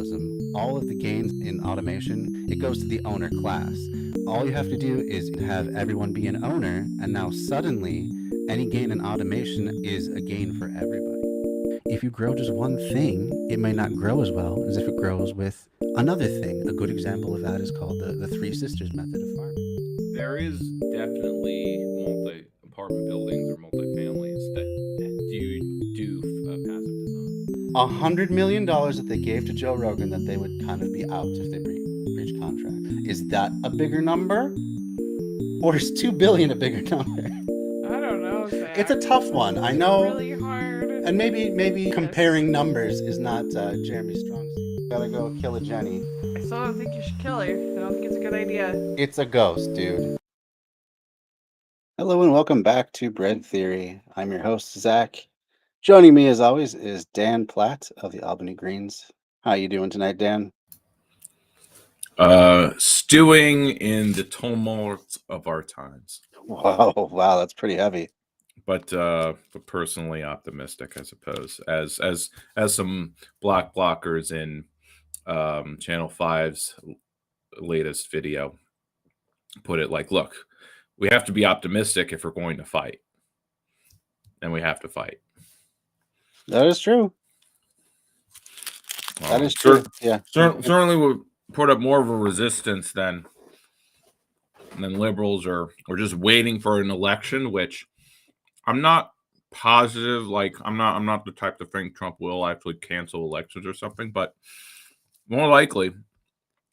capitalism, all of the gains in automation, it goes to the owner class. All you have to do is have everyone be an owner, and now suddenly any gain in automation is a gain for everybody. If you grow just one thing, it may not grow as well as if it grows with another thing. A good example of that is called the Three Sisters method of farming. There is definitely multi-apartment buildings or multi-families that do passive design. $100 million that they gave to Joe Rogan that they would kind of be out if they breach contract. Is that a bigger number, or is 2 billion a bigger number? I don't know, Zach. It's a tough one. I It's know, really hard. and maybe comparing numbers is not Jeremy's strong suit. Gotta go kill a Jenny. I still don't think you should kill her. I don't think it's a good idea. It's a ghost, dude. Hello and welcome back to Bread Theory. I'm your host, Zach. Joining me as always is Dan Platt of the Albany Greens. How you doing tonight, Dan? Stewing in the tumult of our times, Wow, that's pretty heavy. but personally optimistic, I suppose. As some blockers in Channel 5's latest video put it, like, look, we have to be optimistic if we're going to fight, and we have to fight. That is true. That is true. Yeah, certainly would put up more of a resistance than liberals or just waiting for an election, which I'm not positive. Like, I'm not the type to think Trump will actually cancel elections or something, but more likely,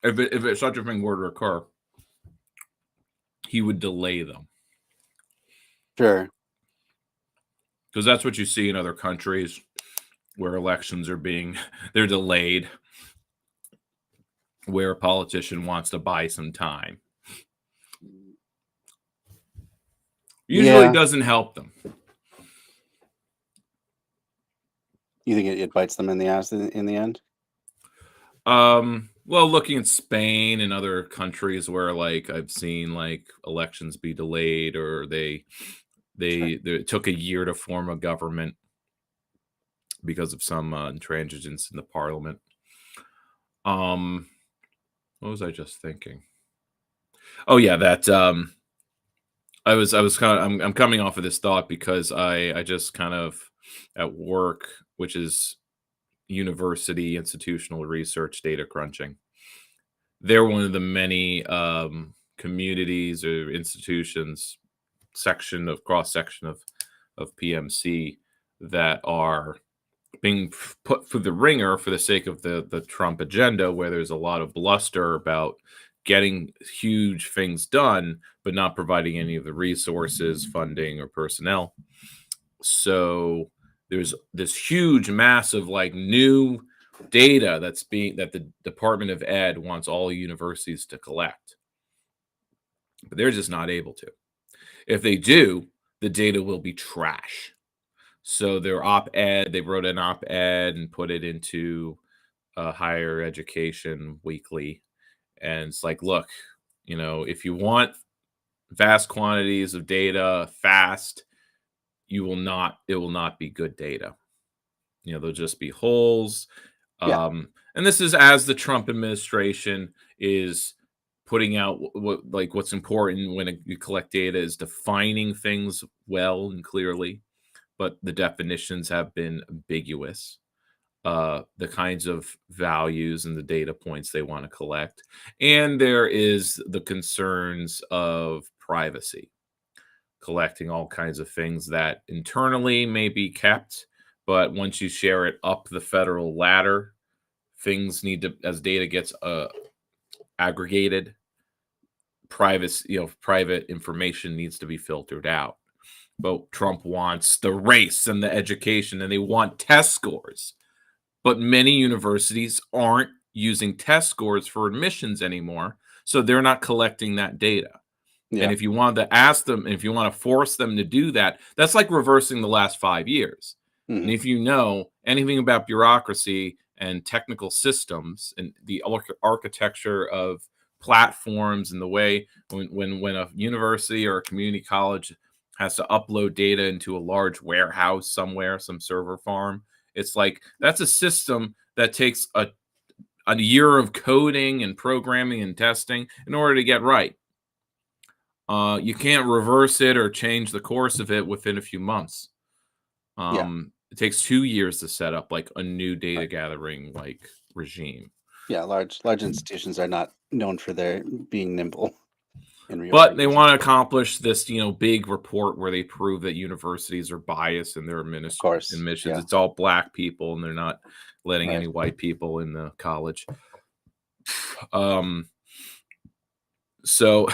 if such a thing were to occur, he would delay them. Sure. Because that's what you see in other countries where elections are they're delayed, where a politician wants to buy some time. Usually doesn't help them. You think it bites them in the ass in the end? Well, looking at Spain and other countries where, like, I've seen, like, elections be delayed, or they took a year to form a government because of some intransigence in the parliament. What was I just thinking? Oh yeah, that I was kind of I'm coming off of this thought because I just kind of at work, which is university institutional research data crunching. They're one of the many communities or institutions cross section of PMC that are being put through the ringer for the sake of the Trump agenda, where there's a lot of bluster about getting huge things done, but not providing any of the resources, funding, or personnel. So there's this huge, massive, like, new data that the Department of Ed wants all universities to collect, but they're just not able to. If they do, the data will be trash. So their op-ed, they wrote an op-ed and put it into Higher Education Weekly, and it's like, look, if you want vast quantities of data fast, it will not be good data. There'll just be holes. Yeah. And this is as the Trump administration is putting out what's important when you collect data is defining things well and clearly, but the definitions have been ambiguous. The kinds of values and the data points they want to collect. And there is the concerns of privacy, collecting all kinds of things that internally may be kept, but once you share it up the federal ladder, things need to, as data gets aggregated, private information needs to be filtered out. But Trump wants the race and the education, and they want test scores. But many universities aren't using test scores for admissions anymore, so they're not collecting that data. Yeah. And if you want to ask them, if you want to force them to do that, that's like reversing the last 5 years. Mm-hmm. And if you know anything about bureaucracy and technical systems and the architecture of platforms and the way when a university or a community college has to upload data into a large warehouse somewhere, some server farm, it's like that's a system that takes a a year of coding and programming and testing in order to get right. You can't reverse it or change the course of it within a few months. It takes 2 years to set up like a new data gathering like regime. Yeah, large institutions are not known for their being nimble in But they reorganizing. want to accomplish this, big report where they prove that universities are biased in their course, admissions. yeah. It's all black people, and they're not letting Right. any white people in the college. So,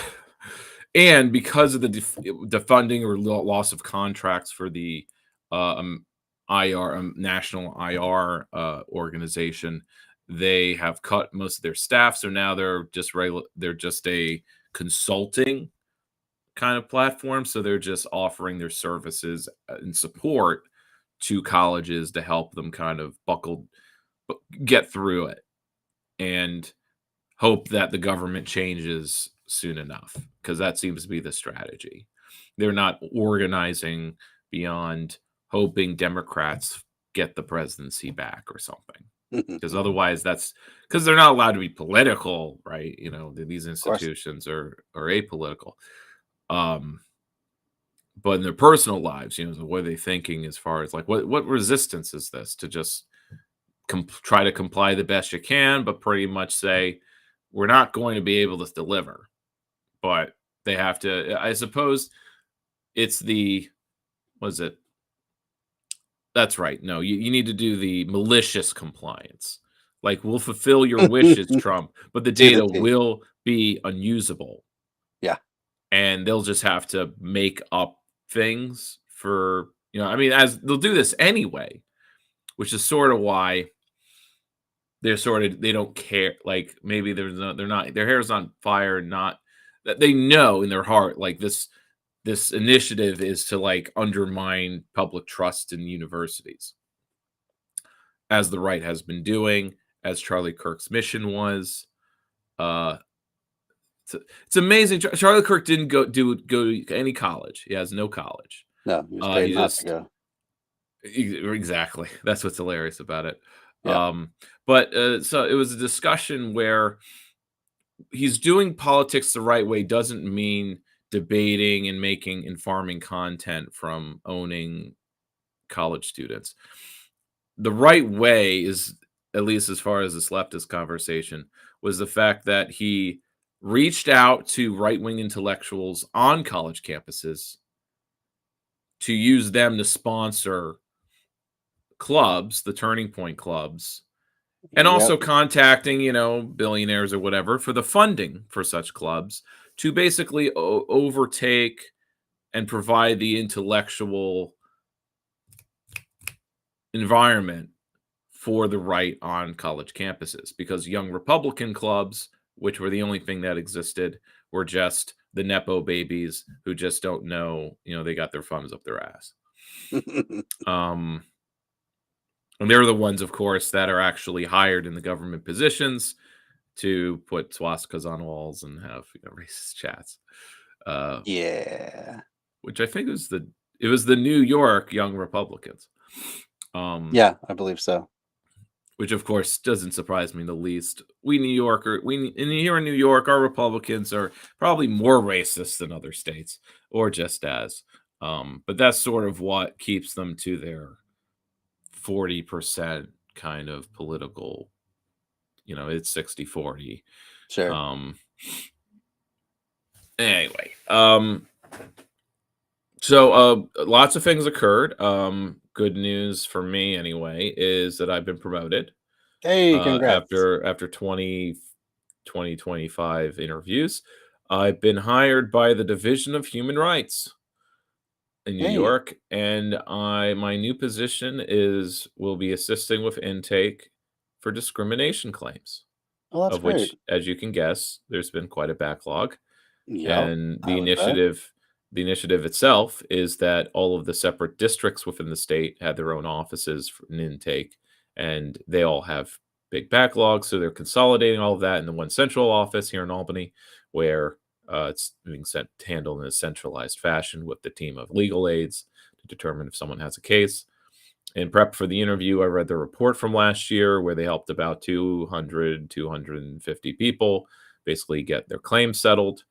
and because of the defunding or loss of contracts for the IR national IR organization, they have cut most of their staff. So now they're just a consulting kind of platform. So they're just offering their services and support to colleges to help them kind of get through it, and hope that the government changes soon enough, because that seems to be the strategy. They're not organizing beyond hoping Democrats get the presidency back or something, because otherwise that's because they're not allowed to be political, right? These institutions are apolitical. But in their personal lives, what are they thinking as far as like what resistance is this to just try to comply the best you can, but pretty much say we're not going to be able to deliver, but they have to. I suppose it's that's right. No, you need to do the malicious compliance. Like, we'll fulfill your wishes, Trump, but the data will be unusable. Yeah. And they'll just have to make up things for, as they'll do this anyway, which is sort of why they don't care. Like, maybe their hair's on fire, not that they know in their heart, like this initiative is to like undermine public trust in universities, as the right has been doing, as Charlie Kirk's mission was. It's amazing. Charlie Kirk didn't go to any college. He has no college. No, he was paid not to go. Exactly. That's what's hilarious about it. Yeah. But so it was a discussion where he's doing politics the right way doesn't mean debating and making and farming content from owning college students. The right way is, at least as far as this leftist conversation, was the fact that he reached out to right-wing intellectuals on college campuses to use them to sponsor clubs, the Turning Point clubs, and also contacting, billionaires or whatever for the funding for such clubs to basically overtake and provide the intellectual environment for the right on college campuses, because young Republican clubs, which were the only thing that existed, were just the Nepo babies who just don't know, they got their funds up their ass. And they're the ones, of course, that are actually hired in the government positions to put swastikas on walls and have racist chats. Yeah. Which I think was the New York Young Republicans. Yeah, I believe so. Which, of course, doesn't surprise me in the least. Here in New York, our Republicans are probably more racist than other states, or just as. But that's sort of what keeps them to their 40% kind of political, it's 60-40. Sure. Anyway, so lots of things occurred. Good news for me, anyway, is that I've been promoted. Hey, congrats. After 25 interviews. I've been hired by the Division of Human Rights in New York, and my new position will be assisting with intake for discrimination claims. Oh, that's great. Which, as you can guess, there's been quite a backlog. Yeah, and the initiative itself is that all of the separate districts within the state had their own offices for an intake, and they all have big backlogs. So they're consolidating all of that in the one central office here in Albany, where it's being handled in a centralized fashion with the team of legal aides to determine if someone has a case. in prep for the interview, I read the report from last year where they helped about 250 people basically get their claims settled.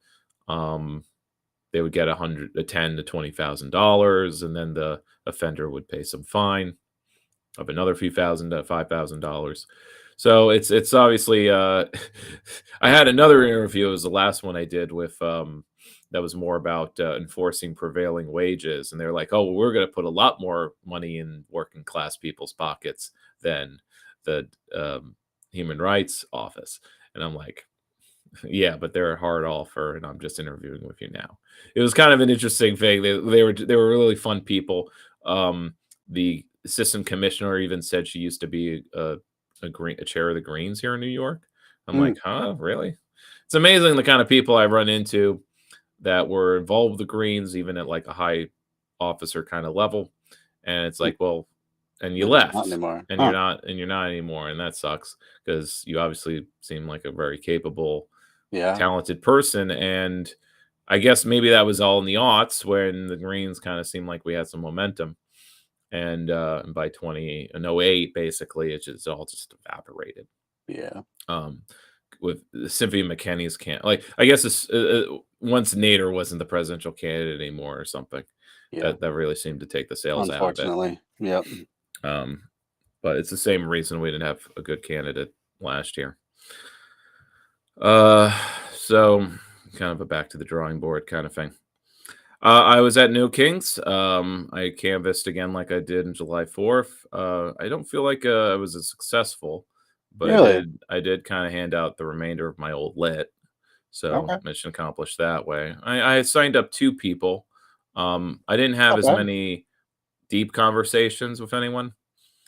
They would get $10,000 to $20,000, and then the offender would pay some fine of another few thousand to $5,000. So it's obviously I had another interview. It was the last one I did with that was more about enforcing prevailing wages, and they're like, "Oh, well, we're going to put a lot more money in working class people's pockets than the Human Rights Office," and I'm like, "Yeah, but they're a hard offer, and I'm just interviewing with you now." It was kind of an interesting thing. They were really fun people. The assistant commissioner even said she used to be a chair of the Greens here in New York. I'm like, huh, really? It's amazing the kind of people I run into that were involved with the Greens, even at like a high officer kind of level. And it's like, well, and you left, not anymore. and you're not anymore, and that sucks because you obviously seem like a very capable, talented person. And I guess maybe that was all in the aughts when the Greens kind of seemed like we had some momentum. And by 2008, basically, it's all just evaporated. Yeah. With Cynthia McKinney's I guess it's, once Nader wasn't the presidential candidate anymore or something, that really seemed to take the sales out of it. Unfortunately, yep. But it's the same reason we didn't have a good candidate last year. So kind of a back to the drawing board kind of thing. I was at New Kings. I canvassed again like I did in July 4th. I don't feel like I was as successful, but Really? I did kind of hand out the remainder of my old lit. So mission accomplished that way. I signed up 2 people. I didn't have as many deep conversations with anyone.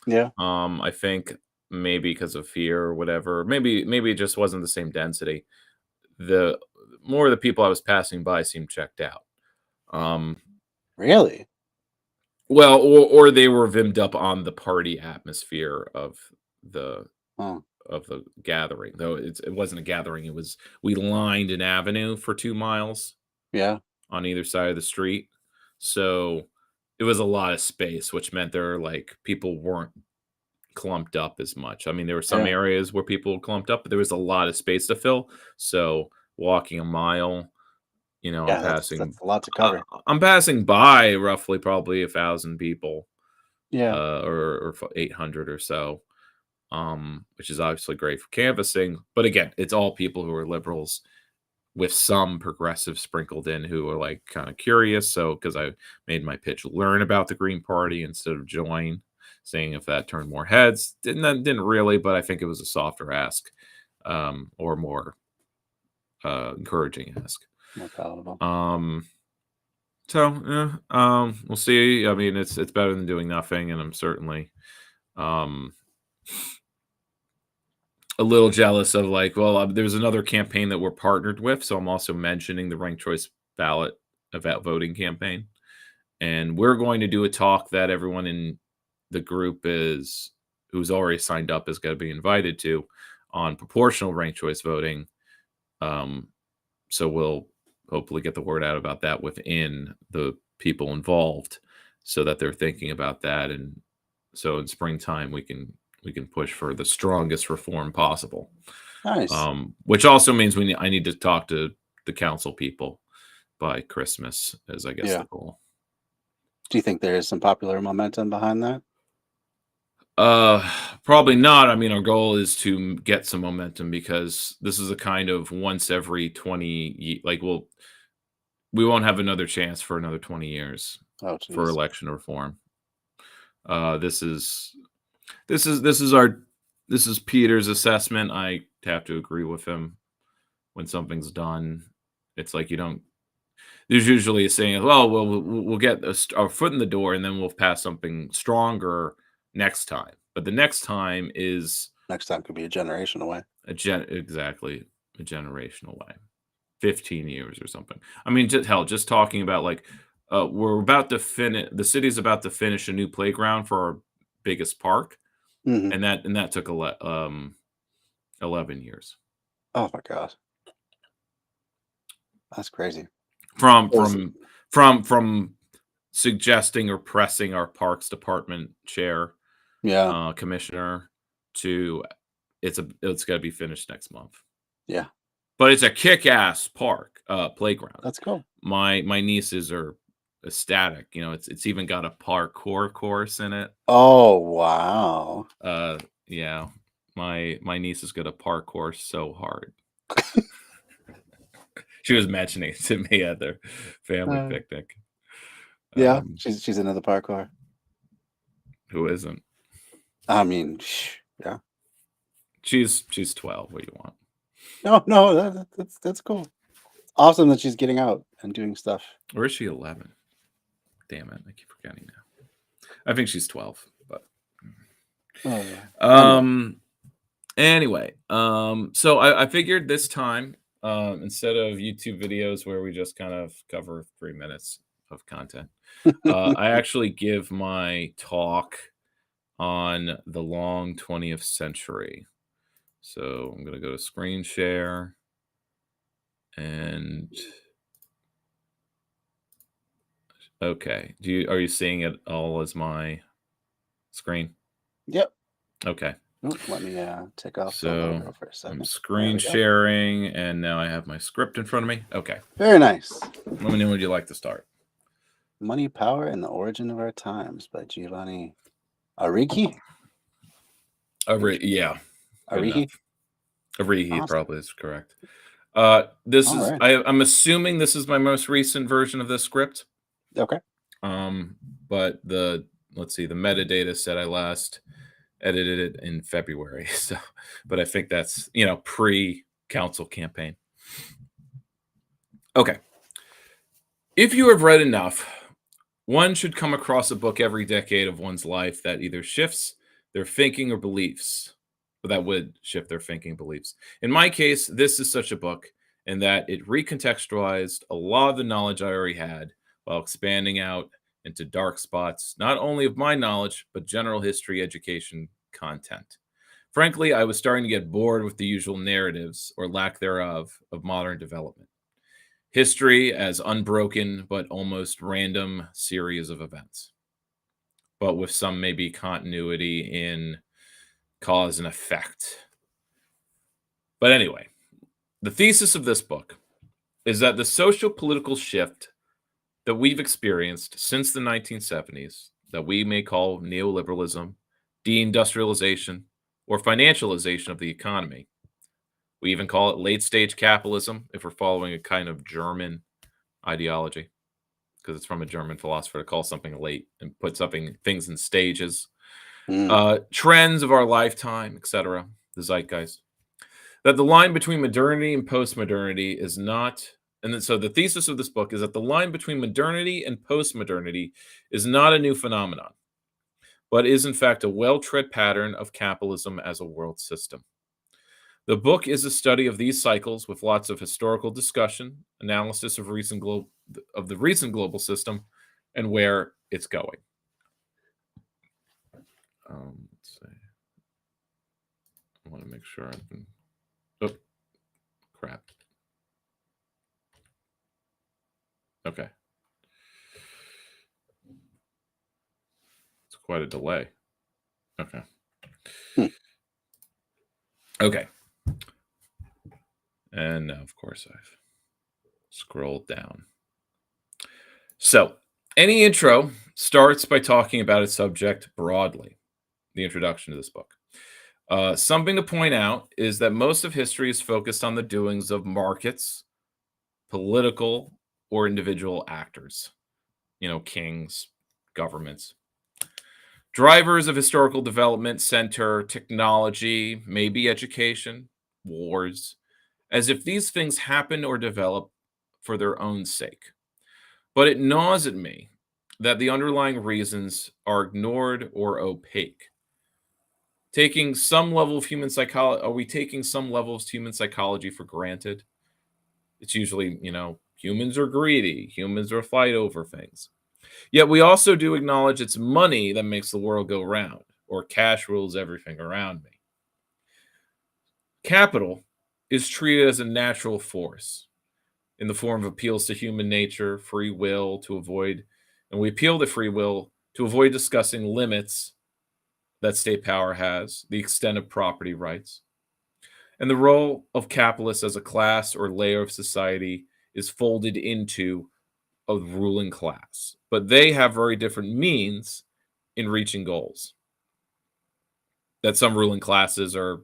Yeah. I think maybe because of fear or whatever. Maybe it just wasn't the same density. The more of the people I was passing by seemed checked out. Really? Well, or they were vimmed up on the party atmosphere of the gathering. Though it wasn't a gathering. It was, we lined an avenue for 2 miles. Yeah. On either side of the street. So it was a lot of space, which meant people weren't clumped up as much. I mean, there were some areas where people clumped up, but there was a lot of space to fill. So walking a mile, I'm passing. That's a lot to cover. I'm passing by roughly probably 1,000 people. Yeah. Or 800 or so. Which is obviously great for canvassing. But again, it's all people who are liberals, with some progressive sprinkled in who are like kind of curious. So, because I made my pitch learn about the Green Party instead of join, saying if that turned more heads. Didn't really, but I think it was a softer ask, or more encouraging ask. More palatable. We'll see. I mean, it's better than doing nothing, and I'm certainly a little jealous of there's another campaign that we're partnered with. So I'm also mentioning the ranked choice ballot about voting campaign. And we're going to do a talk that everyone in the group who's already signed up is going to be invited to, on proportional ranked choice voting. So we'll hopefully get the word out about that within the people involved so that they're thinking about that. And so in springtime, we can push for the strongest reform possible. Nice. Which also means I need to talk to the council people by Christmas, as I guess the goal. Do you think there is some popular momentum behind that? Probably not. I mean, our goal is to get some momentum, because this is a kind of once every 20, we won't have another chance for another 20 years for election reform. This is Peter's assessment. I have to agree with him. When something's done, it's like there's usually a saying, well, we'll get our foot in the door and then we'll pass something stronger next time. But the next time could be a generation away. Exactly, a generation away. 15 years or something. I mean, just talking about we're about to finish. The city's about to finish a new playground for our biggest park. Mm-hmm. And that took 11 years. Oh my God, that's crazy. From suggesting or pressing our Parks Department chair, Yeah. commissioner, to it's got to be finished next month. Yeah. But it's a kick-ass park, playground. That's cool. My nieces are ecstatic. You know, it's even got a parkour course in it. Oh, wow. Yeah, my niece is gonna parkour so hard. She was mentioning it to me at their family picnic. Yeah, she's into the parkour. Who isn't? I mean, yeah. She's 12. What do you want? No, that's cool. Awesome that she's getting out and doing stuff. Or is she 11? Damn it, I keep forgetting now. I think she's 12, but Oh, yeah. Anyway, so I figured this time, instead of YouTube videos where we just kind of cover 3 minutes of content, I actually give my talk on the long 20th century. So I'm gonna go to screen share, and okay. Are you seeing it all as my screen? Yep. Okay. Let me take off the So logo for a second. I'm screen sharing, and now I have my script in front of me. Okay. Very nice. Let me know when you'd like to start. Money, Power, and the Origin of Our Times by Giovanni Arrighi. Yeah. Arrighi? Arrighi Awesome. probably is correct. I'm assuming this is my most recent version of this script. Okay. But let's see, the metadata said I last edited it in February. So, but I think that's, pre-council campaign. Okay. If you have read enough, one should come across a book every decade of one's life that either shifts their thinking or beliefs, or that would shift their thinking beliefs. In my case, this is such a book in that it recontextualized a lot of the knowledge I already had while expanding out into dark spots, not only of my knowledge, but general history education content. Frankly, I was starting to get bored with the usual narratives, or lack thereof, of modern development. History as unbroken but almost random series of events, but with some maybe continuity in cause and effect. But anyway, the thesis of this book is that the social political shift that we've experienced since the 1970s, that we may call neoliberalism, deindustrialization, or financialization of the economy. We even call it late-stage capitalism if we're following a kind of German ideology, because it's from a German philosopher to call something late and put things in stages. Trends of our lifetime, etc., the zeitgeist. That the line between modernity and postmodernity is not, and then, so the thesis of this book is that the line between modernity and postmodernity is not a new phenomenon, but is in fact a well-tread pattern of capitalism as a world system. The book is a study of these cycles with lots of historical discussion, analysis of the recent global system, and where it's going. Let's see. I want to make sure I can. Oh, crap. Okay. It's quite a delay. Okay. Okay. And now, of course, I've scrolled down. So, any intro starts by talking about its subject broadly, the introduction to this book. Something to point out is that most of history is focused on the doings of markets, political or individual actors, kings, governments. Drivers of historical development center technology, maybe education, wars, as if these things happen or develop for their own sake. But it gnaws at me that the underlying reasons are ignored or opaque. Taking some level of human psychology, are we taking some levels of human psychology for granted? It's usually, humans are greedy, humans are fight over things. Yet we also do acknowledge it's money that makes the world go round, or cash rules everything around me. Capital is treated as a natural force in the form of appeals to human nature, free will, to avoid And we appeal to free will to avoid discussing limits that state power has, the extent of property rights, and the role of capitalists as a class or layer of society is folded into a ruling class. But they have very different means in reaching goals. That some ruling classes are,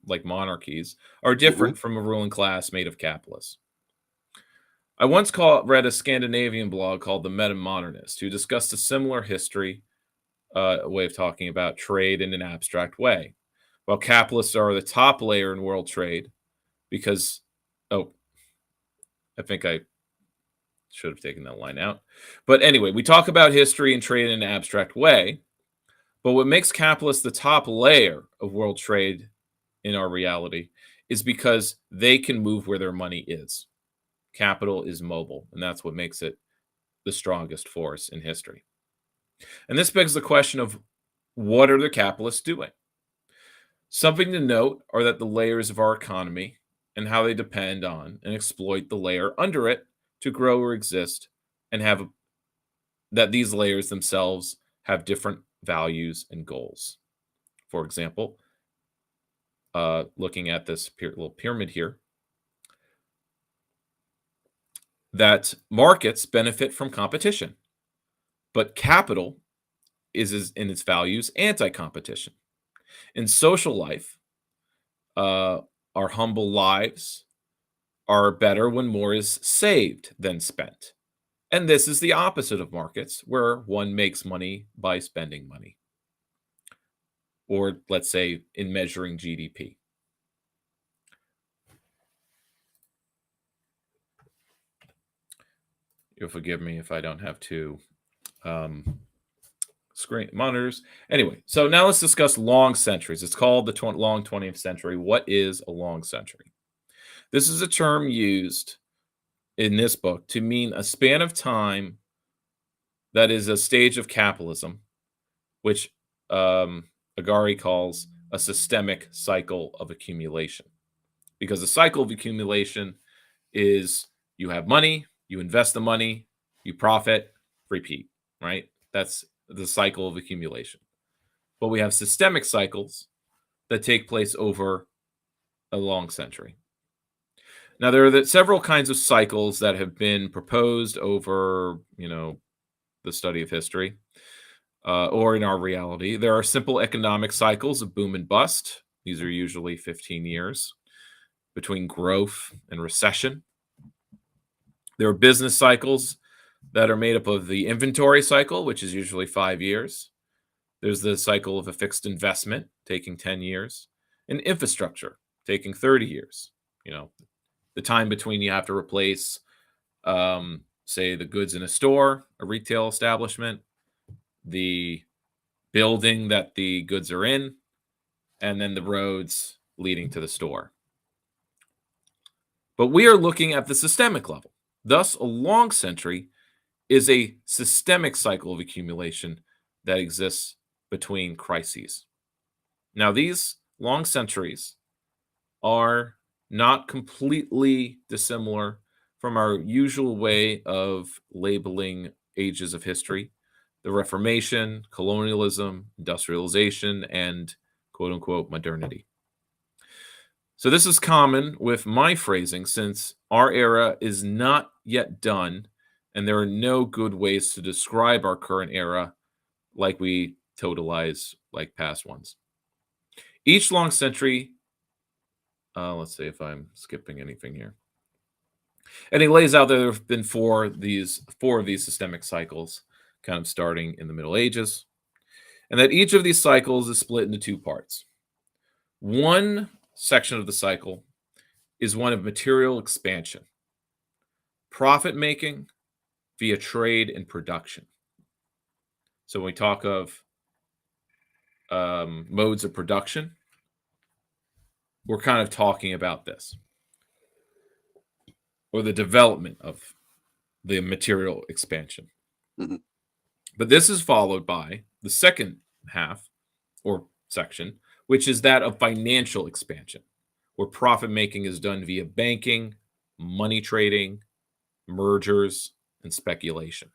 like monarchies, are different from a ruling class made of capitalists. I once read a Scandinavian blog called The Metamodernist, who discussed a similar history, a way of talking about trade in an abstract way. While capitalists are the top layer in world trade, because, I think I should have taken that line out. But anyway, we talk about history and trade in an abstract way. But what makes capitalists the top layer of world trade in our reality is because they can move where their money is. Capital is mobile, and that's what makes it the strongest force in history. And this begs the question of what are the capitalists doing? Something to note are that the layers of our economy and how they depend on and exploit the layer under it to grow or exist, and that these layers themselves have different values and goals. For example, looking at this little pyramid here, that markets benefit from competition, but capital is in its values anti-competition. In social life, our humble lives are better when more is saved than spent. And this is the opposite of markets, where one makes money by spending money. Or let's say in measuring GDP. You'll forgive me if I don't have two screen monitors. Anyway, so now let's discuss long centuries. It's called the long 20th century. What is a long century? This is a term used in this book to mean a span of time that is a stage of capitalism, which Agari calls a systemic cycle of accumulation. Because the cycle of accumulation is you have money, you invest the money, you profit, repeat, right? That's the cycle of accumulation. But we have systemic cycles that take place over a long century. Now, there are several kinds of cycles that have been proposed over, the study of history, or in our reality. There are simple economic cycles of boom and bust. These are usually 15 years between growth and recession. There are business cycles that are made up of the inventory cycle, which is usually 5 years. There's the cycle of a fixed investment taking 10 years, and infrastructure taking 30 years. The time between you have to replace, say, the goods in a store, a retail establishment, the building that the goods are in, and then the roads leading to the store. But we are looking at the systemic level. Thus, a long century is a systemic cycle of accumulation that exists between crises. Now, these long centuries are not completely dissimilar from our usual way of labeling ages of history: the Reformation, colonialism, industrialization, and quote-unquote modernity. So this is common with my phrasing, since our era is not yet done, and there are no good ways to describe our current era like we totalize like past ones. Each long century, let's see if I'm skipping anything here. And he lays out that there have been four of these systemic cycles, kind of starting in the Middle Ages, and that each of these cycles is split into two parts. One section of the cycle is one of material expansion, profit making via trade and production. So when we talk of modes of production, we're kind of talking about this, or the development of the material expansion. Mm-hmm. But this is followed by the second half or section, which is that of financial expansion, where profit making is done via banking, money trading, mergers, and speculation.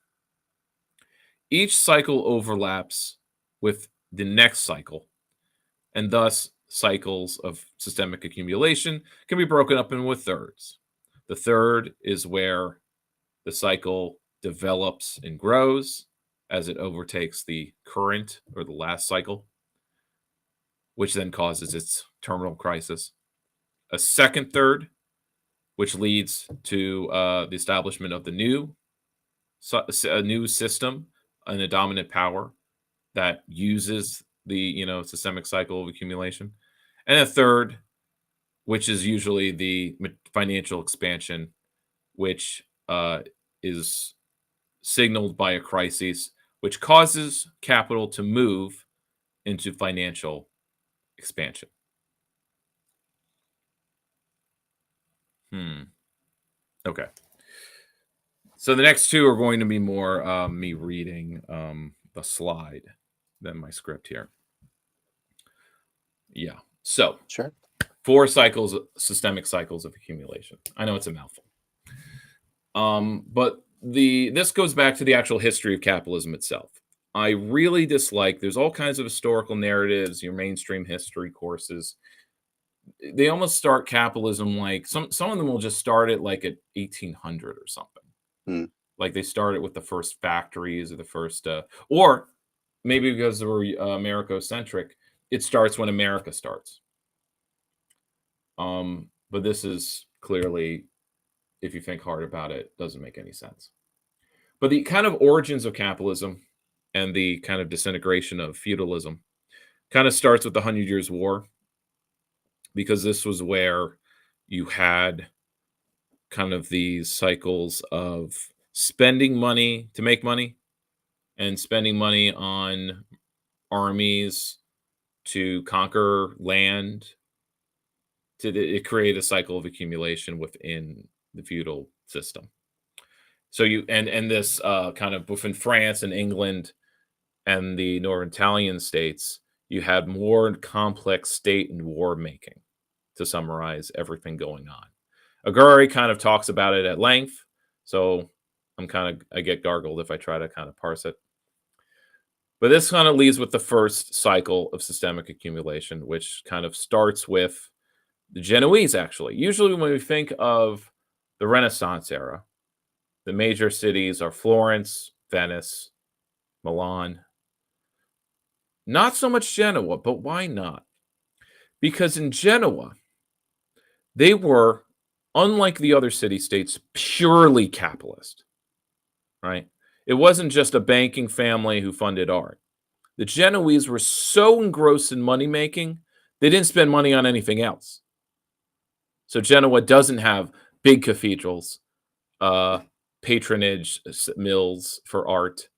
Each cycle overlaps with the next cycle, and thus cycles of systemic accumulation can be broken up into thirds. The third is where the cycle develops and grows as it overtakes the current or the last cycle, which then causes its terminal crisis. A second third, which leads to the establishment of the new system and a dominant power that uses the systemic cycle of accumulation. And a third, which is usually the financial expansion, which is signaled by a crisis, which causes capital to move into financial expansion. Okay. So the next two are going to be more me reading the slide than my script here. Yeah. So Sure. 4 cycles, systemic cycles of accumulation. I know it's a mouthful. But this goes back to the actual history of capitalism itself. I really dislike, there's all kinds of historical narratives, your mainstream history courses. They almost start capitalism like some of them will just start it like at 1800 or something. Like they started with the first factories or the first, or maybe because they were America-centric, it starts when America starts. But this is clearly, if you think hard about it, doesn't make any sense. But the kind of origins of capitalism and the kind of disintegration of feudalism kind of starts with the 100 Years' War, because this was where you had kind of these cycles of spending money to make money and spending money on armies to conquer land. It created a cycle of accumulation within the feudal system. So you and this kind of both in France and England and the Northern Italian states, you had more complex state and war making, to summarize everything going on. Aguri kind of talks about it at length, so I get gargled if I try to kind of parse it. But this kind of leads with the first cycle of systemic accumulation, which kind of starts with the Genoese, actually. Usually when we think of the Renaissance era, the major cities are Florence, Venice, Milan. Not so much Genoa, but why not? Because in Genoa, they were, unlike the other city-states, purely capitalist, right? It wasn't just a banking family who funded art. The Genoese were so engrossed in money-making, they didn't spend money on anything else. So Genoa doesn't have big cathedrals, patronage mills for art,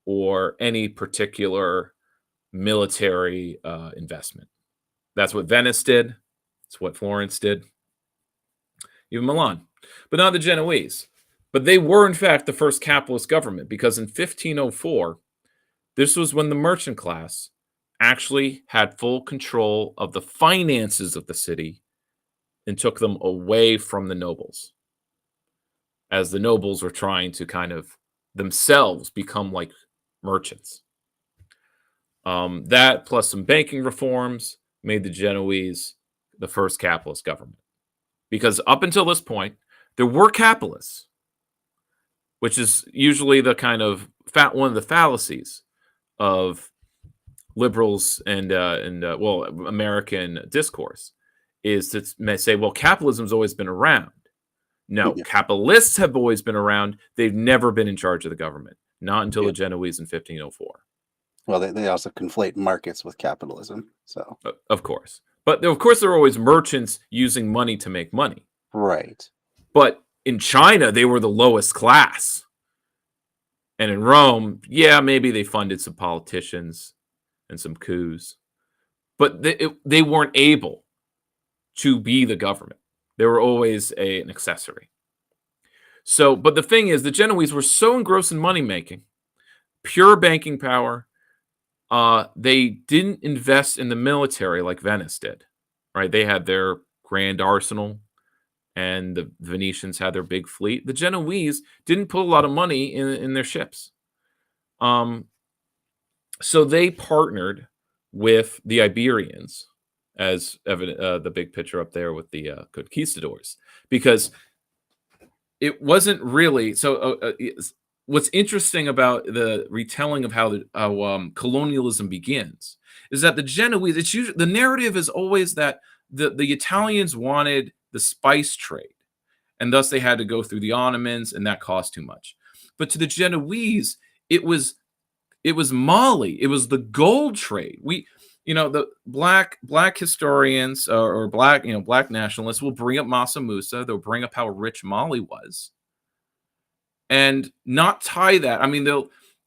or any particular military investment. That's what Venice did. It's what Florence did. Even Milan. But not the Genoese. But they were, in fact, the first capitalist government, because in 1504, this was when the merchant class actually had full control of the finances of the city and took them away from the nobles, as the nobles were trying to kind of themselves become like merchants. That plus some banking reforms made the Genoese the first capitalist government. Because up until this point, there were capitalists, which is usually the kind of one of the fallacies of liberals and American discourse, is to say, well, capitalism's always been around. No, capitalists have always been around. They've never been in charge of the government. Not until the Genoese in 1504. Well, they also conflate markets with capitalism. So of course. But of course, there are always merchants using money to make money. Right. But in China, they were the lowest class. And in Rome, yeah, maybe they funded some politicians and some coups. But they weren't able to be the government. They were always an accessory. So, but the thing is, the Genoese were so engrossed in money-making, pure banking power, they didn't invest in the military like Venice did, right? They had their grand arsenal, and the Venetians had their big fleet. The Genoese didn't put a lot of money in their ships. So they partnered with the Iberians, as evident, the big picture up there with the conquistadors, because it wasn't really so. What's interesting about the retelling of how colonialism begins is that the Genoese, it's usually, the narrative is always that the Italians wanted the spice trade, and thus they had to go through the Ottomans, and that cost too much. But to the Genoese, it was Mali, it was the gold trade. The black historians or black nationalists will bring up Massa Musa, they'll bring up how rich Mali was, and not tie that. I mean,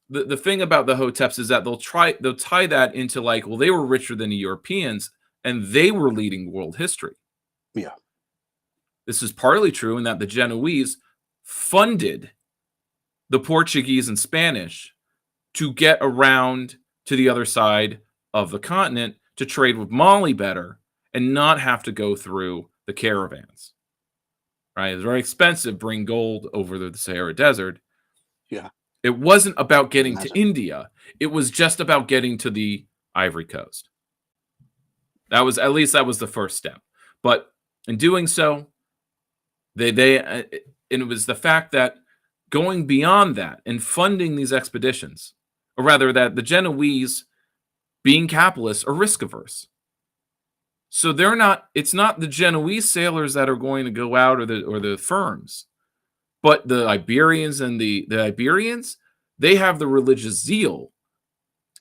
the thing about the Hoteps is that they'll tie that into like, well, they were richer than the Europeans and they were leading world history. Yeah. This is partly true in that the Genoese funded the Portuguese and Spanish to get around to the other side of the continent to trade with Mali better and not have to go through the caravans. Right? It's very expensive bring gold over the Sahara Desert. Yeah. It wasn't about getting Imagine. to India. It was just about getting to the Ivory Coast. That was the first step. But in doing so, and it was the fact that going beyond that and funding these expeditions, or rather that the Genoese, being capitalists, are risk averse. So it's not the Genoese sailors that are going to go out or the firms, but the Iberians, and the Iberians, they have the religious zeal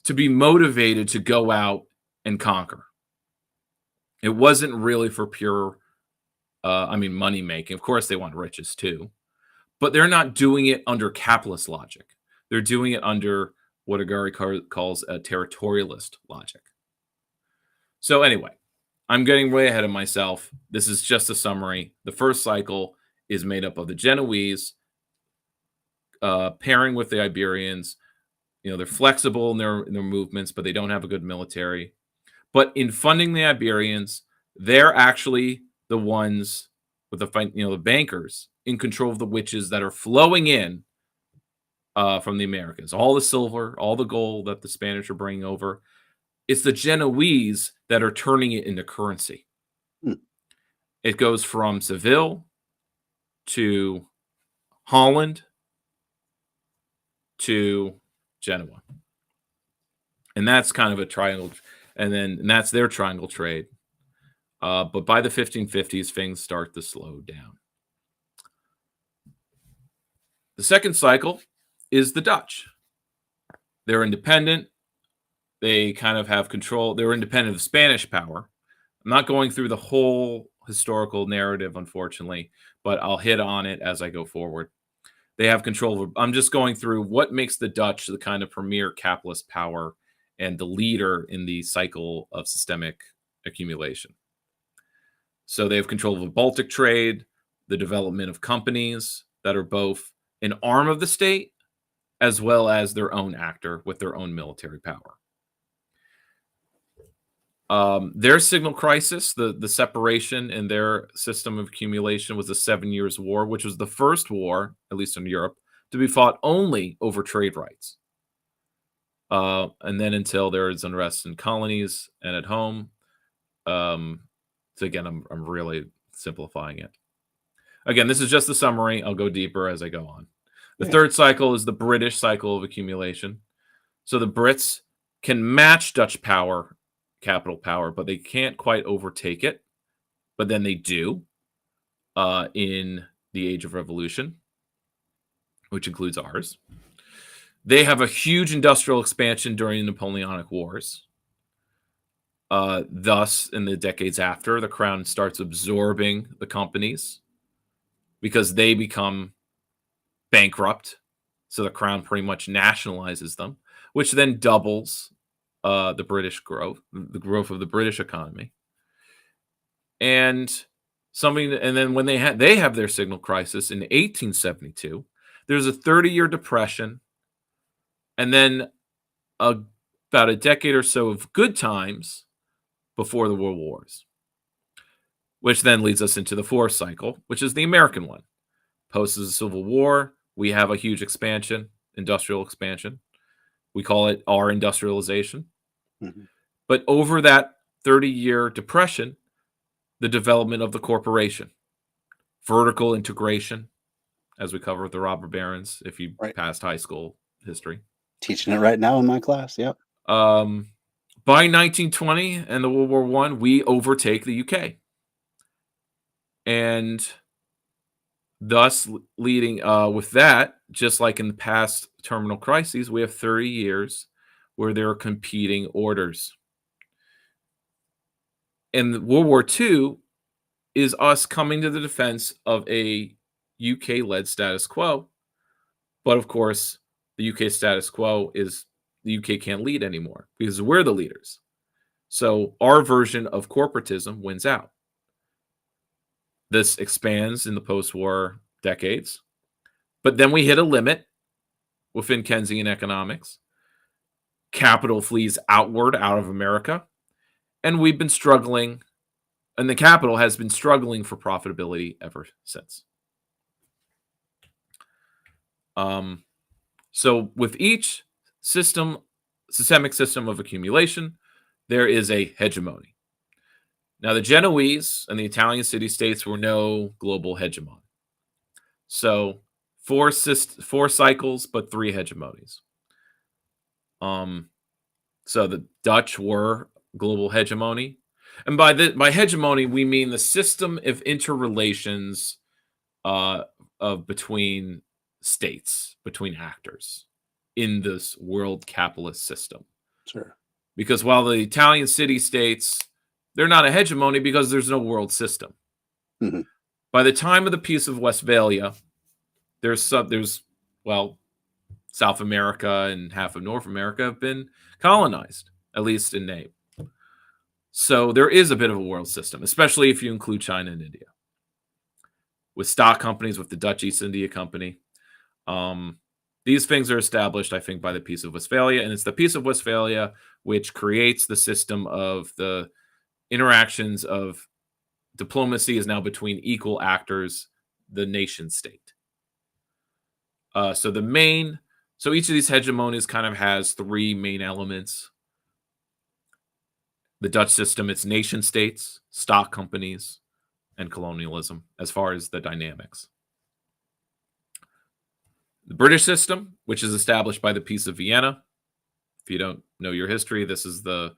to be motivated to go out and conquer. It wasn't really for pure, money making. Of course, they want riches too, but they're not doing it under capitalist logic. They're doing it under what Agari calls a territorialist logic. So anyway, I'm getting way ahead of myself. This is just a summary. The first cycle is made up of the Genoese pairing with the Iberians. They're flexible in their movements, but they don't have a good military. But in funding the Iberians, they're actually the ones with the bankers in control of the witches that are flowing in from the Americas. All the silver, all the gold that the Spanish are bringing over. It's the Genoese that are turning it into currency. It goes from Seville to Holland to Genoa. And that's kind of a triangle. And that's their triangle trade. But by the 1550s, things start to slow down. The second cycle is the Dutch. They're independent. They kind of have control. They're independent of Spanish power. I'm not going through the whole historical narrative, unfortunately, but I'll hit on it as I go forward. They have control. I'm just going through what makes the Dutch the kind of premier capitalist power and the leader in the cycle of systemic accumulation. So they have control of the Baltic trade, the development of companies that are both an arm of the state as well as their own actor with their own military power. Their signal crisis, the separation in their system of accumulation, was the 7 Years' War, which was the first war, at least in Europe, to be fought only over trade rights. And then until there is unrest in colonies and at home. So again, I'm really simplifying it. Again, this is just a summary. I'll go deeper as I go on. The third cycle is the British cycle of accumulation. So the Brits can match Dutch power, capital power, but they can't quite overtake it. But then they do in the Age of Revolution, which includes ours. They have a huge industrial expansion during the Napoleonic Wars. Thus, in the decades after, the crown starts absorbing the companies because they become bankrupt. So the crown pretty much nationalizes them, which then doubles the British growth, the growth of the British economy. And then when they have their signal crisis in 1872, there's a 30-year depression, and then about a decade or so of good times before the World Wars, which then leads us into the fourth cycle, which is the American one. Post the Civil War, we have a huge expansion, industrial expansion. We call it our industrialization. Mhm. But over that 30-year depression, the development of the corporation, vertical integration, as we cover with the robber barons, if you Right. passed high school history. Teaching it right now in my class. Yep. By 1920 and the World War I, we overtake the UK. And thus leading with that, just like in the past terminal crises, we have 30 years where there are competing orders. And World War II is us coming to the defense of a UK-led status quo. But of course, the UK status quo is the UK can't lead anymore because we're the leaders. So our version of corporatism wins out. This expands in the post-war decades. But then we hit a limit within Keynesian economics. Capital flees outward out of America. And we've been struggling, and the capital has been struggling for profitability ever since. So with each systemic system of accumulation, there is a hegemony. Now, the Genoese and the Italian city-states were no global hegemon. So 4 cycles, but 3 hegemonies. So the Dutch were global hegemony. And by hegemony, we mean the system of interrelations between states, between actors in this world capitalist system. Sure. Because while the Italian city-states, they're not a hegemony because there's no world system. Mm-hmm. By the time of the Peace of Westphalia, there's South America and half of North America have been colonized, at least in name. So there is a bit of a world system, especially if you include China and India. With stock companies, with the Dutch East India Company. These things are established, I think, by the Peace of Westphalia. And it's the Peace of Westphalia which creates the system of the interactions of diplomacy is now between equal actors, the nation state. So each of these hegemonies kind of has 3 main elements. The Dutch system, it's nation states, stock companies, and colonialism as far as the dynamics. The British system, which is established by the Peace of Vienna. If you don't know your history, this is the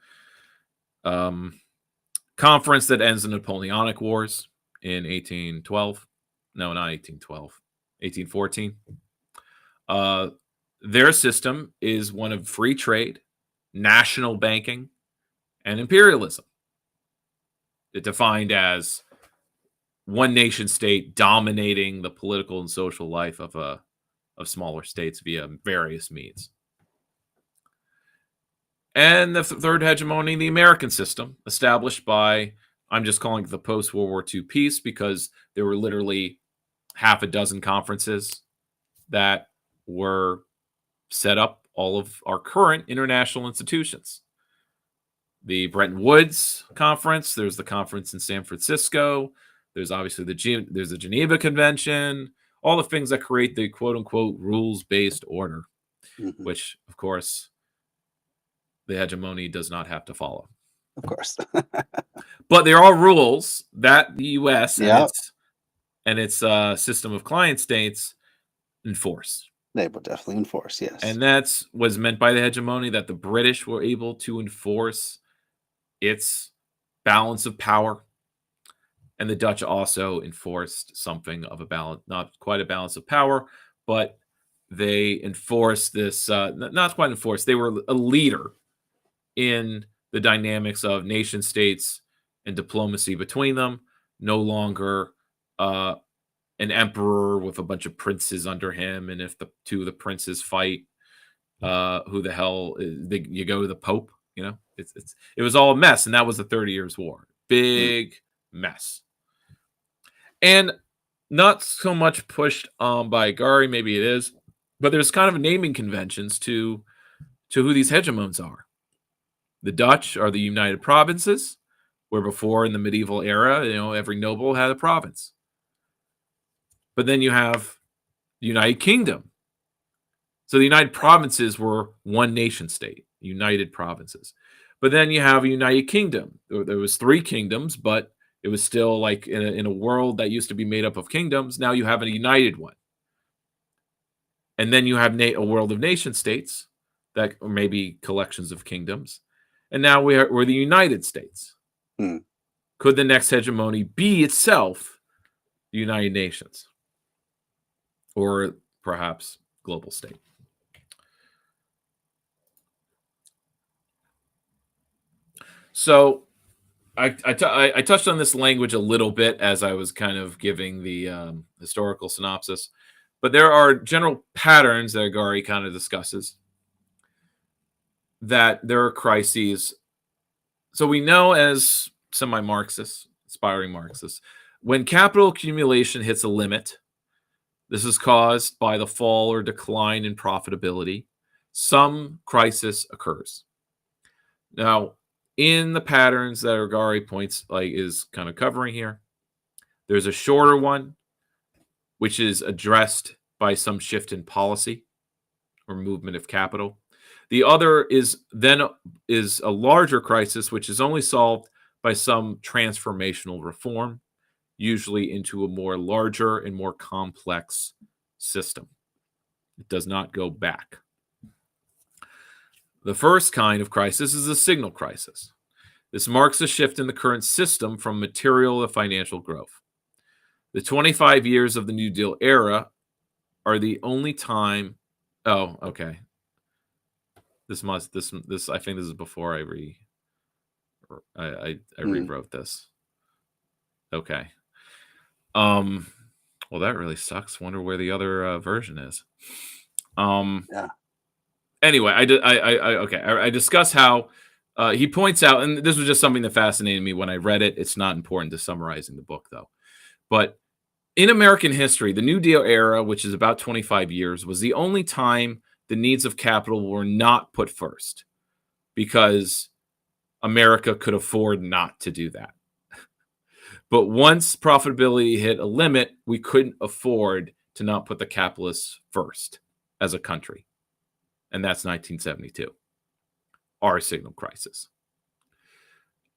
conference that ends the Napoleonic Wars in 1812. No, not 1812. 1814. Their system is one of free trade, national banking, and imperialism. It's defined as one nation state dominating the political and social life of smaller states via various means. And the third hegemony, the American system, established by, I'm just calling it the post-World War II peace because there were literally half a dozen conferences that were set up all of our current international institutions. The Bretton Woods Conference, there's the conference in San Francisco, there's obviously there's the Geneva Convention, all the things that create the quote-unquote rules-based order, Mm-hmm. which, of course, the hegemony does not have to follow. Of course. But there are rules that the U.S. Yep. and its system of client states enforce. They will definitely enforce, yes. And that's what's meant by the hegemony, that the British were able to enforce its balance of power. And the Dutch also enforced something of a balance, not quite a balance of power, but they enforced this, not quite enforced, they were a leader in the dynamics of nation states and diplomacy between them, no longer an emperor with a bunch of princes under him. And if the 2 of the princes fight, who the hell you go to the Pope, you know, it was all a mess. And that was the 30 Years' War. Big mess. And not so much pushed by Gary, maybe it is, but there's kind of naming conventions to who these hegemons are. The Dutch are the United Provinces, where before in the medieval era, you know, every noble had a province. But then you have the United Kingdom, So the United Provinces were one nation state, United Provinces. But then you have a United Kingdom. There was 3 kingdoms, but it was still like in a world that used to be made up of kingdoms. Now you have a united one. And then you have a world of nation states that or maybe collections of kingdoms. And now we're the United States. Hmm. Could the next hegemony be itself the United Nations? Or perhaps global state? So I touched on this language a little bit as I was kind of giving the historical synopsis, but there are general patterns that Agari kind of discusses, that there are crises. So we know as semi-Marxists, aspiring Marxists, when capital accumulation hits a limit, this is caused by the fall or decline in profitability. Some crisis occurs. Now, in the patterns that Agari points is kind of covering here, there's a shorter one, which is addressed by some shift in policy or movement of capital. The other is a larger crisis, which is only solved by some transformational reform, usually into a more larger and more complex system. It does not go back. The first kind of crisis is a signal crisis. This marks a shift in the current system from material to financial growth. The 25 years of the New Deal era are the only time. Oh, okay. This I think this is before I rewrote this. Okay. Well, that really sucks. Wonder where the other version is. Yeah. Anyway, I discuss how he points out, and this was just something that fascinated me when I read it. It's not important to summarizing the book, though. But in American history, the New Deal era, which is about 25 years, was the only time the needs of capital were not put first, because America could afford not to do that. But once profitability hit a limit, we couldn't afford to not put the capitalists first as a country. And that's 1972, our signal crisis.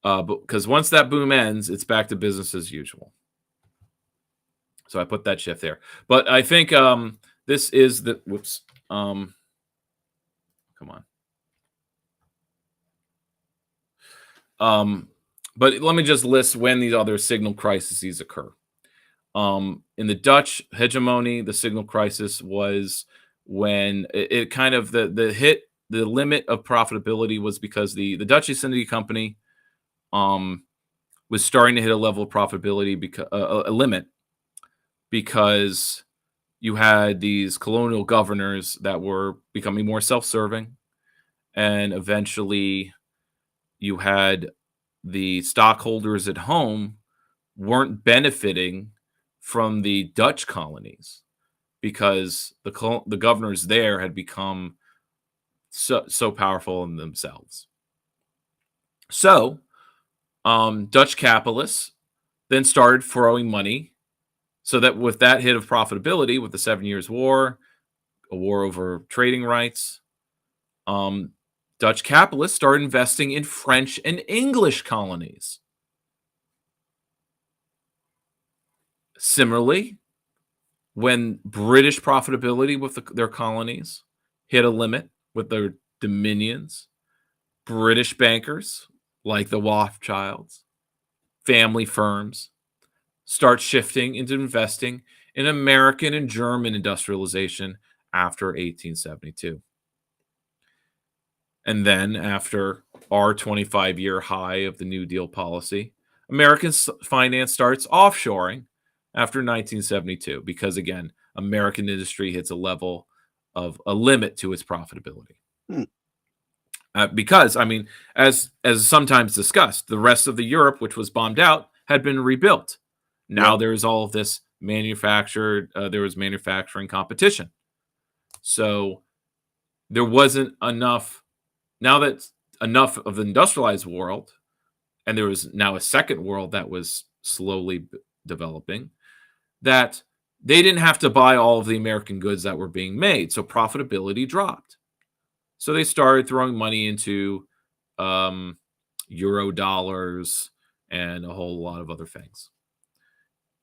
Because once that boom ends, it's back to business as usual. So I put that shift there. But I think this is the, whoops. Come on. But let me just list when these other signal crises occur. In the Dutch hegemony, the signal crisis was when it kind of the limit of profitability was because the Dutch East India Company was starting to hit a level of profitability because a limit, because you had these colonial governors that were becoming more self-serving, and eventually you had the stockholders at home weren't benefiting from the Dutch colonies because the governors there had become so powerful in themselves. So Dutch capitalists then started throwing money, so that with that hit of profitability, with the 7 Years' War, a war over trading rights, Dutch capitalists started investing in French and English colonies. Similarly, when British profitability with their colonies hit a limit with their dominions, British bankers like the Rothschilds, family firms, start shifting into investing in American and German industrialization after 1872. And then after our 25-year high of the New Deal policy, American finance starts offshoring after 1972 because, again, American industry hits a level of a limit to its profitability. Because, I mean, as sometimes discussed, the rest of the Europe, which was bombed out, had been rebuilt. Now there's all of this there was manufacturing competition. So there wasn't enough. Now that enough of the industrialized world, and there was now a second world that was slowly developing, that they didn't have to buy all of the American goods that were being made, so profitability dropped. So they started throwing money into euro dollars and a whole lot of other things,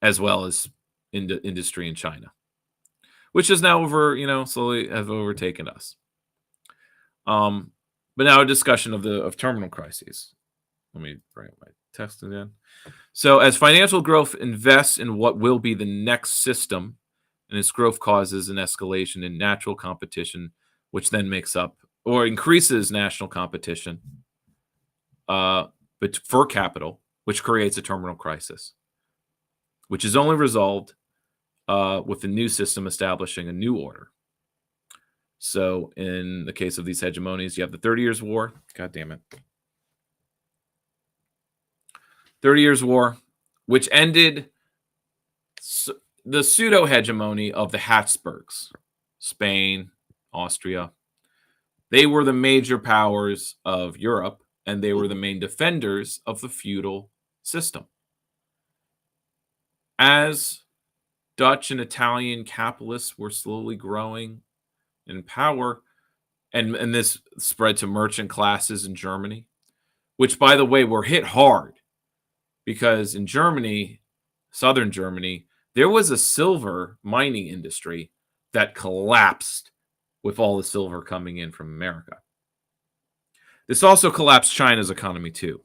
as well as into industry in China, which is now slowly have overtaken us. But now a discussion of terminal crises. Let me bring up my text again. So as financial growth invests in what will be the next system, and its growth causes an escalation in natural competition, which then makes up or increases national competition but for capital, which creates a terminal crisis, which is only resolved with the new system establishing a new order. So in the case of these hegemonies, you have the 30 Years' War. God damn it. 30 Years' War, which ended the pseudo-hegemony of the Habsburgs, Spain, Austria. They were the major powers of Europe, and they were the main defenders of the feudal system. As Dutch and Italian capitalists were slowly growing in power, and this spread to merchant classes in Germany, which, by the way, were hit hard because in Germany, southern Germany, there was a silver mining industry that collapsed with all the silver coming in from America. This also collapsed China's economy too,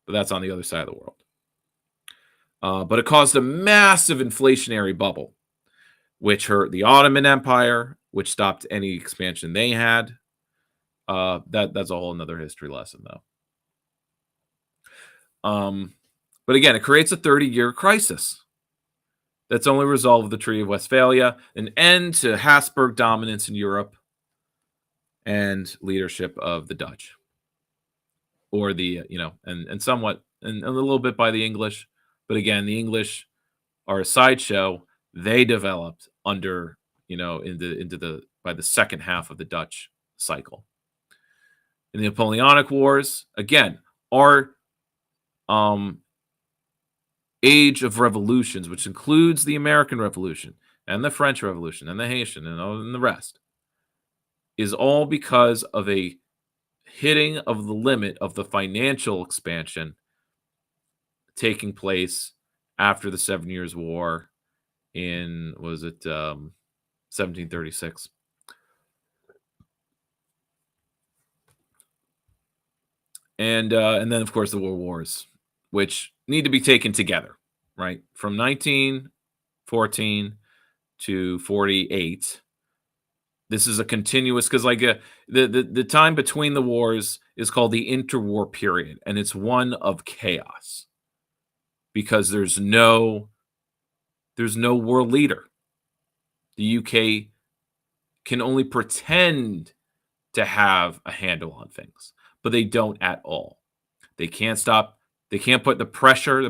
but that's on the other side of the world. But it caused a massive inflationary bubble, which hurt the Ottoman Empire, which stopped any expansion they had. That's a whole another history lesson, though. But again, it creates a 30-year crisis that's only resolved with the Treaty of Westphalia, an end to Habsburg dominance in Europe, and leadership of the Dutch, or the and somewhat and a little bit by the English. But again, the English are a sideshow. They developed under by the second half of the Dutch cycle. In the Napoleonic Wars, again, our age of revolutions, which includes the American Revolution and the French Revolution and the Haitian and the rest, is all because of a hitting of the limit of the financial expansion taking place after the 7 Years' War in, 1736. And then, of course, the World Wars, which need to be taken together, right? From 1914 to 48. This is a continuous, because the time between the wars is called the interwar period, and it's one of chaos because there's no world leader. The UK can only pretend to have a handle on things, but they don't at all. They can't put the pressure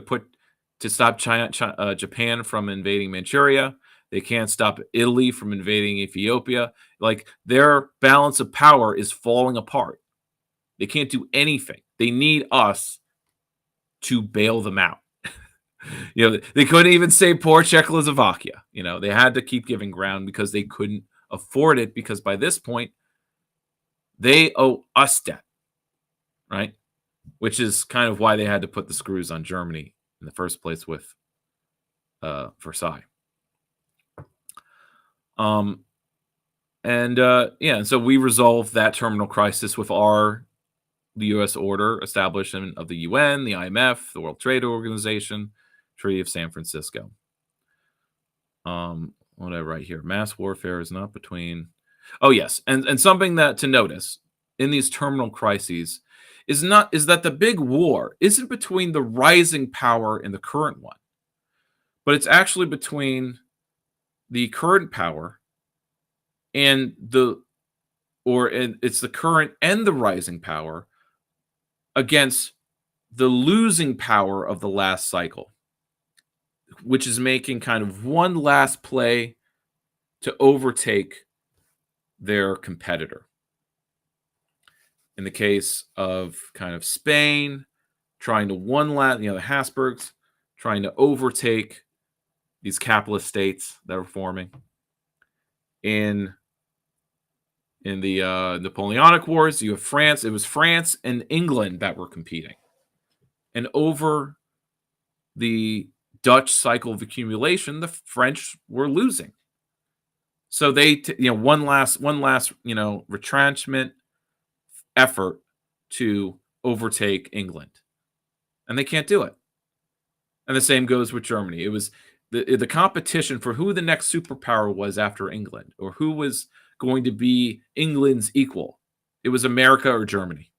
to stop Japan from invading Manchuria. They can't stop Italy from invading Ethiopia. Like, their balance of power is falling apart. They can't do anything. They need us to bail them out. They couldn't even save poor Czechoslovakia. They had to keep giving ground because they couldn't afford it, because by this point, they owe us debt, right? Which is kind of why they had to put the screws on Germany in the first place with Versailles. And so we resolved that terminal crisis with the U.S. order, establishment of the UN, the IMF, the World Trade Organization, Treaty of San Francisco. What did I write here? Mass warfare is not between. Oh yes, and something that to notice in these terminal crises is that the big war isn't between the rising power and the current one, but it's actually between the current power and it's the current and the rising power against the losing power of the last cycle, which is making kind of one last play to overtake their competitor. In the case of kind of Spain, trying to the Habsburgs, trying to overtake these capitalist states that were forming. In the Napoleonic Wars, you have France. It was France and England that were competing. And over the Dutch cycle of accumulation, the French were losing. So they, one last, retrenchment effort to overtake England, and they can't do it. And the same goes with Germany. It was the competition for who the next superpower was after England, or who was going to be England's equal. It was America or Germany.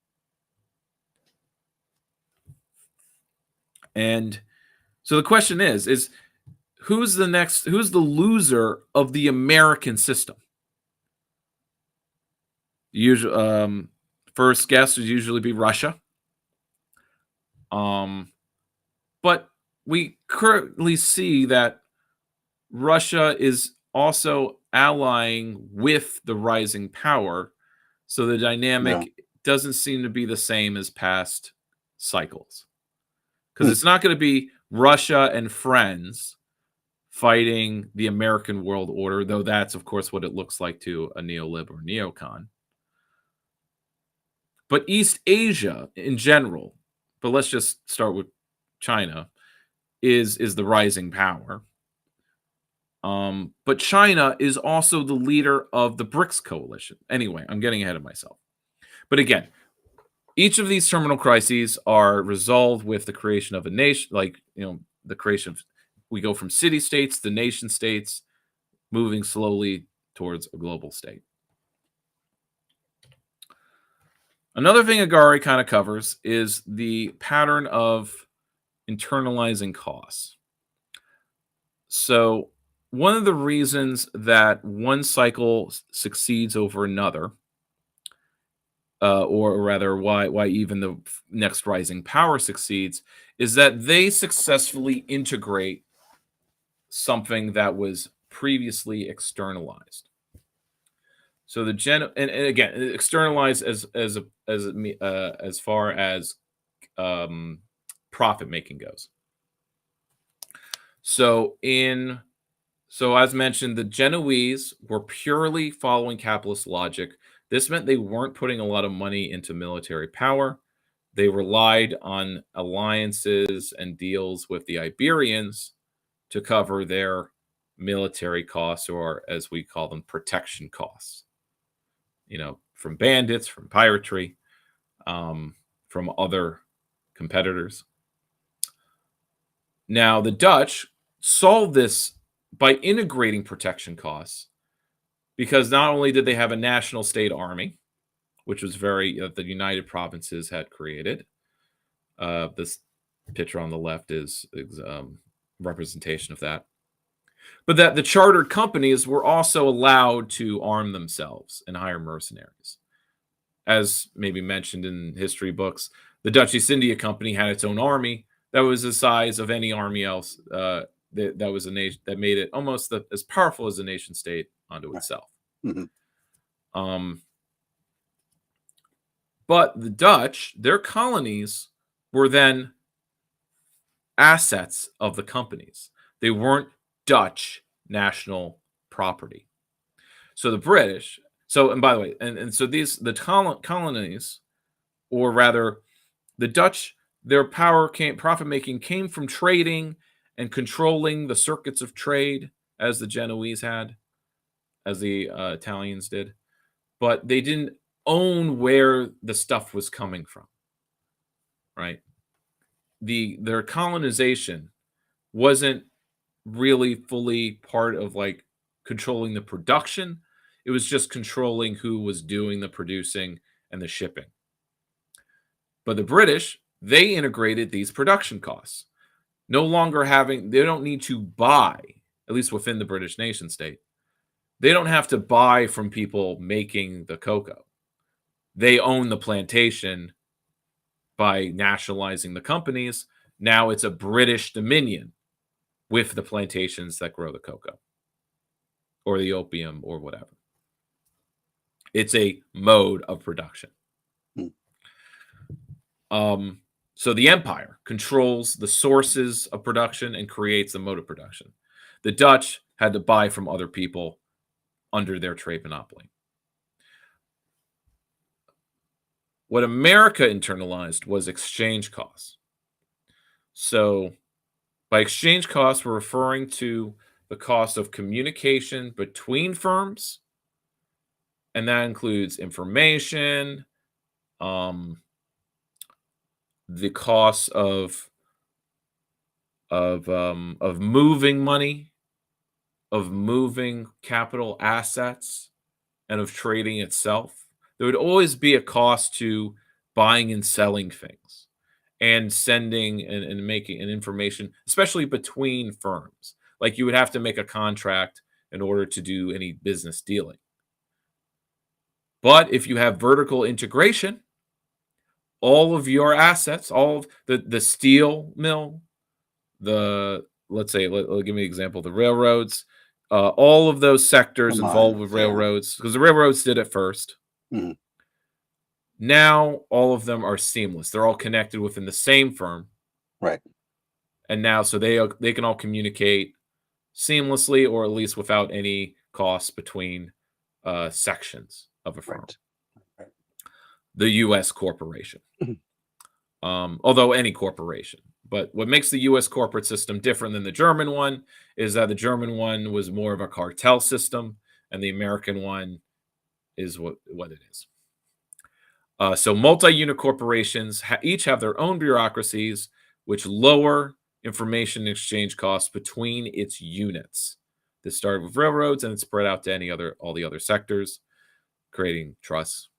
And so the question is who's the loser of the American system? Usually, first guess would usually be Russia. But we currently see that Russia is also allying with the rising power. So the dynamic doesn't seem to be the same as past cycles. Because it's not going to be Russia and friends fighting the American world order, though that's, of course, what it looks like to a neolib or neocon. But East Asia in general, but let's just start with China, is the rising power. But China is also the leader of the BRICS coalition. Anyway, I'm getting ahead of myself. But again, each of these terminal crises are resolved with the creation of a nation, the creation of, we go from city-states to nation-states, moving slowly towards a global state. Another thing Agari kind of covers is the pattern of internalizing costs. So one of the reasons that one cycle succeeds over another, or rather why even the next rising power succeeds, is that they successfully integrate something that was previously externalized. So and again, externalized as far as profit making goes. So as mentioned, the Genoese were purely following capitalist logic. This meant they weren't putting a lot of money into military power. They relied on alliances and deals with the Iberians to cover their military costs, or as we call them, protection costs. From bandits, from piracy, from other competitors. Now, the Dutch solved this by integrating protection costs, because not only did they have a national state army, which was the United Provinces had created. This picture on the left is representation of that. But that the chartered companies were also allowed to arm themselves and hire mercenaries. As maybe mentioned in history books, the Dutch East India Company had its own army that was the size of any army else. That was a nation that made it almost as powerful as a nation state unto itself. Mm-hmm. But the Dutch, their colonies were then assets of the companies. They weren't Dutch national property. So the British, and by the way, and so the colonies, or rather the Dutch, their profit making came from trading and controlling the circuits of trade, as the Genoese had, as the Italians did. But they didn't own where the stuff was coming from, right? Their colonization wasn't really fully part of controlling the production. It was just controlling who was doing the producing and the shipping. But the British, they integrated these production costs. No longer they don't need to buy, at least within the British nation state. They don't have to buy from people making the cocoa. They own the plantation by nationalizing the companies. Now it's a British dominion with the plantations that grow the cocoa or the opium or whatever. It's a mode of production. So the empire controls the sources of production and creates the mode of production. The Dutch had to buy from other people under their trade monopoly. What America internalized was exchange costs. So by exchange costs, we're referring to the cost of communication between firms, and that includes information, the costs of moving money, of moving capital assets, and of trading itself. There would always be a cost to buying and selling things, and sending and making an information, especially between firms. Like you would have to make a contract in order to do any business dealing. But if you have vertical integration, all of your assets, all of the steel mill, let's say, give me an example, the railroads, all of those sectors involved with railroads, because the railroads did it first. Mhm. Now all of them are seamless. They're all connected within the same firm. Right. And now so they can all communicate seamlessly, or at least without any costs between sections of a firm. Right. The U.S. corporation. Mhm. Although any corporation. But what makes the U.S. corporate system different than the German one is that the German one was more of a cartel system, and the American one is what it is. So multi-unit corporations each have their own bureaucracies, which lower information exchange costs between its units. This started with railroads, and it spread out to all the other sectors, creating trusts.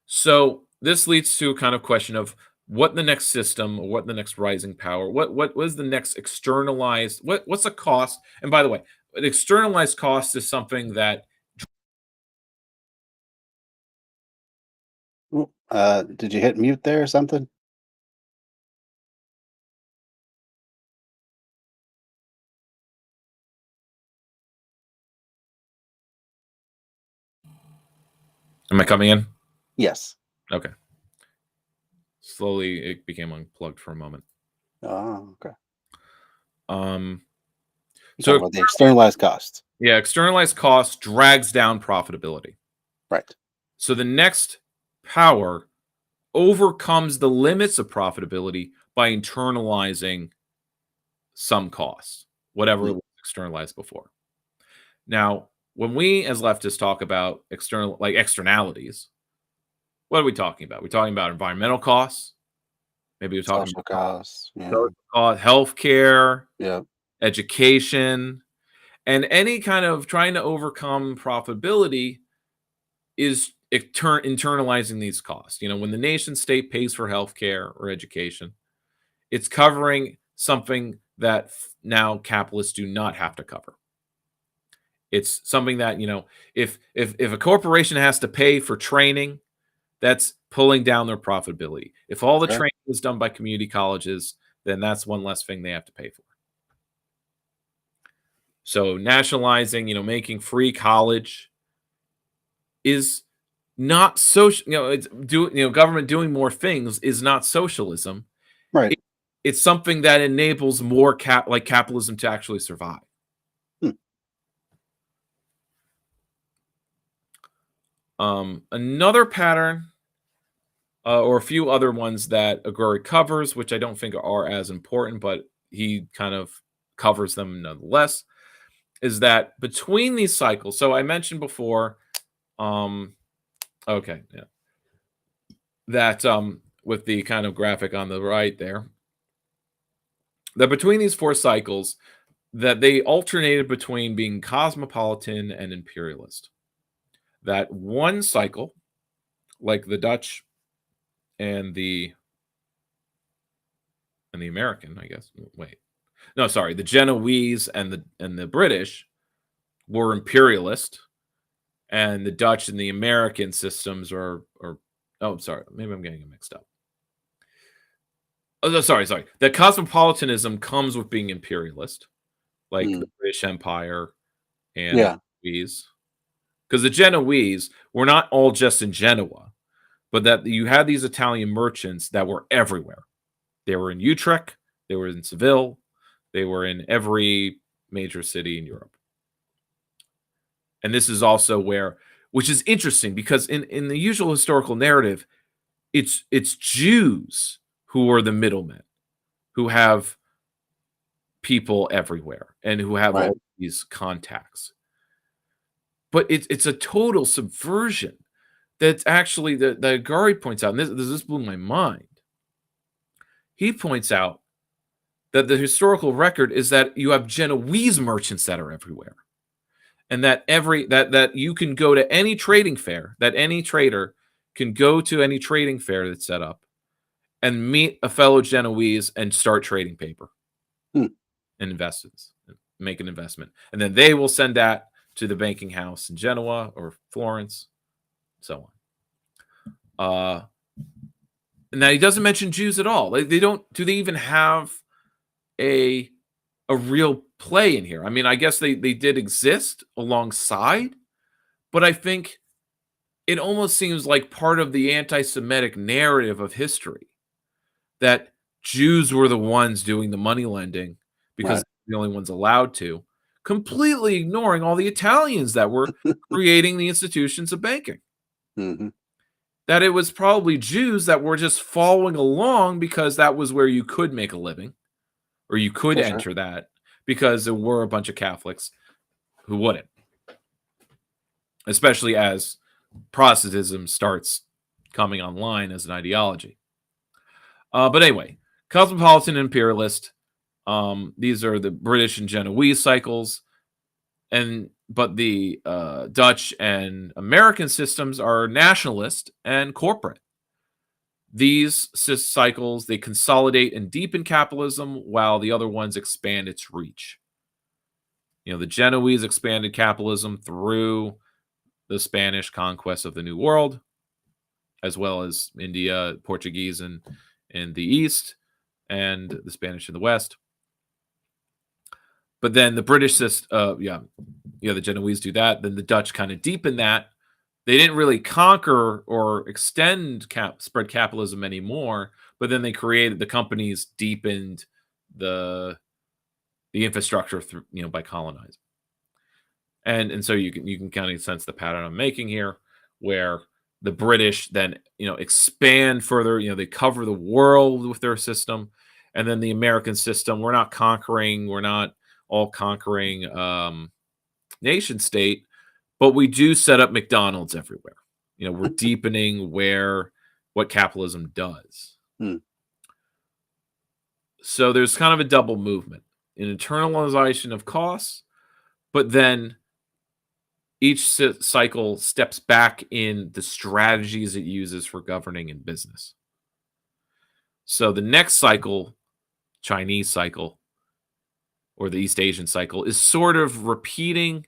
So this leads to a kind of question of what the next system, or what the next rising power, what is the next externalized, what's a cost? And by the way, an externalized cost is something that Did you hit mute there or something? am I coming in? Yes. Okay. Slowly it became unplugged for a moment. Oh, okay. So About the externalized costs. Yeah, externalized costs drags down profitability. Right. So the next power overcomes the limits of profitability by internalizing some costs, whatever it was externalized before. Now, when we as leftists talk about externalities, what are we talking about? We're talking about environmental costs. Maybe we're talking Social about costs. Yeah. healthcare, Yeah. education, and any kind of trying to overcome profitability is internalizing these costs. When the nation state pays for healthcare or education, it's covering something that now capitalists do not have to cover. It's something that, if a corporation has to pay for training, that's pulling down their profitability. If all the training is done by community colleges, then that's one less thing they have to pay for. So nationalizing, making free college is not social. Government doing more things is not socialism. Right. It's something that enables more capitalism to actually survive. Another pattern, or a few other ones that Aguirre covers, which I don't think are as important, but he kind of covers them nonetheless, is that between these cycles. So I mentioned before, that with the kind of graphic on the right there, that between these four cycles, that they alternated between being cosmopolitan and imperialist. That one cycle, like the Dutch and the American, I guess. The Genoese and the British were imperialist, and the Dutch and the American systems maybe I'm getting it mixed up. Oh, sorry. The cosmopolitanism comes with being imperialist, like the British Empire and the Genoese. Because the Genoese were not all just in Genoa, but that you had these Italian merchants that were everywhere. They were in Utrecht, they were in Seville, They were in every major city in Europe. And this is also where, which is interesting because in the usual historical narrative, it's Jews who are the middlemen, who have people everywhere and who have Right. all these contacts. But it's a total subversion. That's actually that Agari points out, and this blew my mind. He points out that the historical record is that you have Genoese merchants that are everywhere. And that that you can go to any trading fair, that any trader can go to any trading fair that's set up and meet a fellow Genoese and start trading paper Hmm. and make an investment. And then they will send that to the banking house in Genoa or Florence, so on. And now he doesn't mention Jews at all. Like, they don't. Do they even have a real play in here? I mean, I guess they did exist alongside, but I think it almost seems like part of the anti-Semitic narrative of history that Jews were the ones doing the money lending because Right. they're the only ones allowed to, completely ignoring all the Italians that were creating the institutions of banking. Hmm. That it was probably Jews that were just following along because that was where you could make a living, or you could For sure. enter that, because there were a bunch of Catholics who wouldn't, especially as Protestantism starts coming online as an ideology. But anyway, cosmopolitan imperialist. These are the British and Genoese cycles, but the Dutch and American systems are nationalist and corporate. These cycles, they consolidate and deepen capitalism, while the other ones expand its reach. You know, the Genoese expanded capitalism through the Spanish conquest of the New World, as well as India, Portuguese in the East, and the Spanish in the West. But then the British the Genoese do that. Then the Dutch kind of deepen that. They didn't really conquer or extend spread capitalism anymore, but then they created the companies, deepened the infrastructure through, by colonizing. And so you can kind of sense the pattern I'm making here, where the British then expand further. They cover the world with their system, and then the American system. We're not all conquering nation state, but we do set up McDonald's everywhere. We're deepening what capitalism does. Hmm. So there's kind of a double movement, an internalization of costs, but then each cycle steps back in the strategies it uses for governing in business. So the next cycle, Chinese cycle, or the East Asian cycle, is sort of repeating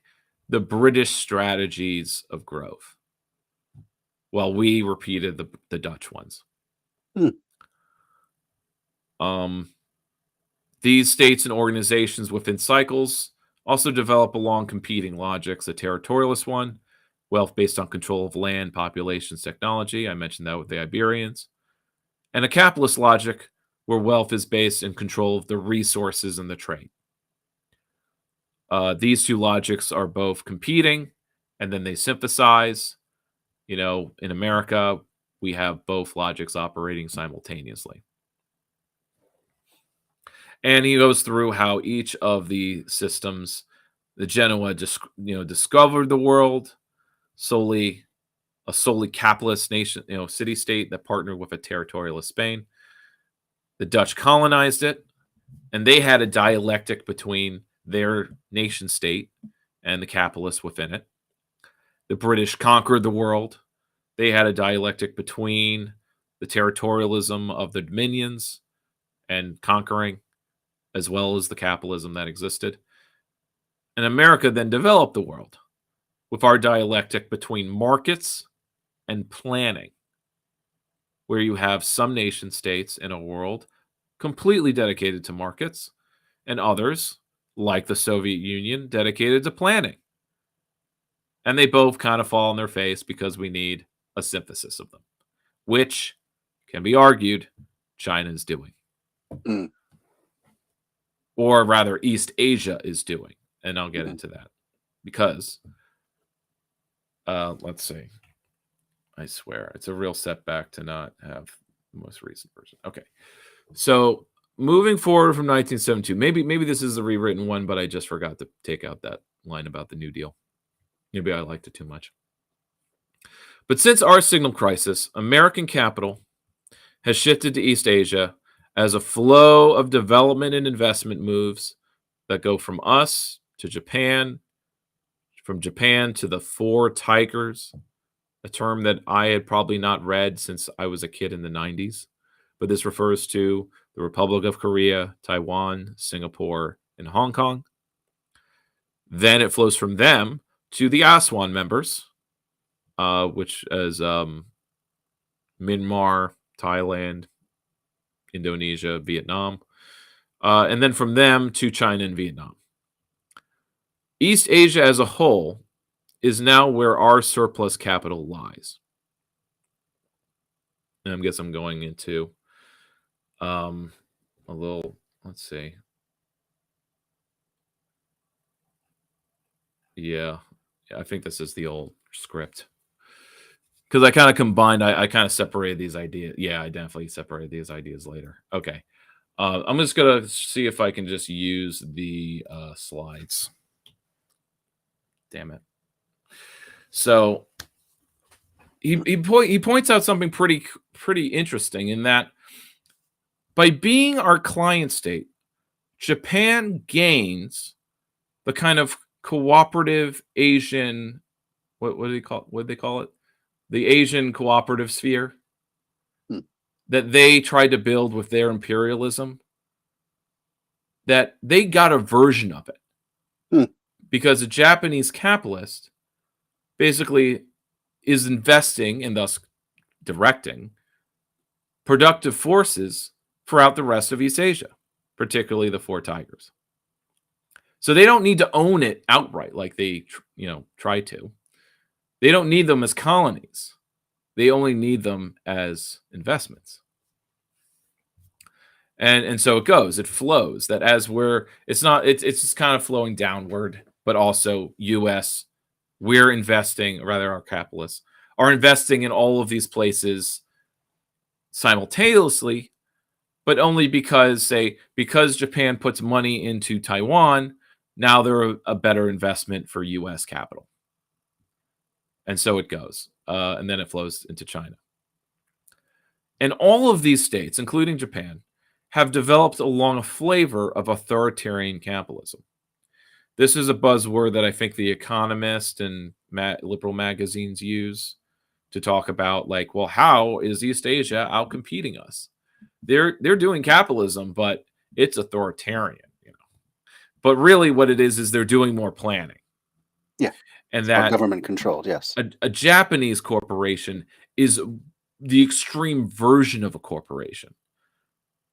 the British strategies of growth, while we repeated the Dutch ones. These states and organizations within cycles also develop along competing logics. A territorialist one, wealth based on control of land, populations, technology. I mentioned that with the Iberians. And a capitalist logic, where wealth is based in control of the resources and the trade. These two logics are both competing, and then they synthesize. In America, we have both logics operating simultaneously. And he goes through how each of the systems, the Genoa, discovered the world, a solely capitalist nation, city-state that partnered with a territorialist Spain. The Dutch colonized it, and they had a dialectic between their nation state and the capitalists within it. The British conquered the world. They had a dialectic between the territorialism of the dominions and conquering, as well as the capitalism that existed. And America then developed the world with our dialectic between markets and planning, where you have some nation states in a world completely dedicated to markets, and others, like the Soviet Union, dedicated to planning. And they both kind of fall on their face because we need a synthesis of them, which can be argued China is doing. Mm. or rather East Asia is doing. And I'll get into that because, let's see. I swear, it's a real setback to not have the most recent version. Okay. So moving forward from 1972, maybe this is a rewritten one, but I just forgot to take out that line about the New Deal. Maybe I liked it too much. But since our signal crisis, American capital has shifted to East Asia as a flow of development and investment moves that go from us to Japan, from Japan to the Four Tigers, a term that I had probably not read since I was a kid in the 90s. But this refers to the Republic of Korea, Taiwan, Singapore, and Hong Kong. Then it flows from them to the ASEAN members, which is Myanmar, Thailand, Indonesia, Vietnam, and then from them to China and Vietnam. East Asia as a whole is now where our surplus capital lies. And I guess I'm going into a little, let's see. Yeah, I think this is the old script. Because I kind of combined, I kind of separated these ideas. Yeah, I definitely separated these ideas later. Okay. I'm just going to see if I can just use the slides. Damn it. So he points out something pretty interesting in that by being our client state, Japan gains the kind of cooperative Asian, what do they call it? The Asian cooperative sphere that they tried to build with their imperialism, that they got a version of it. Because a Japanese capitalist basically is investing and thus directing productive forces throughout the rest of East Asia, particularly the Four Tigers. So they don't need to own it outright like they, try to. They don't need them as colonies. They only need them as investments. And so it flows that as it's just kind of flowing downward, but also US, we're investing, rather our capitalists are investing in all of these places simultaneously, but only because Japan puts money into Taiwan, now they're a better investment for US capital. And so it goes. And then it flows into China. And all of these states, including Japan, have developed along a flavor of authoritarian capitalism. This is a buzzword that I think The Economist and liberal magazines use to talk about, like, well, how is East Asia outcompeting us? They're doing capitalism, but it's authoritarian, But really what it is they're doing more planning. Yeah. And that government controlled, yes. A Japanese corporation is the extreme version of a corporation.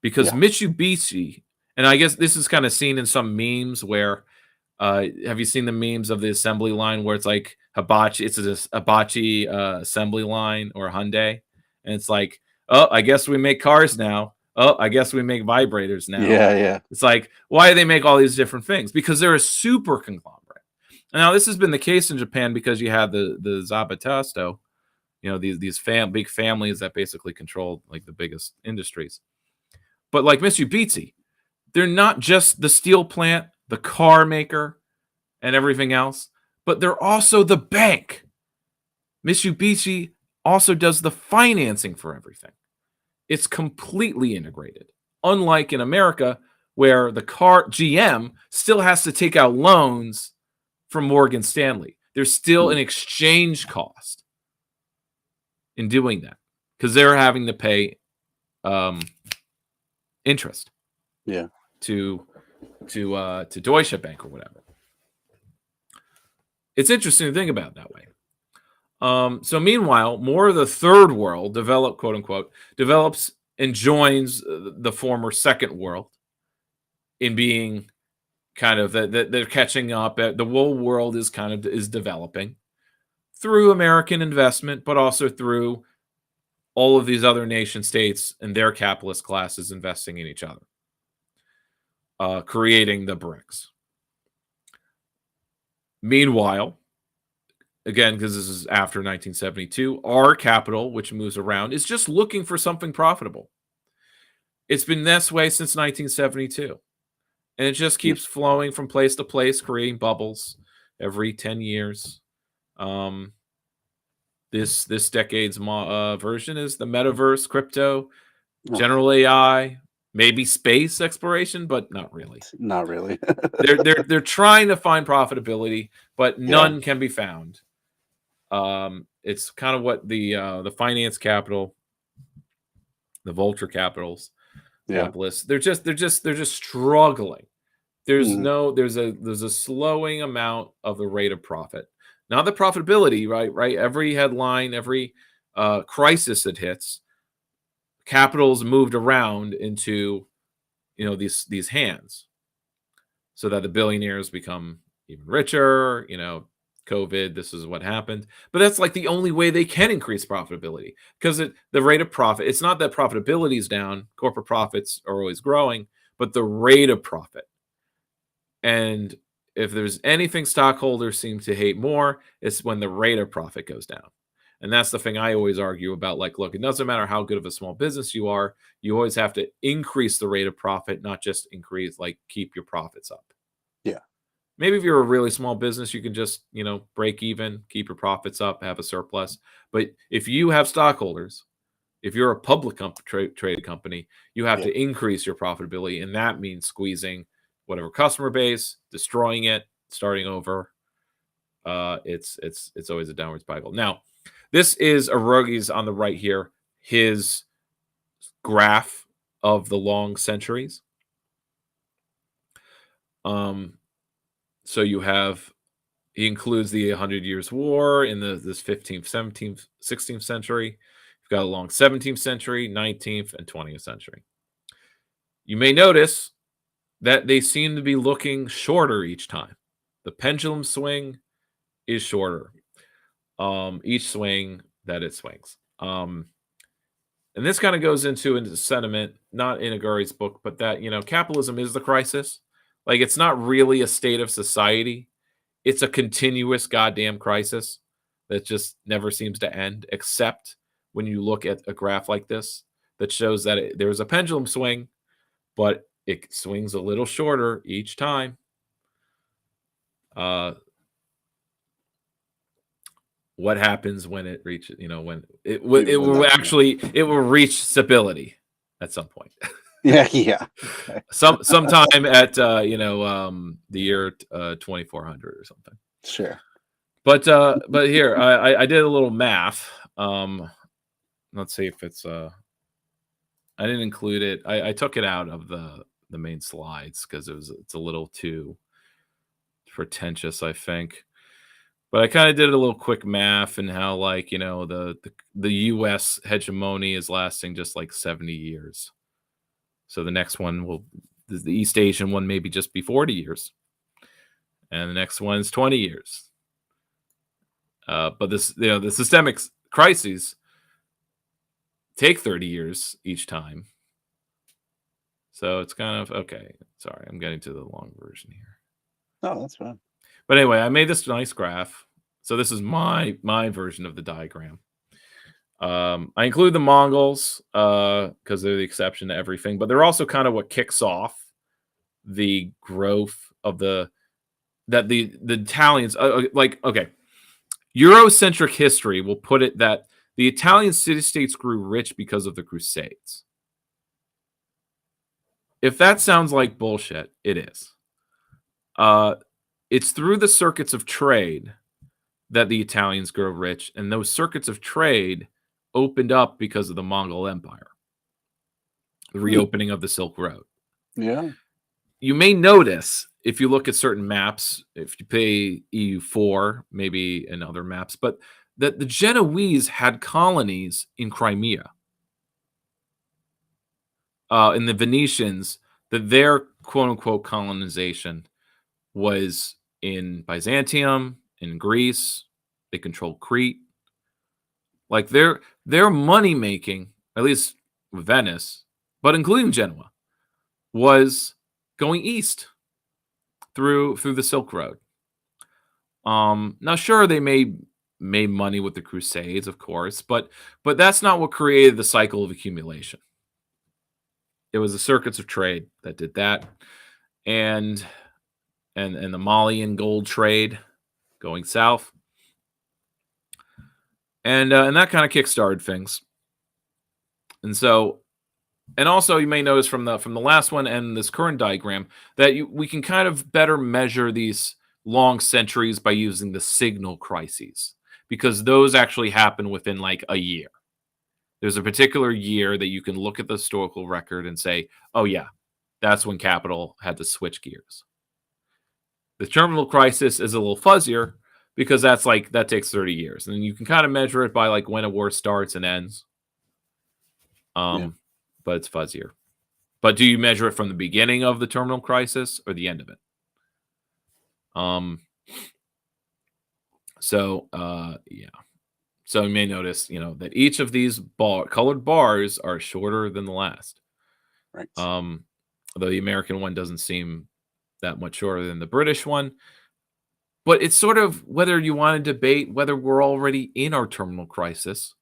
Because Mitsubishi, and I guess this is kind of seen in some memes where, have you seen the memes of the assembly line where it's like Hibachi, it's a Hibachi assembly line or Hyundai, and it's like, oh, I guess we make cars now. Oh, I guess we make vibrators now. Yeah. It's like, why do they make all these different things? Because they're a super conglomerate. And now this has been the case in Japan because you had the Zapatasto, these big families that basically controlled like the biggest industries. But like Mitsubishi, they're not just the steel plant, the car maker, and everything else, but they're also the bank. Mitsubishi also does the financing for everything. It's completely integrated. Unlike in America, where the car GM still has to take out loans from Morgan Stanley. There's still an exchange cost in doing that because they're having to pay interest. Yeah. To Deutsche Bank or whatever. It's interesting to think about it that way. So meanwhile, more of the third world quote unquote, develops and joins the former second world in being kind of that they're catching up. The whole world is developing through American investment, but also through all of these other nation states and their capitalist classes investing in each other. creating the bricks. Meanwhile, again, because this is after 1972, our capital, which moves around, is just looking for something profitable. It's been this way since 1972. And it just keeps flowing from place to place, creating bubbles every 10 years. This decade's version is the metaverse, crypto, general AI, maybe space exploration, but not really. Not really. They're trying to find profitability, but none can be found. It's kind of what the finance capital, the vulture capitalists, they're just struggling. There's a slowing amount of the rate of profit, not the profitability, right? Every headline, every crisis that hits, capital's moved around into these hands, so that the billionaires become even richer. COVID, this is what happened. But that's like the only way they can increase profitability, because the rate of profit, it's not that profitability is down. Corporate profits are always growing, but the rate of profit. And if there's anything stockholders seem to hate more, it's when the rate of profit goes down. And that's the thing I always argue about. Like, look, it doesn't matter how good of a small business you are. You always have to increase the rate of profit, not just keep your profits up. Yeah. Maybe if you're a really small business, you can just, break even, keep your profits up, have a surplus. But if you have stockholders, if you're a public traded company, you have to increase your profitability. And that means squeezing whatever customer base, destroying it, starting over. It's always a downward spiral. Now, this is Arogi's on the right here, his graph of the long centuries. So he includes the 100 Years' War in this 15th, 17th, 16th century. You've got a long 17th century, 19th, and 20th century. You may notice that they seem to be looking shorter each time. The pendulum swing is shorter. Each swing that it swings. And this kind of goes into sentiment, not in Aguri's book, but that, capitalism is the crisis. Like, it's not really a state of society. It's a continuous goddamn crisis that just never seems to end, except when you look at a graph like this that shows that there's a pendulum swing, but it swings a little shorter each time. What happens when it reaches, when it will reach stability at some point. Yeah. Sometime at the year 2400 or something. Sure. But here I did a little math. Let's see if it's I didn't include it. I took it out of the main slides because it's a little too pretentious, I think. But I kind of did a little quick math and how the U.S. hegemony is lasting just like 70 years. So the next one the East Asian one maybe just be 40 years. And the next one's 20 years. But the systemic crises take 30 years each time. So it's kind of, okay, sorry, I'm getting to the long version here. Oh, that's fine. But anyway, I made this nice graph. So this is my version of the diagram. I include the Mongols because they're the exception to everything, but they're also kind of what kicks off the growth of the Italians. Okay, Eurocentric history will put it that the Italian city-states grew rich because of the Crusades. If that sounds like bullshit, it is. It's through the circuits of trade that the Italians grow rich, and those circuits of trade opened up because of the Mongol Empire, the reopening of the Silk Road. Yeah. You may notice if you look at certain maps, if you pay EU4, maybe in other maps, but that the Genoese had colonies in Crimea. And the Venetians, that their quote-unquote colonization was in Byzantium, in Greece. They controlled Crete. Like their money making, at least with Venice, but including Genoa, was going east through the Silk Road. Now, sure, they made money with the Crusades, of course, but that's not what created the cycle of accumulation. It was the circuits of trade that did that, and the Malian gold trade going south, and that kind of kickstarted things. And so, and also, you may notice from the last one and this current diagram that we can kind of better measure these long centuries by using the signal crises, because those actually happen within like a year. There's a particular year that you can look at the historical record and say, oh yeah, that's when capital had to switch gears. The terminal crisis is a little fuzzier because that takes 30 years. And you can kind of measure it by like when a war starts and ends. But it's fuzzier. But do you measure it from the beginning of the terminal crisis or the end of it? Yeah. So you may notice, that each of these colored bars are shorter than the last. Right. Although the American one doesn't seem that much shorter than the British one. But it's sort of whether you want to debate whether we're already in our terminal crisis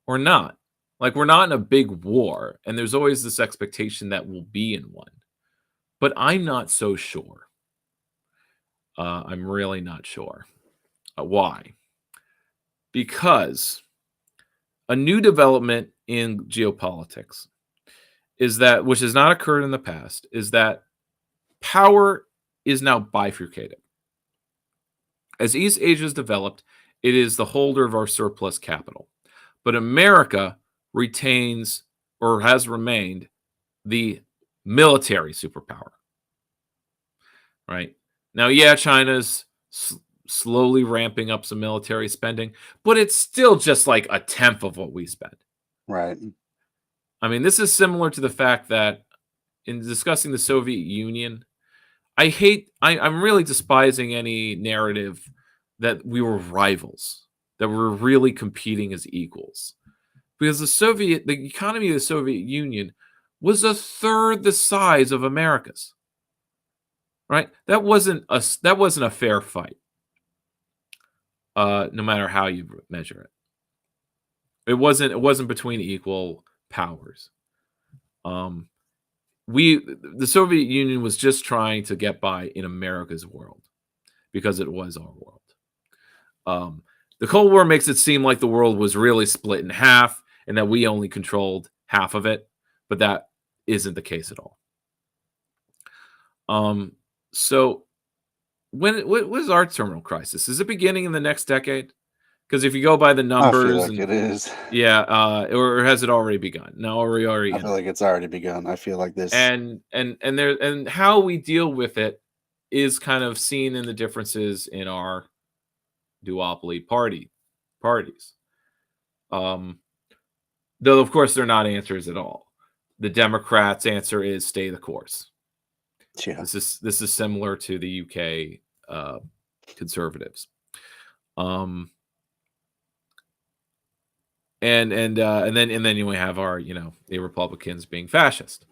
or not. Like, we're not in a big war, and there's always this expectation that we'll be in one. But I'm not so sure. I'm really not sure. Why? Because a new development in geopolitics is that, which has not occurred in the past, is that power is now bifurcated. As East Asia has developed, it is the holder of our surplus capital. But America retains or has remained the military superpower. Right? Now, yeah, China's slowly ramping up some military spending, but it's still just like a tenth of what we spend. Right. I mean, this is similar to the fact that in discussing the Soviet Union, I'm really despising any narrative that we were rivals, that we're really competing as equals. Because the economy of the Soviet Union was a third the size of America's. Right? That wasn't a fair fight. No matter how you measure it. It wasn't between equal powers. The Soviet Union was just trying to get by in America's world because it was our world. The Cold War makes it seem like the world was really split in half and that we only controlled half of it, but that isn't the case at all. So what is our terminal crisis? Is it beginning in the next decade? Because if you go by the numbers, I feel like it is. Yeah, or has it already begun? No, are we already? I feel like it's already begun. I feel like this. And how we deal with it is kind of seen in the differences in our duopoly parties. Though of course they're not answers at all. The Democrats' answer is stay the course. Yeah. This is similar to the UK Conservatives. And then you have our the Republicans being fascist,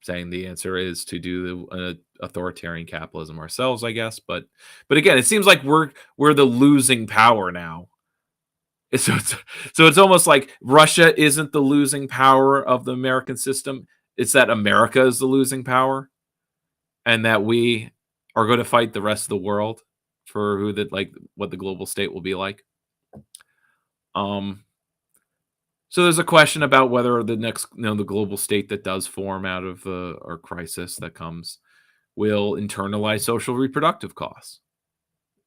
saying the answer is to do authoritarian capitalism ourselves, I guess. But again, it seems like we're the losing power now. So it's almost like Russia isn't the losing power of the American system. It's that America is the losing power, and that we are going to fight the rest of the world for what the global state will be like. So there's a question about whether the next, the global state that does form out of our crisis that comes will internalize social reproductive costs,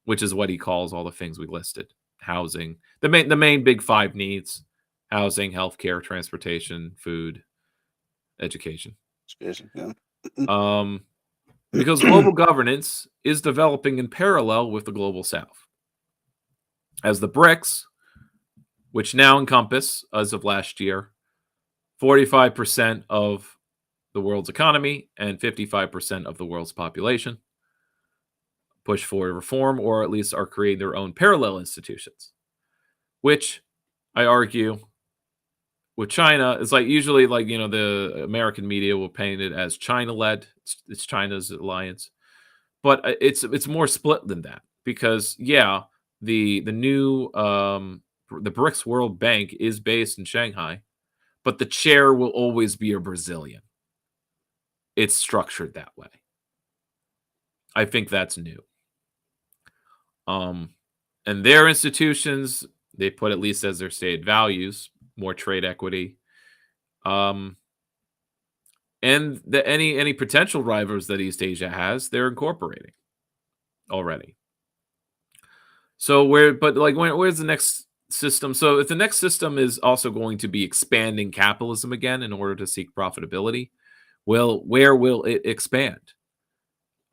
which is what he calls all the things we listed: housing, the main big five needs: housing, healthcare, transportation, food, education. Yeah. Because global governance is developing in parallel with the global South, as the BRICS, which now encompass, as of last year, 45% of the world's economy and 55% of the world's population, push for reform, or at least are creating their own parallel institutions, which I argue with China, it's like usually like, you know, the American media will paint it as China-led. It's China's alliance. But it's more split than that because yeah, the new the BRICS World Bank is based in Shanghai, but the chair will always be a Brazilian. It's structured that way. I think that's new. And their institutions, they put at least as their stated values, more trade equity. And any potential rivals that East Asia has, they're incorporating already. So where's the next system? So if the next system is also going to be expanding capitalism again in order to seek profitability, well, where will it expand?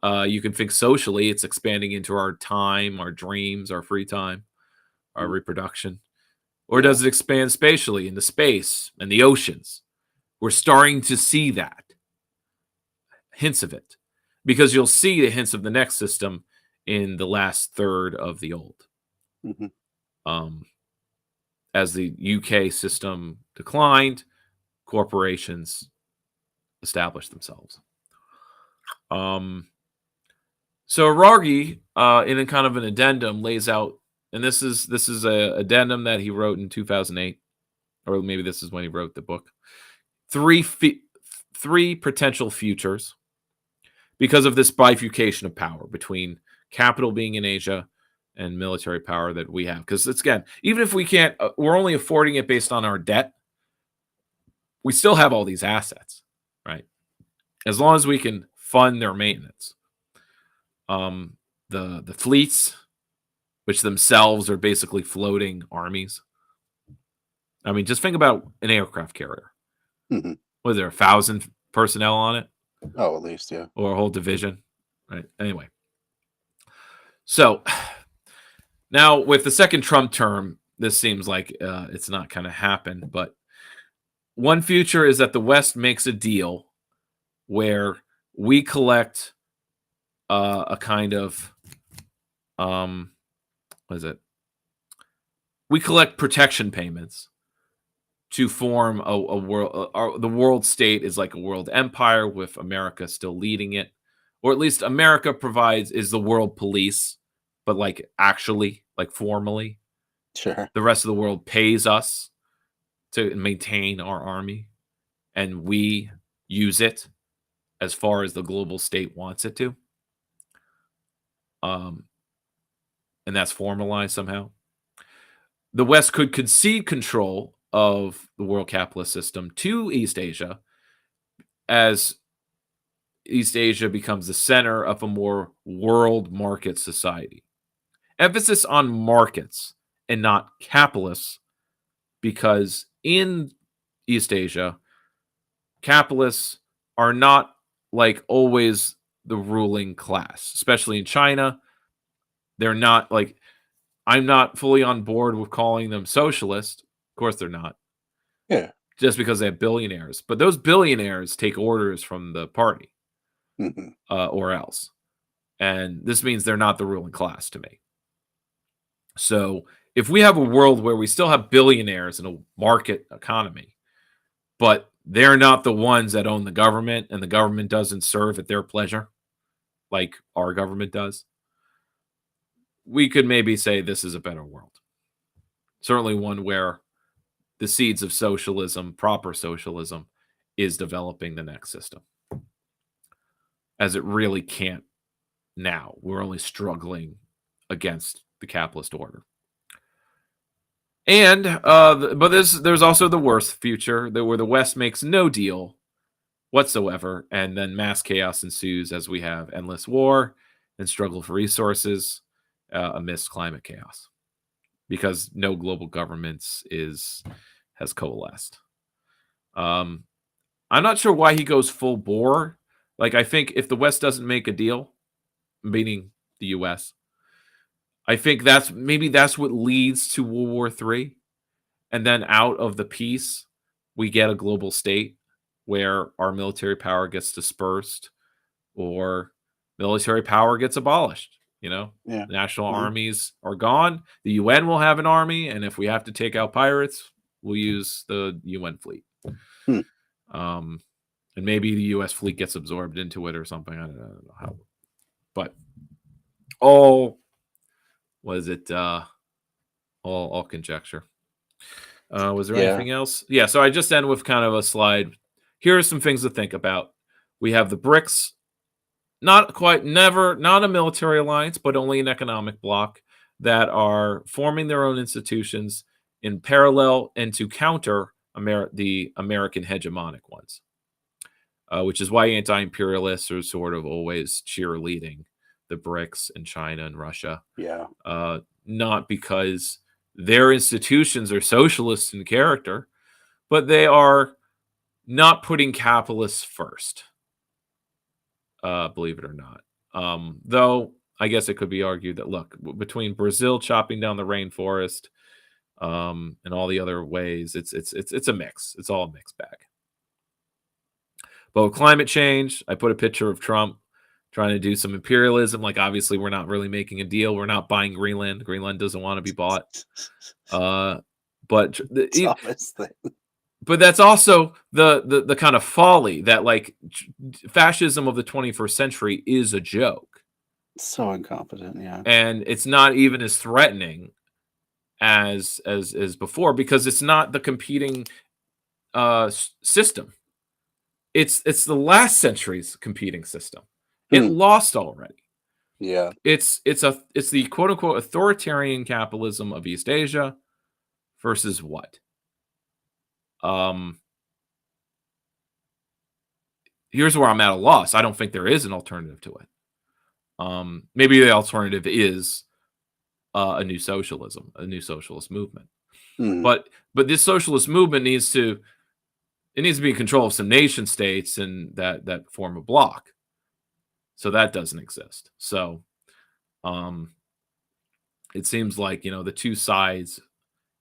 You can think socially, it's expanding into our time, our dreams, our free time, our reproduction. Or does it expand spatially into space and the oceans? We're starting to see that. Hints of it. Because you'll see the hints of the next system in the last third of the old. As the UK system declined, corporations established themselves. So Anaarchy, in a kind of an addendum, lays out, and this is a addendum that he wrote in 2008, or maybe this is when he wrote the book. Three potential futures because of this bifurcation of power between capital being in Asia and military power that we have. Because it's, again, even if we can't, we're only affording it based on our debt, we still have all these assets, right? As long as we can fund their maintenance. The fleets, which themselves are basically floating armies. I mean, just think about an aircraft carrier. Was there 1,000 personnel on it? Oh, at least, yeah. Or a whole division, right? Anyway. So now with the second Trump term, this seems like it's not going to happen. But one future is that the West makes a deal where we collect a kind of what is it? We collect protection payments to form a world. The world state is like a world empire with America still leading it, or at least America is the world police, but like actually, like formally. Sure. The rest of the world pays us to maintain our army, and we use it as far as the global state wants it to. And that's formalized somehow. The West could concede control of the world capitalist system to East Asia as East Asia becomes the center of a more world market society. Emphasis on markets and not capitalists, because in East Asia, capitalists are not like always the ruling class, especially in China. They're not like, I'm not fully on board with calling them socialist. Of course they're not. Yeah. Just because they have billionaires. But those billionaires take orders from the party or else. And this means they're not the ruling class to me. So if we have a world where we still have billionaires in a market economy, but they're not the ones that own the government and the government doesn't serve at their pleasure like our government does, we could maybe say this is a better world. Certainly one where the seeds of socialism, proper socialism, is developing the next system. As it really can't now. We're only struggling against the capitalist order. And, but there's also the worst future, where the West makes no deal whatsoever, and then mass chaos ensues as we have endless war and struggle for resources amidst climate chaos, because no global governments has coalesced. I'm not sure why he goes full bore. Like, I think if the West doesn't make a deal, meaning the U.S., I think that's what leads to World War III. And then out of the peace, we get a global state where our military power gets dispersed or military power gets abolished. You know, national armies are gone. The UN will have an army. And if we have to take out pirates, we'll use the UN fleet. Hmm. And maybe the US fleet gets absorbed into it or something. I don't know how. But all conjecture. Was there anything else? Yeah, so I just end with kind of a slide. Here are some things to think about. We have the BRICS, not a military alliance, but only an economic bloc that are forming their own institutions in parallel and to counter the American hegemonic ones, which is why anti-imperialists are sort of always cheerleading the BRICS and China and Russia. Yeah. Not because their institutions are socialist in character, but they are not putting capitalists first, believe it or not. Though I guess it could be argued that, look, between Brazil chopping down the rainforest and all the other ways, it's a mix. It's all a mixed bag. But with climate change, I put a picture of Trump trying to do some imperialism. Like, obviously, we're not really making a deal. We're not buying Greenland. Greenland doesn't want to be bought. But that's also the kind of folly that, like, fascism of the 21st century is a joke. So incompetent, yeah. And it's not even as threatening as before, because it's not the competing system. It's the last century's competing system. It lost already. Yeah. It's the quote unquote authoritarian capitalism of East Asia versus what? Here's where I'm at a loss. I don't think there is an alternative to it. Maybe the alternative is a new socialism, a new socialist movement. But this socialist movement needs to be in control of some nation states and that form a bloc. So that doesn't exist. So it seems like, the two sides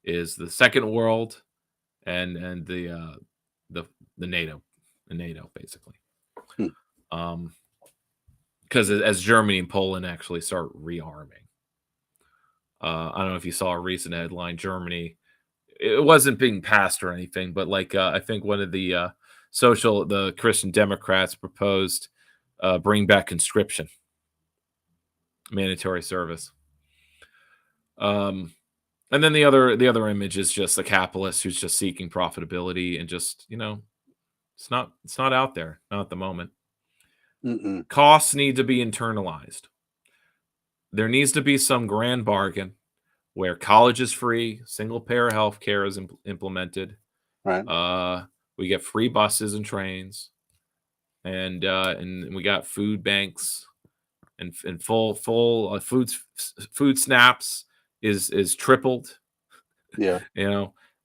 is the second world and the NATO, basically. Because as Germany and Poland actually start rearming. I don't know if you saw a recent headline, Germany, it wasn't being passed or anything, but like I think one of the Christian Democrats proposed bring back conscription, mandatory service. And then the other image is just the capitalist who's just seeking profitability and just, it's not out there, not at the moment. Costs need to be internalized. There needs to be some grand bargain where college is free, single payer health care is implemented. Right. We get free buses and trains, and we got food banks and full food snaps is tripled. Yeah.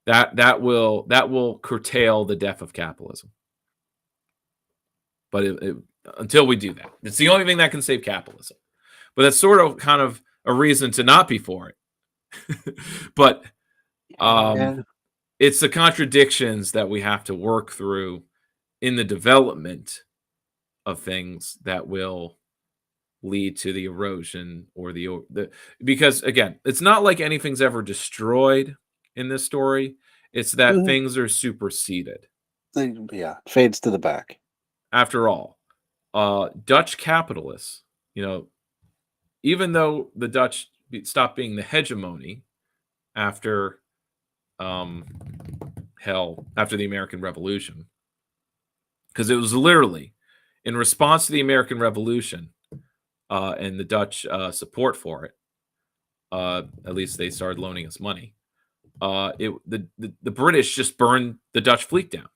That will curtail the death of capitalism. But until we do that, it's the only thing that can save capitalism. But that's sort of kind of a reason to not be for it. But it's the contradictions that we have to work through in the development of things that will lead to the erosion or because, again, it's not like anything's ever destroyed in this story. It's that things are superseded. Fades to the back. After all, Dutch capitalists, even though the Dutch stopped being the hegemony after after the American Revolution, because it was literally in response to the American Revolution and the Dutch support for it. At least they started loaning us money. The British just burned the Dutch fleet down,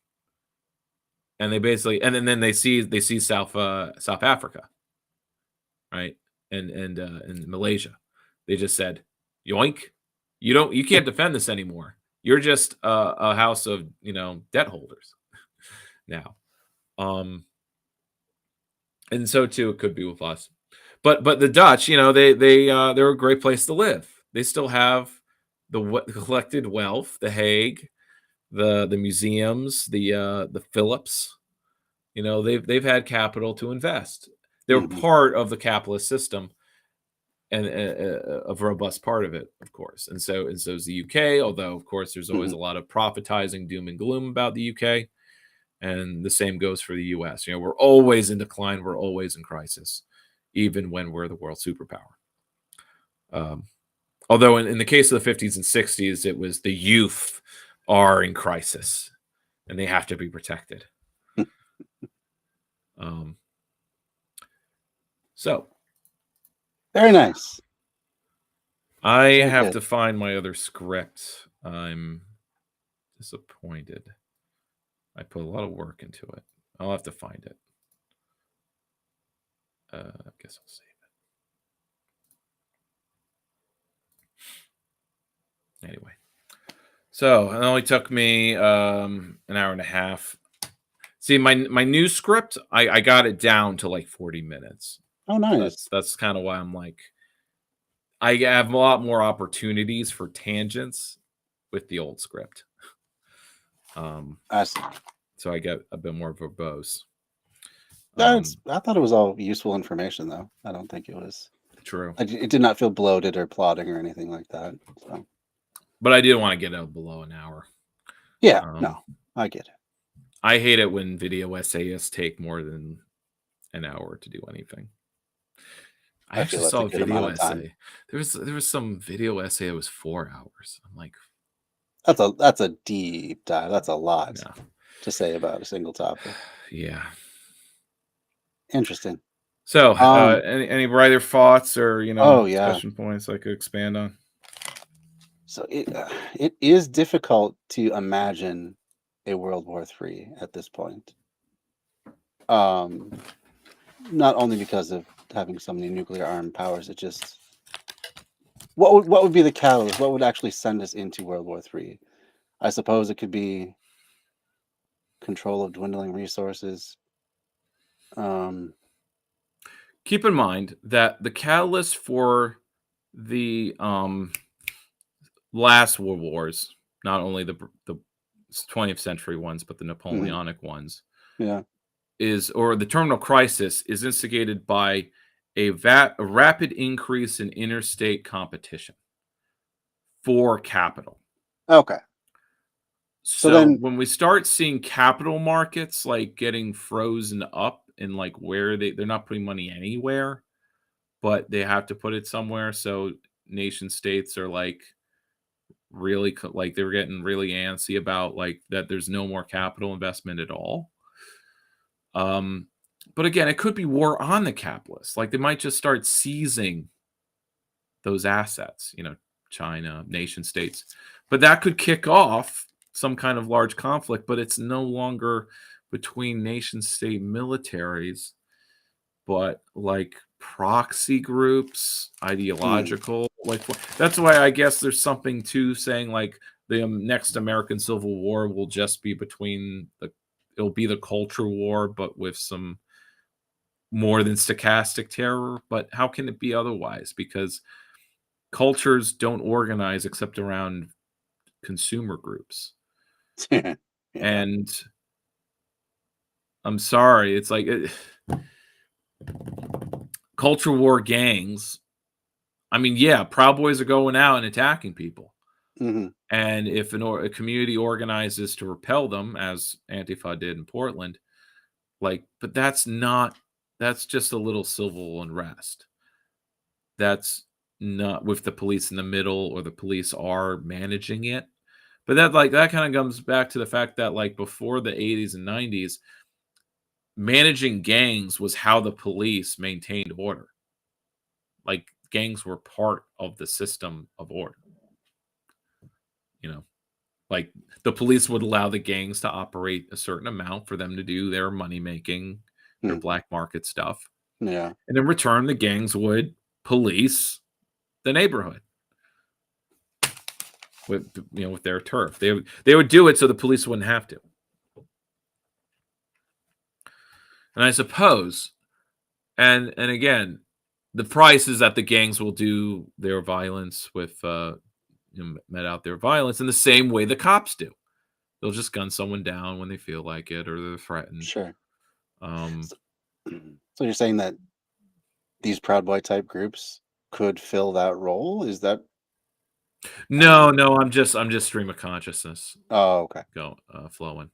and they basically, and then they see South Africa, right, and Malaysia. They just said, yoink, you can't defend this anymore. You're just a house of debt holders now. And so too it could be with us. But the Dutch, they're a great place to live. They still have the collected wealth, the Hague, the museums, the Philips. They've had capital to invest. They're part of the capitalist system. and a robust part of it, of course. And so is the UK, although of course there's always a lot of prophetizing doom and gloom about the UK. And the same goes for the US. You know, we're always in decline, we're always in crisis, even when we're the world superpower. Although in the case of the 50s and 60s, it was the youth are in crisis and they have to be protected. So very nice. I Very have good. to find my other script. I'm disappointed. I put a lot of work into it. I'll have to find it. I guess I'll save it. Anyway. So it only took me an hour and a half. See, my new script, I got it down to like 40 minutes. Oh, nice. That's kind of why I'm like, I have a lot more opportunities for tangents with the old script. I see. So I get a bit more verbose. I thought it was all useful information, though. I don't think it was True. It did not feel bloated or plotting or anything like that. So. But I didn't want to get out below an hour. Yeah, no, I get it. I hate it when video essayists take more than an hour to do anything. I actually saw a video essay. There was some video essay that was 4 hours. I'm like, that's a deep dive. That's a lot to say about a single topic. Yeah. Interesting. So, any brighter thoughts or discussion points I could expand on? So it is difficult to imagine a World War III at this point. Not only because of having so many nuclear armed powers, it just what would be the catalyst? What would actually send us into World War III? I suppose it could be control of dwindling resources. Keep in mind that the catalyst for the last world wars, not only the 20th century ones, but the Napoleonic ones, or the terminal crisis is instigated by a rapid increase in interstate competition for capital. Okay. So then, when we start seeing capital markets like getting frozen up and like where they're not putting money anywhere, but they have to put it somewhere. So nation states are like really like they're getting really antsy about like that there's no more capital investment at all. But again, it could be war on the capitalists. Like they might just start seizing those assets, China, nation states. But that could kick off some kind of large conflict, but it's no longer between nation state militaries, but like proxy groups, ideological. Like that's why I guess there's something to saying like the next American Civil War will just be it'll be the culture war, but with some more than stochastic terror. But how can it be otherwise? Because cultures don't organize except around consumer groups. And I'm sorry, it's like culture war gangs. I mean, Proud Boys are going out and attacking people. And if a community organizes to repel them, as Antifa did in Portland, but that's just a little civil unrest. That's not with the police in the middle or the police are managing it. But that kind of comes back to the fact that like before the 80s and 90s, managing gangs was how the police maintained order. Like gangs were part of the system of order. Like the police would allow the gangs to operate a certain amount for them to do their money making, their black market stuff. Yeah. And in return, the gangs would police the neighborhood with their turf. They would do it so the police wouldn't have to. And I suppose, and again, the price is that the gangs will do their violence with met out their violence in the same way the cops do. They'll just gun someone down when they feel like it or they're threatened. Sure. So you're saying that these Proud Boy type groups could fill that role? Is that No, I'm just stream of consciousness okay. flowing.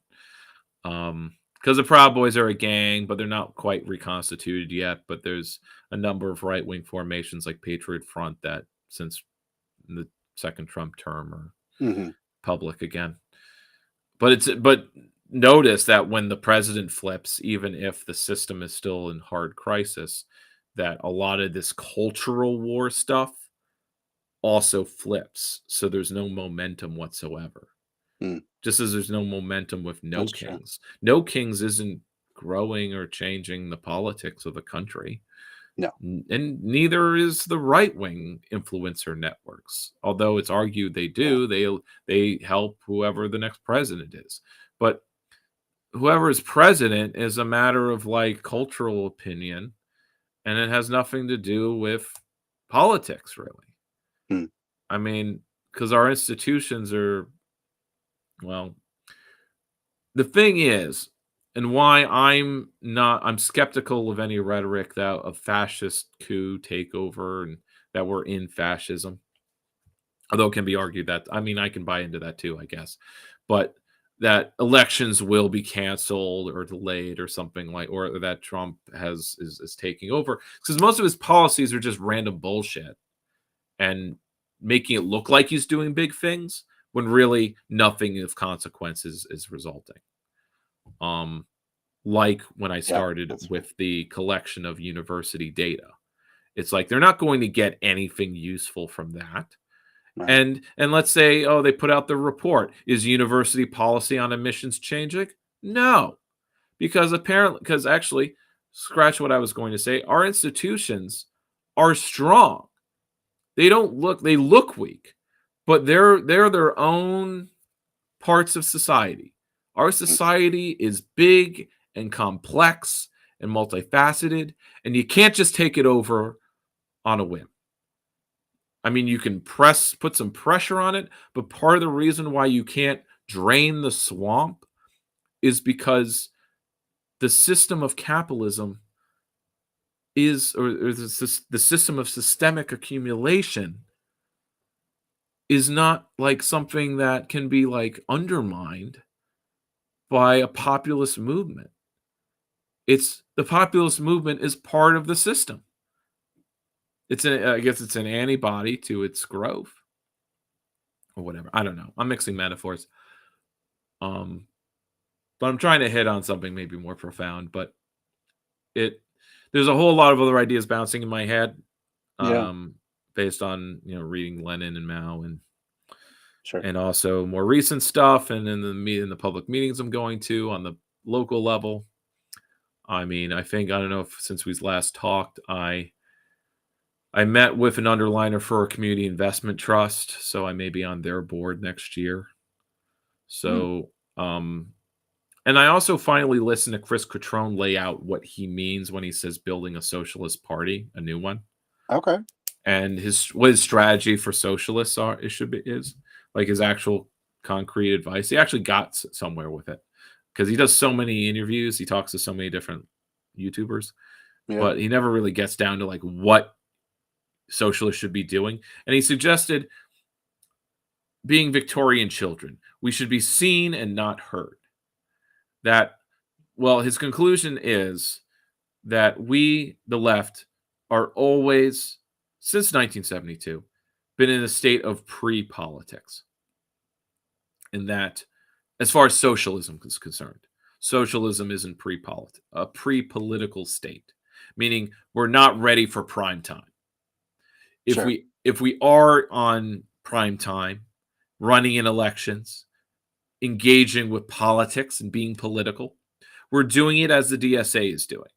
Because the Proud Boys are a gang, but they're not quite reconstituted yet. But there's a number of right-wing formations like Patriot Front that, since the second Trump term, are Hmm. public again. But notice that when the president flips, even if the system is still in hard crisis, that a lot of this cultural war stuff also flips. So there's no momentum whatsoever. Mm. Just as there's no momentum with No That's true. Kings. No Kings isn't growing or changing the politics of the country. No. And neither is the right-wing influencer networks. Although it's argued they do, they help whoever the next president is. But whoever is president is a matter of like cultural opinion, and it has nothing to do with politics, really. Mm. I mean, because our institutions are, well, the thing is, and why I'm skeptical of any rhetoric that of fascist coup takeover and that we're in fascism. Although it can be argued that, I mean, I can buy into that too, I guess. But that elections will be canceled or delayed or something like, or that Trump is taking over. Because most of his policies are just random bullshit and making it look like he's doing big things when really nothing of consequences is resulting. Like when I started with the collection of university data, it's like they're not going to get anything useful from that. Right. And let's say, oh, they put out the report. Is university policy on admissions changing? No, because actually, scratch what I was going to say. Our institutions are strong. They look weak, but they're their own parts of society. Our society is big and complex and multifaceted, and you can't just take it over on a whim. I mean, you can put some pressure on it, but part of the reason why you can't drain the swamp is because the system of capitalism or the system of systemic accumulation is not like something that can be like undermined by a populist movement. The populist movement is part of the system. I guess it's an antibody to its growth or whatever. I don't know. I'm mixing metaphors. But I'm trying to hit on something maybe more profound, but there's a whole lot of other ideas bouncing in my head. Based on, reading Lenin and Mao and also more recent stuff and in the public meetings I'm going to on the local level. I mean, I don't know if since we last talked, I met with an underliner for a community investment trust, so I may be on their board next year. So, and I also finally listened to Chris Cutrone lay out what he means when he says building a socialist party, a new one. Okay. And what his strategy for socialists is like his actual concrete advice. He actually got somewhere with it because he does so many interviews. He talks to so many different YouTubers, but he never really gets down to like what socialists should be doing. And he suggested being Victorian children. We should be seen and not heard. His conclusion is that we, the left, are always, since 1972, been in a state of pre-politics. And that, as far as socialism is concerned, socialism isn't a pre-political state, meaning we're not ready for prime time. If we are on prime time, running in elections, engaging with politics and being political, we're doing it as the DSA is doing,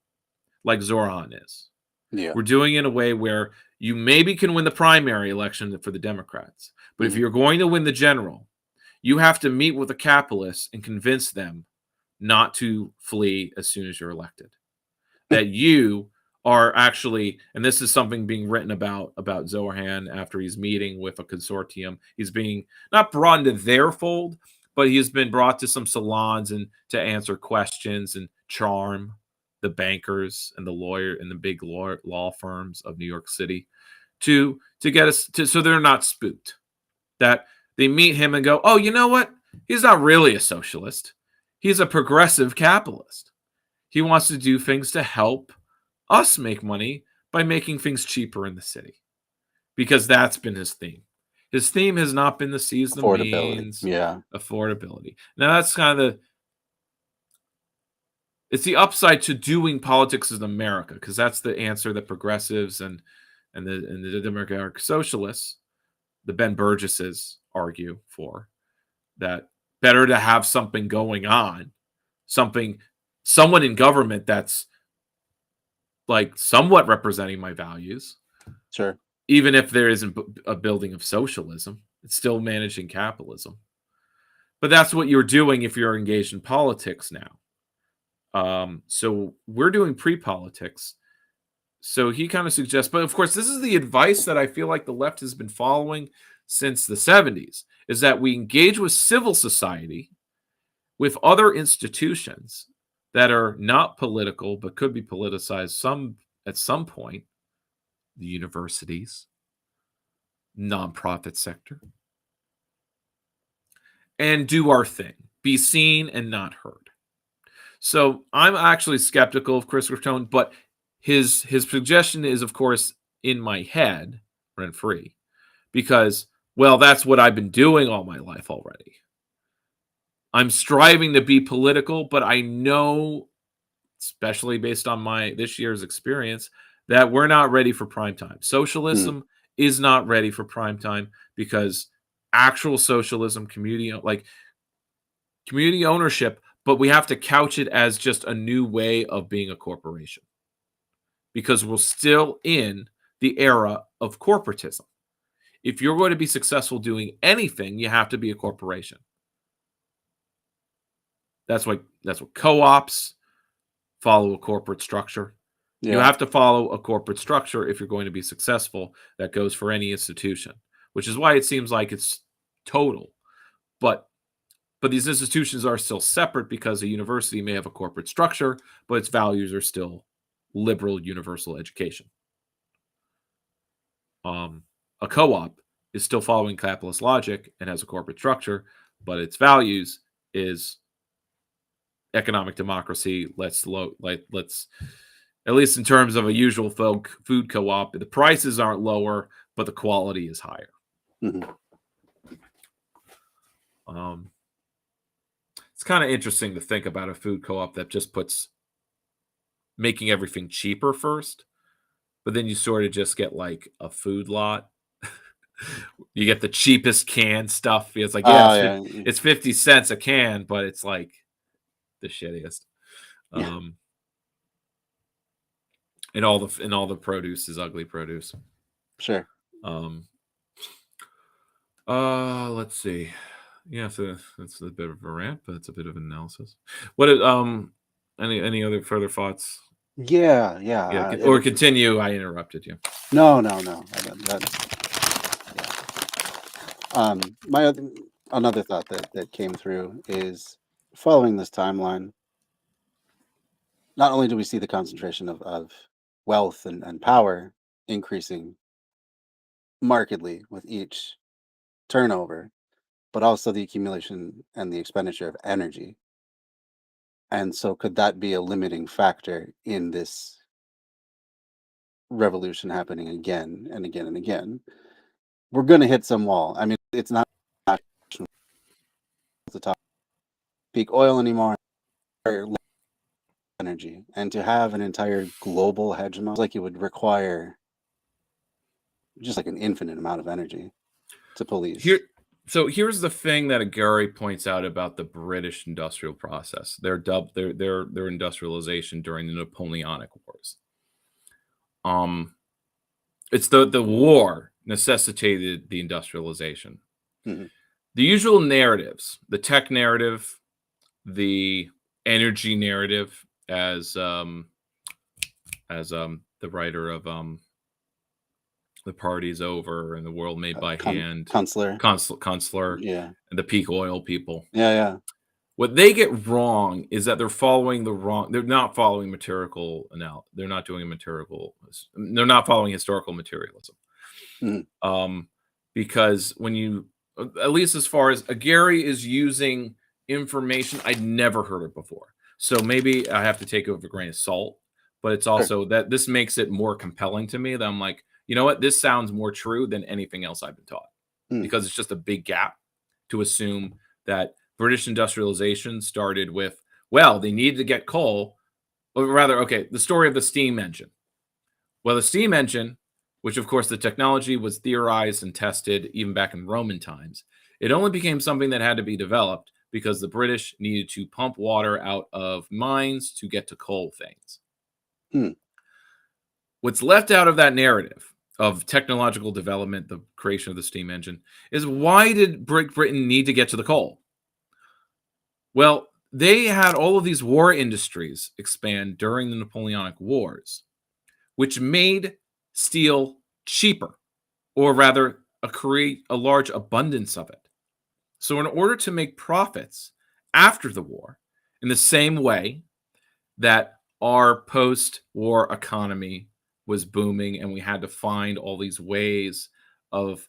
like Zoran is. Yeah. We're doing it in a way where you maybe can win the primary election for the Democrats, but if you're going to win the general, you have to meet with the capitalists and convince them not to flee as soon as you're elected. That you are actually, and this is something being written about Zoran after he's meeting with a consortium. He's being not brought into their fold, but he has been brought to some salons and to answer questions and charm the bankers and the big law firms of New York City to get us to, so they're not spooked. That they meet him and go, oh, you know what? He's not really a socialist. He's a progressive capitalist. He wants to do things to help us make money by making things cheaper in the city, because that's been his theme. His theme has not been the seas, the means, affordability. Now that's kind of it's the upside to doing politics in America, because that's the answer that progressives and the democratic socialists, the Ben Burgesses, argue for. That better to have something going on, someone in government that's like somewhat representing my values. Sure. Even if there isn't a building of socialism, it's still managing capitalism. But that's what you're doing if you're engaged in politics now. So we're doing pre-politics. So he kind of suggests, but of course, this is the advice that I feel like the left has been following since the 70s, is that we engage with civil society, with other institutions that are not political, but could be politicized at some point, the universities, nonprofit sector, and do our thing, be seen and not heard. So I'm actually skeptical of Christopher Tone, but his suggestion is, of course, in my head, rent-free, because, well, that's what I've been doing all my life already. I'm striving to be political, but I know, especially based on this year's experience, that we're not ready for prime time. Socialism is not ready for prime time, because actual socialism, community ownership, but we have to couch it as just a new way of being a corporation, because we're still in the era of corporatism. If you're going to be successful doing anything, you have to be a corporation. That's what co-ops follow, a corporate structure. You have to follow a corporate structure if you're going to be successful. That goes for any institution, which is why it seems like it's total. But these institutions are still separate, because a university may have a corporate structure, but its values are still liberal universal education. A co-op is still following capitalist logic and has a corporate structure, but its values is economic democracy. Let's at least in terms of a usual food co-op, the prices aren't lower, but the quality is higher. It's kind of interesting to think about a food co-op that just puts making everything cheaper first, but then you sort of just get like a food lot. You get the cheapest canned stuff. It's like, it's 50 cents a can, but it's like the shittiest. And all the produce is ugly produce. Sure. Let's see. Yeah, so that's a bit of a rant, but it's a bit of an analysis. What any other further thoughts? Yeah. Or continue. I interrupted you. No. Another thought that came through is, following this timeline, not only do we see the concentration of wealth and power increasing markedly with each turnover, but also the accumulation and the expenditure of energy. And so could that be a limiting factor in this revolution happening again and again and again? We're going to hit some wall. I mean, it's not the top peak oil anymore, energy. And to have an entire global hegemon, like, it would require just like an infinite amount of energy to police. Here's the thing that Aguirre points out about the British industrial process. Their industrialization during the Napoleonic Wars. It's the war necessitated the industrialization. The usual narratives, the tech narrative, the energy narrative, as the writer of The Party's Over and the World Made by Hand, Kunstler, and the peak oil people. What they get wrong is that they're not following they're not following historical materialism. Mhm. Because when you, at least as far as Gary is using information I'd never heard of before. So maybe I have to take it with a grain of salt, but it's Sure. also that this makes it more compelling to me that I'm like, you know what, this sounds more true than anything else I've been taught, Mm. because it's just a big gap to assume that British industrialization started with, well, they needed to get coal, or rather, okay, the story of the steam engine. Well, the steam engine, which of course the technology was theorized and tested even back in Roman times, it only became something that had to be developed because the British needed to pump water out of mines to get to coal things. Hmm. What's left out of that narrative of technological development, the creation of the steam engine, is why did Britain need to get to the coal? Well, they had all of these war industries expand during the Napoleonic Wars, which made steel cheaper, or rather, create a large abundance of it. So, in order to make profits after the war, in the same way that our post-war economy was booming, and we had to find all these ways of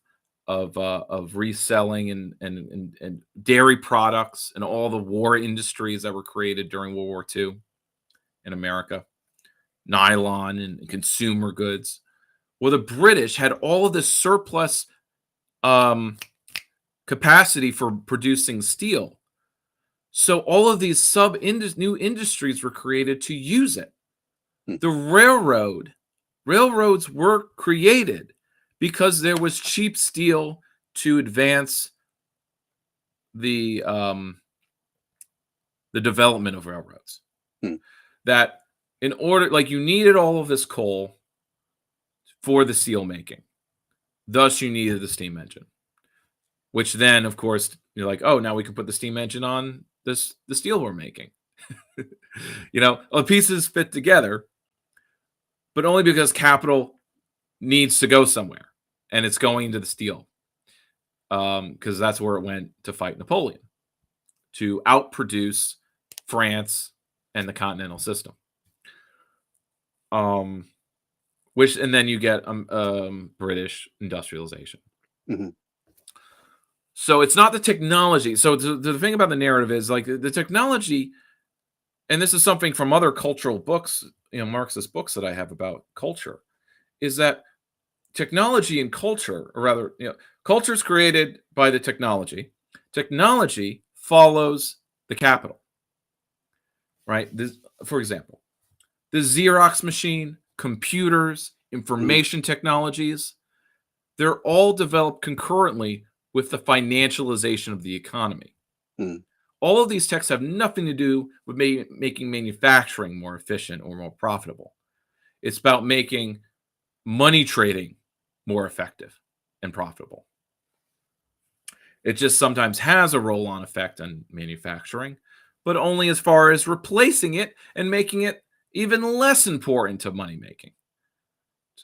reselling and dairy products and all the war industries that were created during World War II in America, nylon and consumer goods. Well, the British had all of this surplus capacity for producing steel. So all of these new industries were created to use it. Hmm. The railroads were created because there was cheap steel to advance the development of railroads. Hmm. That in order, like, you needed all of this coal for the steel making. Thus, you needed the steam engine, which then, of course, you're like, oh, now we can put the steam engine on the steel we're making. The pieces fit together, but only because capital needs to go somewhere, and it's going into the steel, because that's where it went to fight Napoleon, to outproduce France and the continental system. And then you get British industrialization. Mm-hmm. So it's not the technology. So the thing about the narrative is, like, the technology, and this is something from other cultural books, Marxist books that I have about culture, is that technology and culture, or rather, culture is created by the technology. Technology follows the capital, right? For example, the Xerox machine, computers, information technologies, they're all developed concurrently with the financialization of the economy. Mm. All of these techs have nothing to do with making manufacturing more efficient or more profitable. It's about making money trading more effective and profitable. It just sometimes has a roll-on effect on manufacturing, but only as far as replacing it and making it even less important to money making,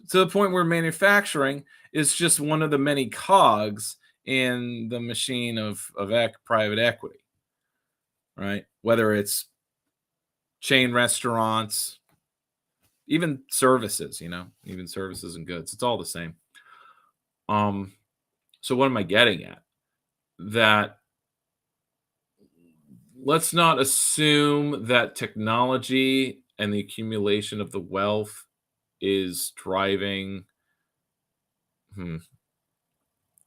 to the point where manufacturing is just one of the many cogs in the machine of private equity, right? Whether it's chain restaurants, even services, even services and goods, it's all the same. So what am I getting at? That let's not assume that technology and the accumulation of the wealth is driving.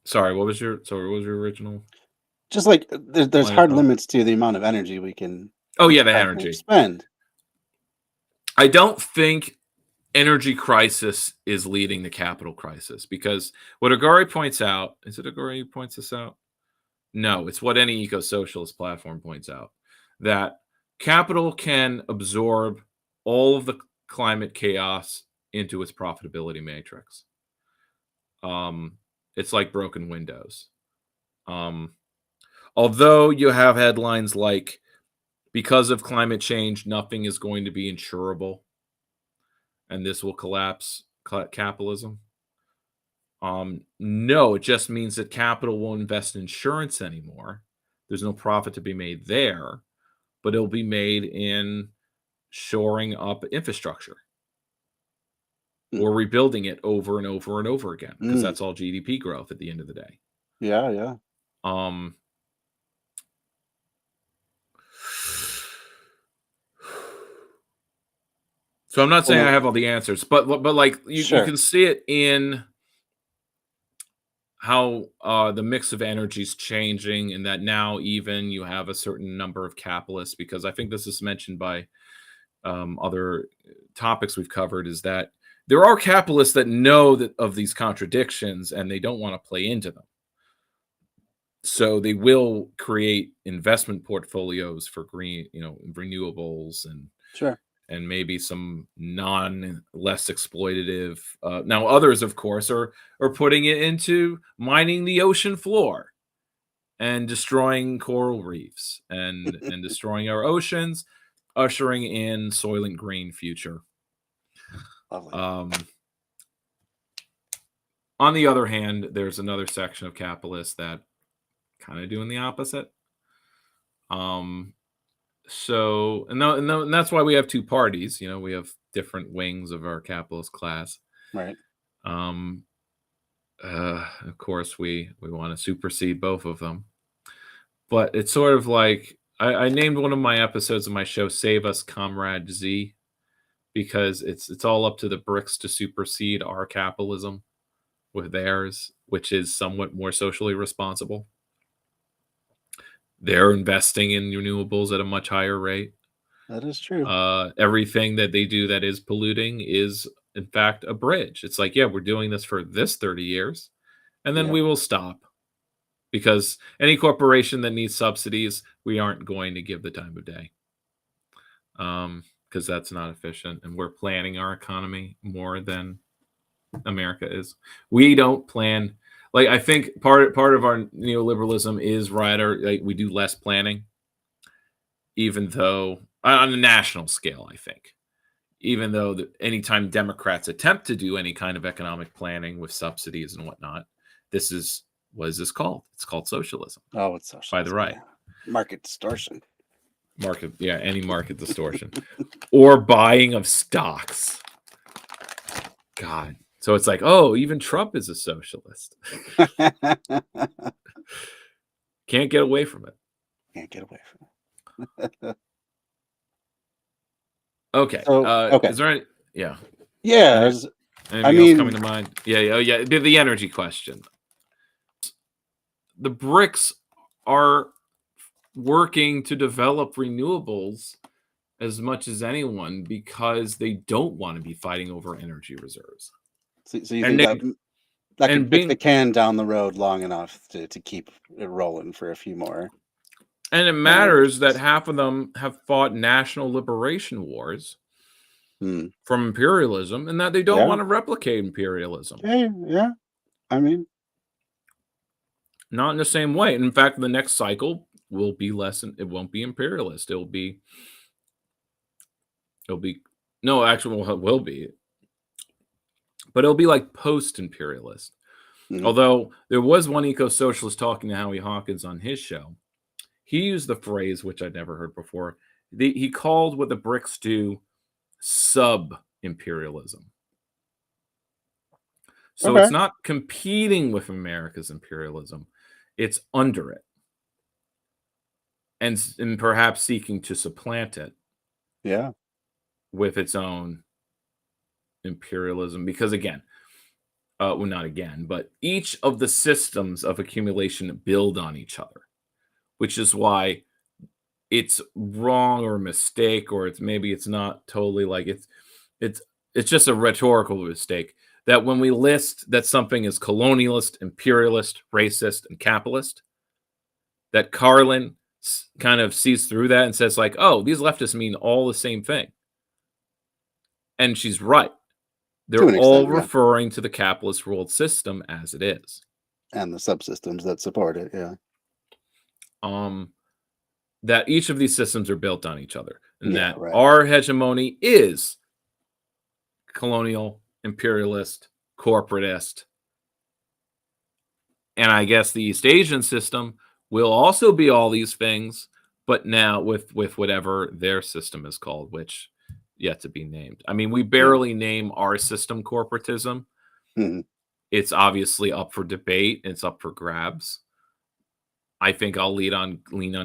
Sorry, what was your original? Just like there's Line of hard thought. limits to the amount of energy we can Oh yeah, the extract and energy. expend. I don't think energy crisis is leading the capital crisis, because what Agari points out, is it Agari who points this out? No, it's what any eco-socialist platform points out, that capital can absorb all of the climate chaos into its profitability matrix. It's like broken windows. Although you have headlines like, because of climate change, nothing is going to be insurable, and this will collapse capitalism. No, it just means that capital won't invest in insurance anymore. There's no profit to be made there, but it'll be made in shoring up infrastructure. or rebuilding it over and over and over again, because Mm. that's all GDP growth at the end of the day. Yeah, yeah. So I'm not saying Well, I have all the answers, but like you sure. can see it in how the mix of energy is changing, and that now even you have a certain number of capitalists, because I think this is mentioned by other topics we've covered, is that there are capitalists that know that of these contradictions and they don't want to play into them. So they will create investment portfolios for green, renewables Sure. and maybe some less exploitative. Now others, of course, are putting it into mining the ocean floor and destroying coral reefs and destroying our oceans, ushering in Soylent Green future. Lovely. On the other hand, there's another section of capitalists that kind of doing the opposite. So and that's why we have two parties. We have different wings of our capitalist class. Right. Of course, we want to supersede both of them. But it's sort of like I named one of my episodes of my show "Save Us, Comrade Z," because it's all up to the BRICS to supersede our capitalism with theirs, which is somewhat more socially responsible. They're investing in renewables at a much higher rate. That is true. Everything that they do that is polluting is, in fact, a bridge. It's like, yeah, we're doing this for this 30 years, and then we will stop. Because any corporation that needs subsidies, we aren't going to give the time of day. Because that's not efficient. And we're planning our economy more than America is. We don't plan. Like, I think part of our neoliberalism is we do less planning, even though on a national scale, I think, even though anytime Democrats attempt to do any kind of economic planning with subsidies and whatnot, what is this called? It's called socialism. Oh, it's socialism. By the right. Yeah. Market distortion. Any market distortion. Or buying of stocks. God. So it's like, oh, even Trump is a socialist. Can't get away from it. Can't get away from it. Okay. So, okay. Is there any? Yeah. Yeah. Anything else coming to mind? Yeah. Oh, yeah. The energy question. The BRICS are working to develop renewables as much as anyone because they don't want to be fighting over energy reserves. So you think that can kick the can down the road long enough to keep it rolling for a few more. And it matters that half of them have fought national liberation wars from imperialism, and that they don't want to replicate imperialism. Yeah. I mean, not in the same way. In fact, the next cycle will be less. It won't be imperialist. It will be. No, actually, it will be. But it'll be like post-imperialist. Although there was one eco-socialist talking to Howie Hawkins on his show. He used the phrase, which I'd never heard before. He called what the BRICS do sub-imperialism. So it's not competing with America's imperialism. It's under it. And perhaps seeking to supplant it. Yeah. With its own imperialism. Because again, not again, but each of the systems of accumulation build on each other. Which is why it's wrong or a mistake, or it's not totally like it's just a rhetorical mistake that when we list that something is colonialist, imperialist, racist, and capitalist, that Carlin kind of sees through that and says like, oh, these leftists mean all the same thing. And she's right. They're all referring to the capitalist world system as it is. And the subsystems that support it, yeah. That each of these systems are built on each other. And that our hegemony is colonial, imperialist, corporatist. And I guess the East Asian system will also be all these things, but now with whatever their system is called, which yet to be named. I mean, we barely name our system corporatism. Mhm. It's obviously up for debate. It's up for grabs. I think I'll lean on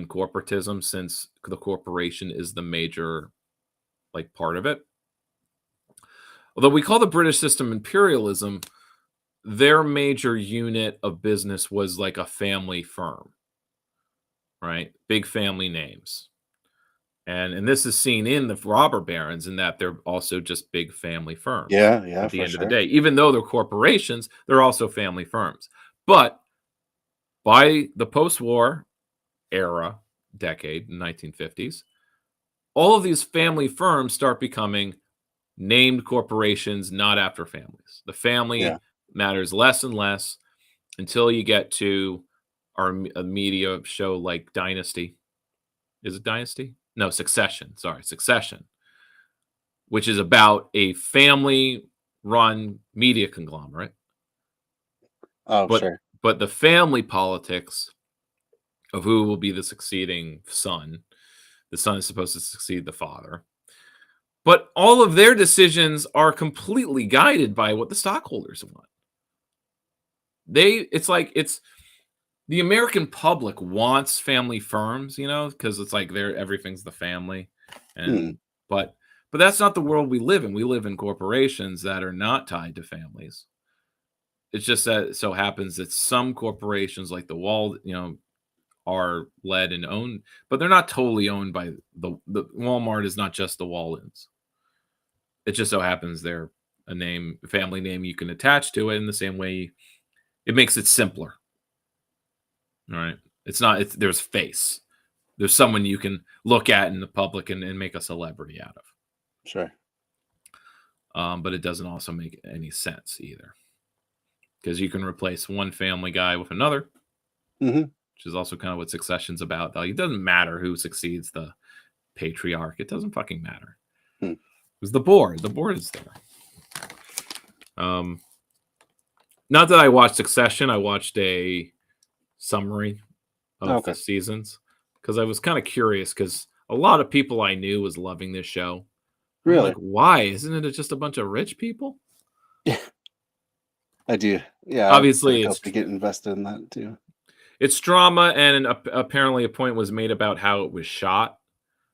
corporatism since the corporation is the major like part of it. Although we call the British system imperialism, their major unit of business was like a family firm, right? Big family names. And this is seen in the robber barons in that they're also just big family firms. Yeah, At the for end of sure. the day, even though they're corporations, they're also family firms. But by the post-war era, decade, 1950s, all of these family firms start becoming named corporations, not after families. The family Yeah. matters less and less until you get to a media show like Dynasty. Is it Dynasty? No, Succession. Sorry, Succession, which is about a family-run media conglomerate. Oh, But sure. but the family politics of who will be the succeeding son. The son is supposed to succeed the father. But all of their decisions are completely guided by what the stockholders want. It's the American public wants family firms, because it's like everything's the family. And but that's not the world we live in. We live in corporations that are not tied to families. It's just that it so happens that some corporations like the Wall, are led and owned, but they're not totally owned by the Walmart is not just the Wallens. It just so happens they're a family name you can attach to it in the same way. It makes it simpler. All right. There's face. There's someone you can look at in the public and make a celebrity out of. Sure. But it doesn't also make any sense either. Because you can replace one family guy with another, which is also kind of what Succession's about. It doesn't matter who succeeds the patriarch. It doesn't fucking matter. It was the board. The board is there. Not that I watched Succession. I watched a summary of the seasons because I was kind of curious because a lot of people I knew was loving this show. Really? I'm like, why? Isn't it just a bunch of rich people? Yeah, I do. Yeah, Obviously, I hope to get invested in that too. It's drama, and apparently a point was made about how it was shot,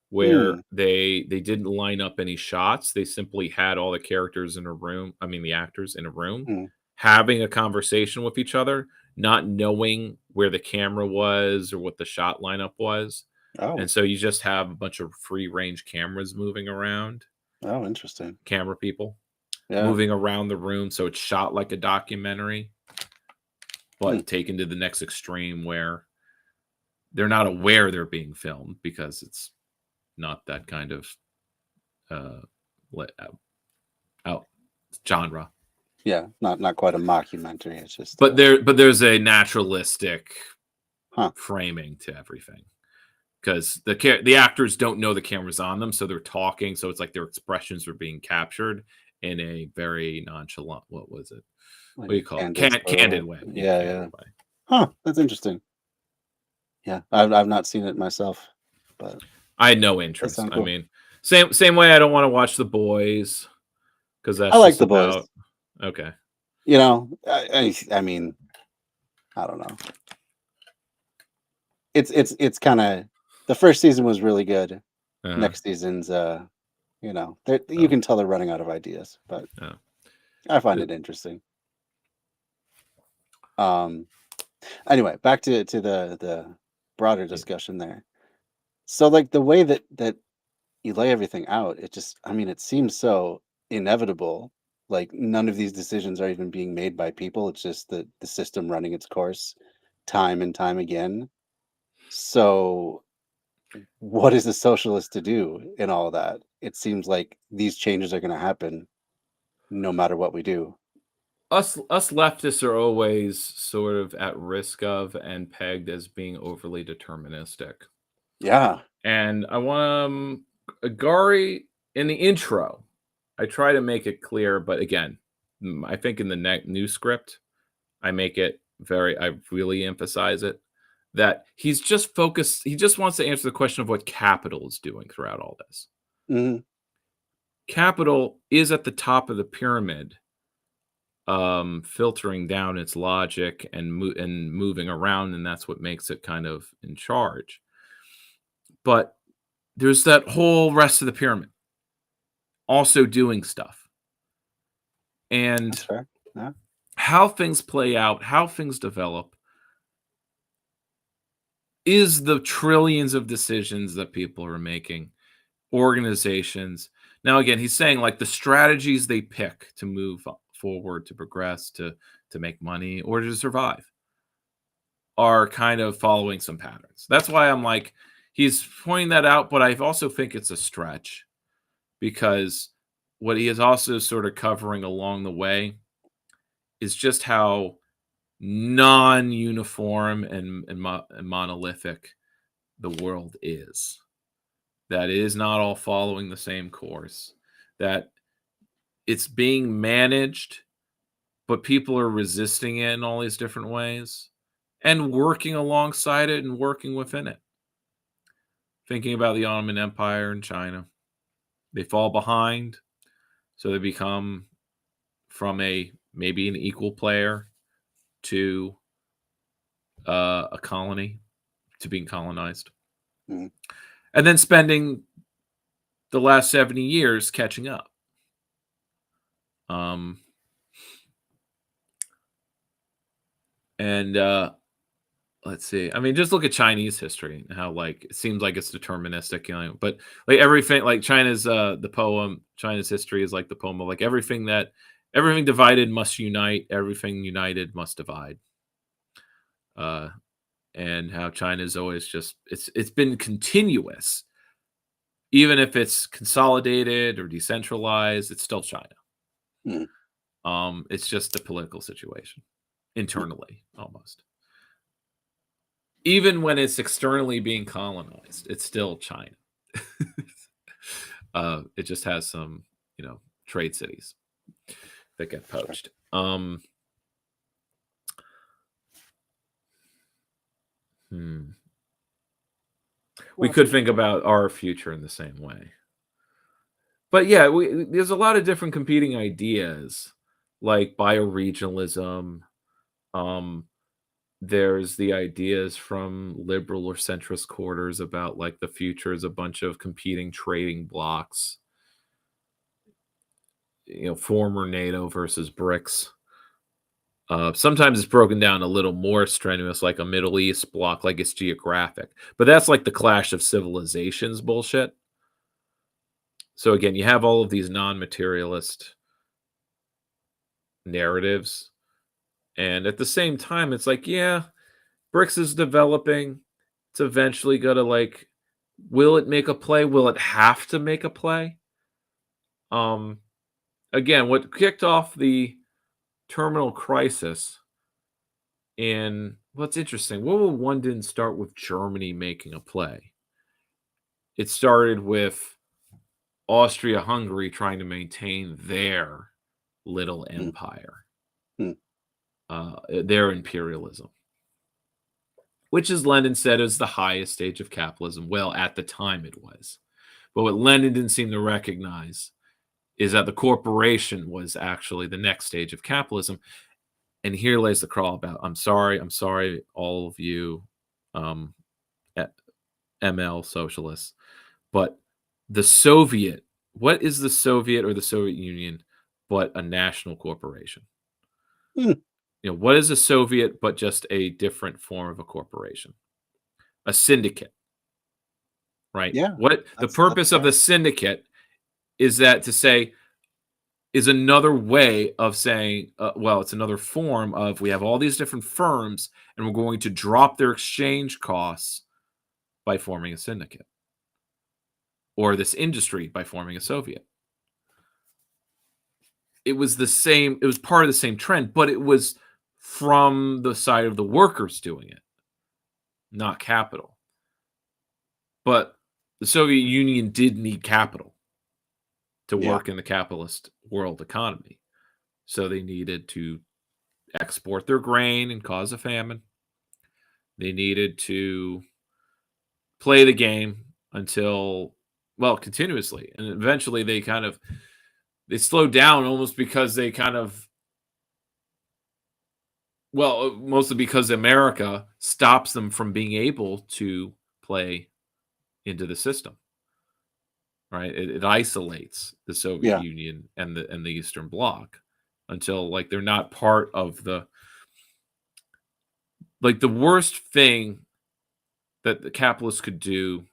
where they didn't line up any shots. They simply had all the characters in a room. I mean, the actors in a room having a conversation with each other, not knowing where the camera was or what the shot lineup was. Oh. And so you just have a bunch of free range cameras moving around. Oh, interesting. Camera people moving around the room. So it's shot like a documentary, but taken to the next extreme where they're not aware they're being filmed because it's not that kind of genre. Yeah, not quite a mockumentary. It's just but there's a naturalistic framing to everything because the actors don't know the camera's on them, so they're talking. So it's like their expressions are being captured in a very nonchalant. What was it? What do you call it? Candid way. Yeah. Huh. That's interesting. Yeah, I've not seen it myself, but I had no interest. Cool. I mean, same way I don't want to watch The Boys because I like The Boys. Okay. I mean, I don't know. It's kind of the first season was really good. Next season's, you can tell they're running out of ideas, but I find it interesting. Anyway, back to the broader discussion there. So like the way that you lay everything out, it seems so inevitable. Like none of these decisions are even being made by people. It's just the system running its course time and time again. So what is a socialist to do in all of that? It seems like these changes are going to happen no matter what we do. Us leftists are always sort of at risk of and pegged as being overly deterministic. Yeah. And I want Gary in the intro. I try to make it clear, but again, I think in the new script, I really emphasize it, that he's just focused. He just wants to answer the question of what capital is doing throughout all this. capital is at the top of the pyramid, filtering down its logic and moving around, and that's what makes it kind of in charge. But there's that whole rest of the pyramid also doing stuff. And That's fair. Yeah. how things play out, how things develop, is the trillions of decisions that people are making, organizations. Now, again, he's saying like the strategies they pick to move forward, to progress, to make money, or to survive are kind of following some patterns. That's why I'm like, he's pointing that out, but I also think it's a stretch, because what he is also sort of covering along the way is just how non-uniform and monolithic the world is. That it is not all following the same course, that it's being managed, but people are resisting it in all these different ways and working alongside it and working within it. Thinking about the Ottoman Empire in China, they fall behind, so they become from maybe an equal player to a colony, to being colonized. Mhm. And then spending the last 70 years catching up. Let's see. I mean, just look at Chinese history and how like it seems like it's deterministic, but like everything, like China's the poem, China's history is like the poem of like everything divided must unite, everything united must divide. And how China is always just it's been continuous. Even if it's consolidated or decentralized, it's still China. Mm. It's just a political situation internally, almost. Even when it's externally being colonized, it's still China. It just has some, trade cities that get poached. We could think about our future in the same way. But yeah, there's a lot of different competing ideas, like bioregionalism. There's the ideas from liberal or centrist quarters about like the future is a bunch of competing trading blocks. Former NATO versus BRICS. Sometimes it's broken down a little more strenuous, like a Middle East block, like it's geographic. But that's like the clash of civilizations bullshit. So again, you have all of these non-materialist narratives. And at the same time, it's like, yeah, BRICS is developing. It's eventually going to like, will it make a play? Will it have to make a play? Again, what kicked off the terminal crisis what's interesting, World War I didn't start with Germany making a play. It started with Austria-Hungary trying to maintain their little empire, their imperialism, which, as Lenin said, is the highest stage of capitalism. Well, at the time it was. But what Lenin didn't seem to recognize is that the corporation was actually the next stage of capitalism. And here lays the crawl about, I'm sorry, all of you ML socialists, but what is the Soviet or the Soviet Union but a national corporation? What is a Soviet but just a different form of a corporation? A syndicate, right? Yeah. What the purpose of the syndicate is is another way of saying, it's another form of, we have all these different firms and we're going to drop their exchange costs by forming a syndicate, or this industry by forming a Soviet. It was part of the same trend, but it was from the side of the workers doing it, not capital. But the Soviet Union did need capital to work in the capitalist world economy. So they needed to export their grain and cause a famine. They needed to play the game until well, continuously, and eventually they slowed down almost because they mostly because America stops them from being able to play into the system, right? It isolates the Soviet Yeah. Union and the Eastern Bloc until like they're not part of the worst thing that the capitalists could do,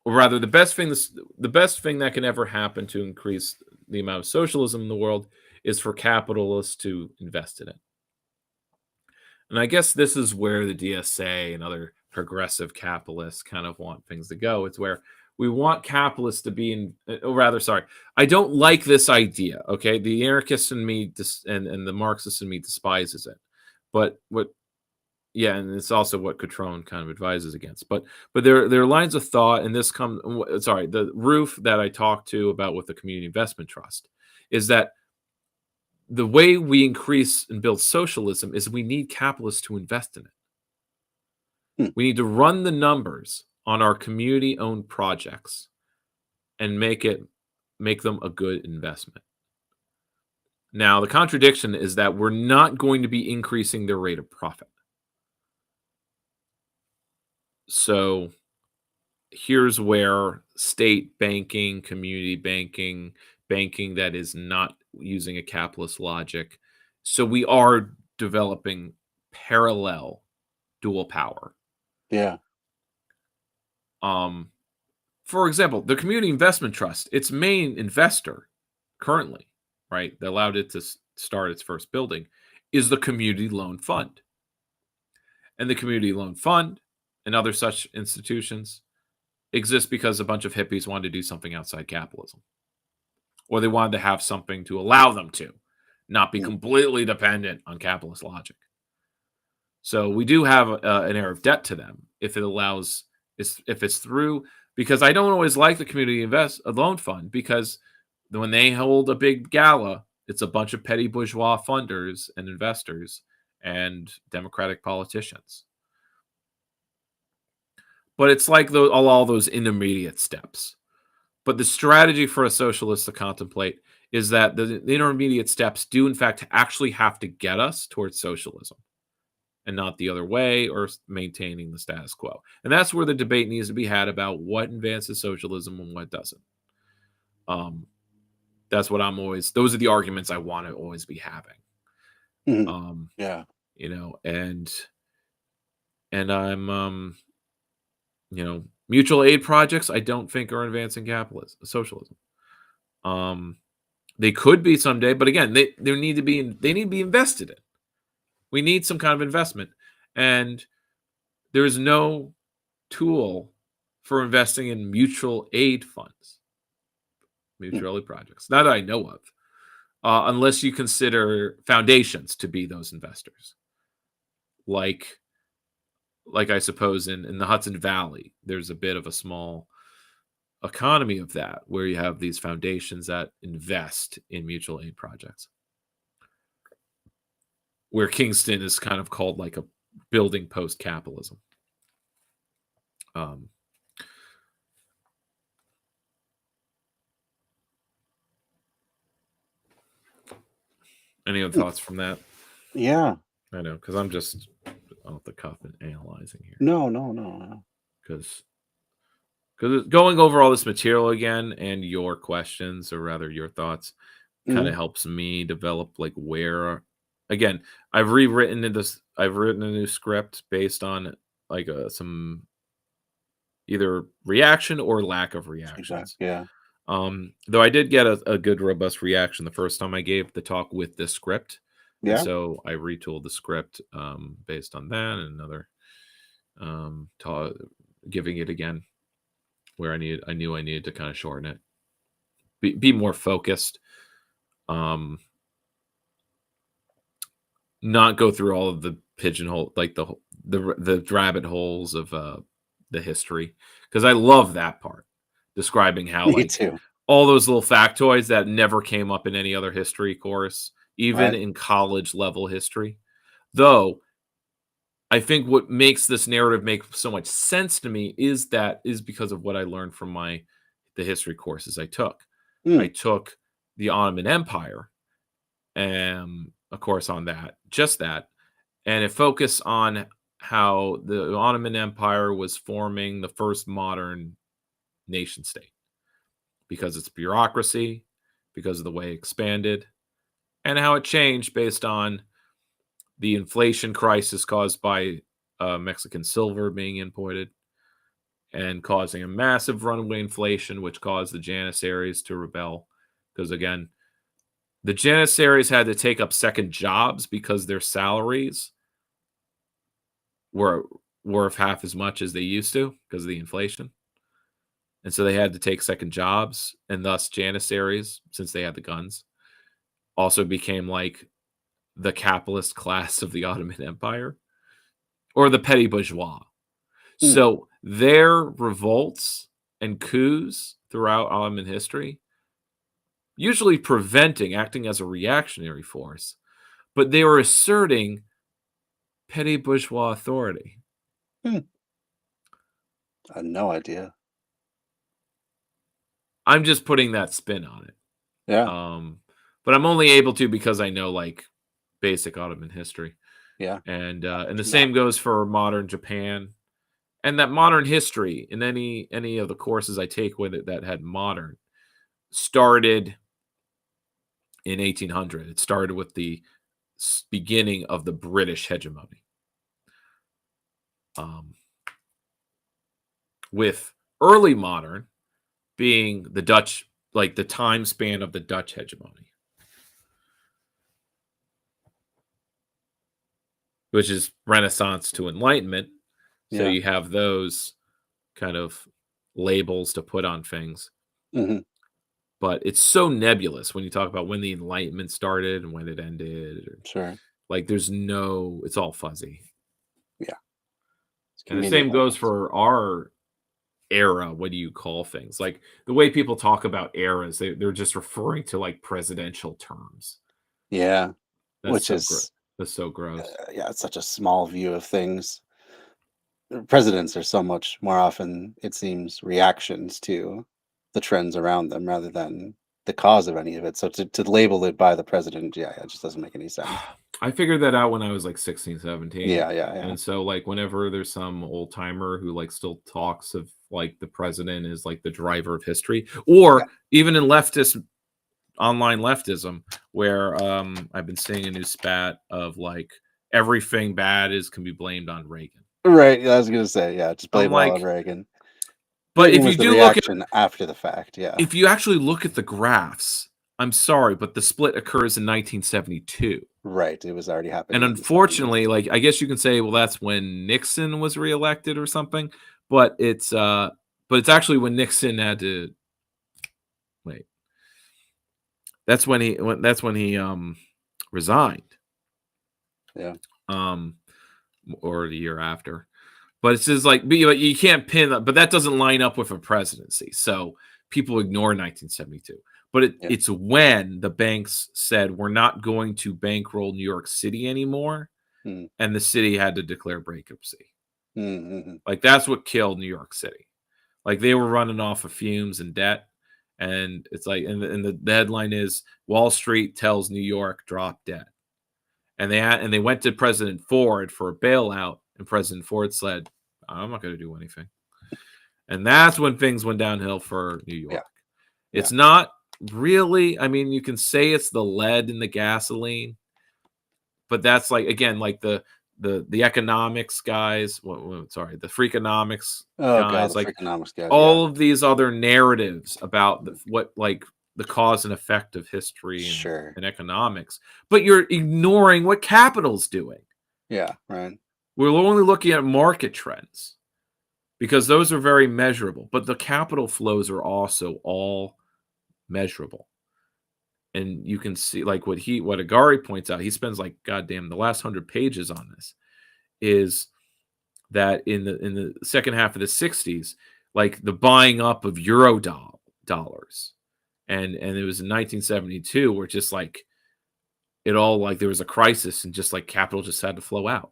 or rather the best thing that can ever happen to increase the amount of socialism in the world is for capitalists to invest in it. And I guess this is where the DSA and other progressive capitalists kind of want things to go. It's where we want capitalists to be in, or rather, sorry, I don't like this idea. Okay, the anarchist in me and the Marxist in me despises it, but yeah, and it's also what Catron kind of advises against. But there are lines of thought, and this comes. Sorry, the roof that I talked to about with the Community Investment Trust is that the way we increase and build socialism is we need capitalists to invest in it. We need to run the numbers on our community-owned projects and make them a good investment. Now, the contradiction is that we're not going to be increasing their rate of profit. So here's where state banking, community banking that is not using a capitalist logic. So we are developing parallel dual power. Yeah. For example, the Community Investment Trust, its main investor currently, right, that allowed it to start its first building, is the Community Loan Fund. And the Community Loan Fund and other such institutions exist because a bunch of hippies wanted to do something outside capitalism. Or they wanted to have something to allow them to not be completely dependent on capitalist logic. So we do have an air of debt to them if it's through, because I don't always like the Community Loan Fund, because when they hold a big gala, it's a bunch of petty bourgeois funders and investors and Democratic politicians. But it's like all those intermediate steps. But the strategy for a socialist to contemplate is that the intermediate steps do, in fact, actually have to get us towards socialism and not the other way, or maintaining the status quo. And that's where the debate needs to be had about what advances socialism and what doesn't. That's what those are the arguments I want to always be having. Yeah. You know, and I'm, mutual aid projects, I don't think are advancing socialism. They could be someday, but again, they need to be invested in. We need some kind of investment, and there is no tool for investing in mutual aid funds, mutual aid projects, not that I know of, unless you consider foundations to be those investors, like I suppose in the Hudson Valley, there's a bit of a small economy of that, where you have these foundations that invest in mutual aid projects, where Kingston is kind of called like a building post-capitalism. Any other thoughts from that? Yeah. I know, because I'm just off the cuff and analyzing here. No. Because going over all this material again and your questions, or rather your thoughts, kind of helps me develop like where. Again, I've written a new script based on like some either reaction or lack of reactions. Exactly. Yeah. Though I did get a good robust reaction the first time I gave the talk with this script. Yeah. And so I retooled the script based on that, and another giving it again where I knew I needed to kind of shorten it, be more focused, not go through all of the pigeonhole, like the rabbit holes of the history, because I love that part, describing how Me too. all those little factoids that never came up in any other history course, even in college level history. Though I think what makes this narrative make so much sense to me is because of what I learned from the history courses I took. Hmm. I took the Ottoman Empire, a course on just that, and it focused on how the Ottoman Empire was forming the first modern nation state because its bureaucracy, because of the way it expanded, and how it changed based on the inflation crisis caused by Mexican silver being imported and causing a massive runaway inflation, which caused the Janissaries to rebel. Because again, the Janissaries had to take up second jobs because their salaries were worth half as much as they used to because of the inflation. And so they had to take second jobs, and thus Janissaries, since they had the guns, also became like the capitalist class of the Ottoman Empire or the petty bourgeois. Hmm. So their revolts and coups throughout Ottoman history, usually acting as a reactionary force, but they were asserting petty bourgeois authority. I had no idea. I'm just putting that spin on it. Yeah. But I'm only able to because I know like basic Ottoman history. Yeah. And the same goes for modern Japan. And that modern history in any of the courses I take with it that had modern started in 1800. It started with the beginning of the British hegemony. With early modern being the Dutch, like the time span of the Dutch hegemony, which is Renaissance to Enlightenment. So Yeah. you have those kind of labels to put on things. Mhm. But it's so nebulous when you talk about when the Enlightenment started and when it ended. Sure. Like it's all fuzzy. Yeah. And the same goes for our era. What do you call things? Like the way people talk about eras, they're just referring to like presidential terms. Yeah. That's so gross. Yeah, it's such a small view of things. Presidents are so much more often, it seems, reactions to the trends around them rather than the cause of any of it. So to label it by the president, yeah, it just doesn't make any sense. I figured that out when I was like 16, 17. Yeah. And so like whenever there's some old timer who like still talks of like the president is like the driver of history, or even in online leftism, where I've been seeing a new spat of like everything bad can be blamed on Reagan. Right. I was gonna say, yeah, just blame all on Reagan. But Reagan if you was the do look at reaction after the fact, yeah. if you actually look at the graphs, I'm sorry, but the split occurs in 1972. Right. It was already happening. And unfortunately, like I guess you can say, well, that's when Nixon was reelected or something. But it's actually when Nixon had to wait. That's when he resigned. Yeah. Or the year after. But it's just like you can't pin that, but that doesn't line up with a presidency. So people ignore 1972. But it's when the banks said we're not going to bankroll New York City anymore, and the city had to declare bankruptcy. Mm-hmm. Like that's what killed New York City. Like they were running off of fumes and debt, and it's like, and the headline is Wall Street tells New York drop debt, and they went to President Ford for a bailout, and President Ford said, "I'm not going to do anything," and that's when things went downhill for New York. Yeah. It's not really. I mean, you can say it's the lead in the gasoline, but that's like again, like the economics guys. The Freakonomics guys. Like Freakonomics guys, all of these other narratives about the cause and effect of history and economics, but you're ignoring what capital's doing. Yeah, right. We're only looking at market trends because those are very measurable, but the capital flows are also all measurable. And you can see like what Agari points out, he spends like goddamn the last 100 pages on this, is that in the second half of the 60s, like the buying up of euro dollars. And it was in 1972 where just like it all like there was a crisis and just like capital just had to flow out.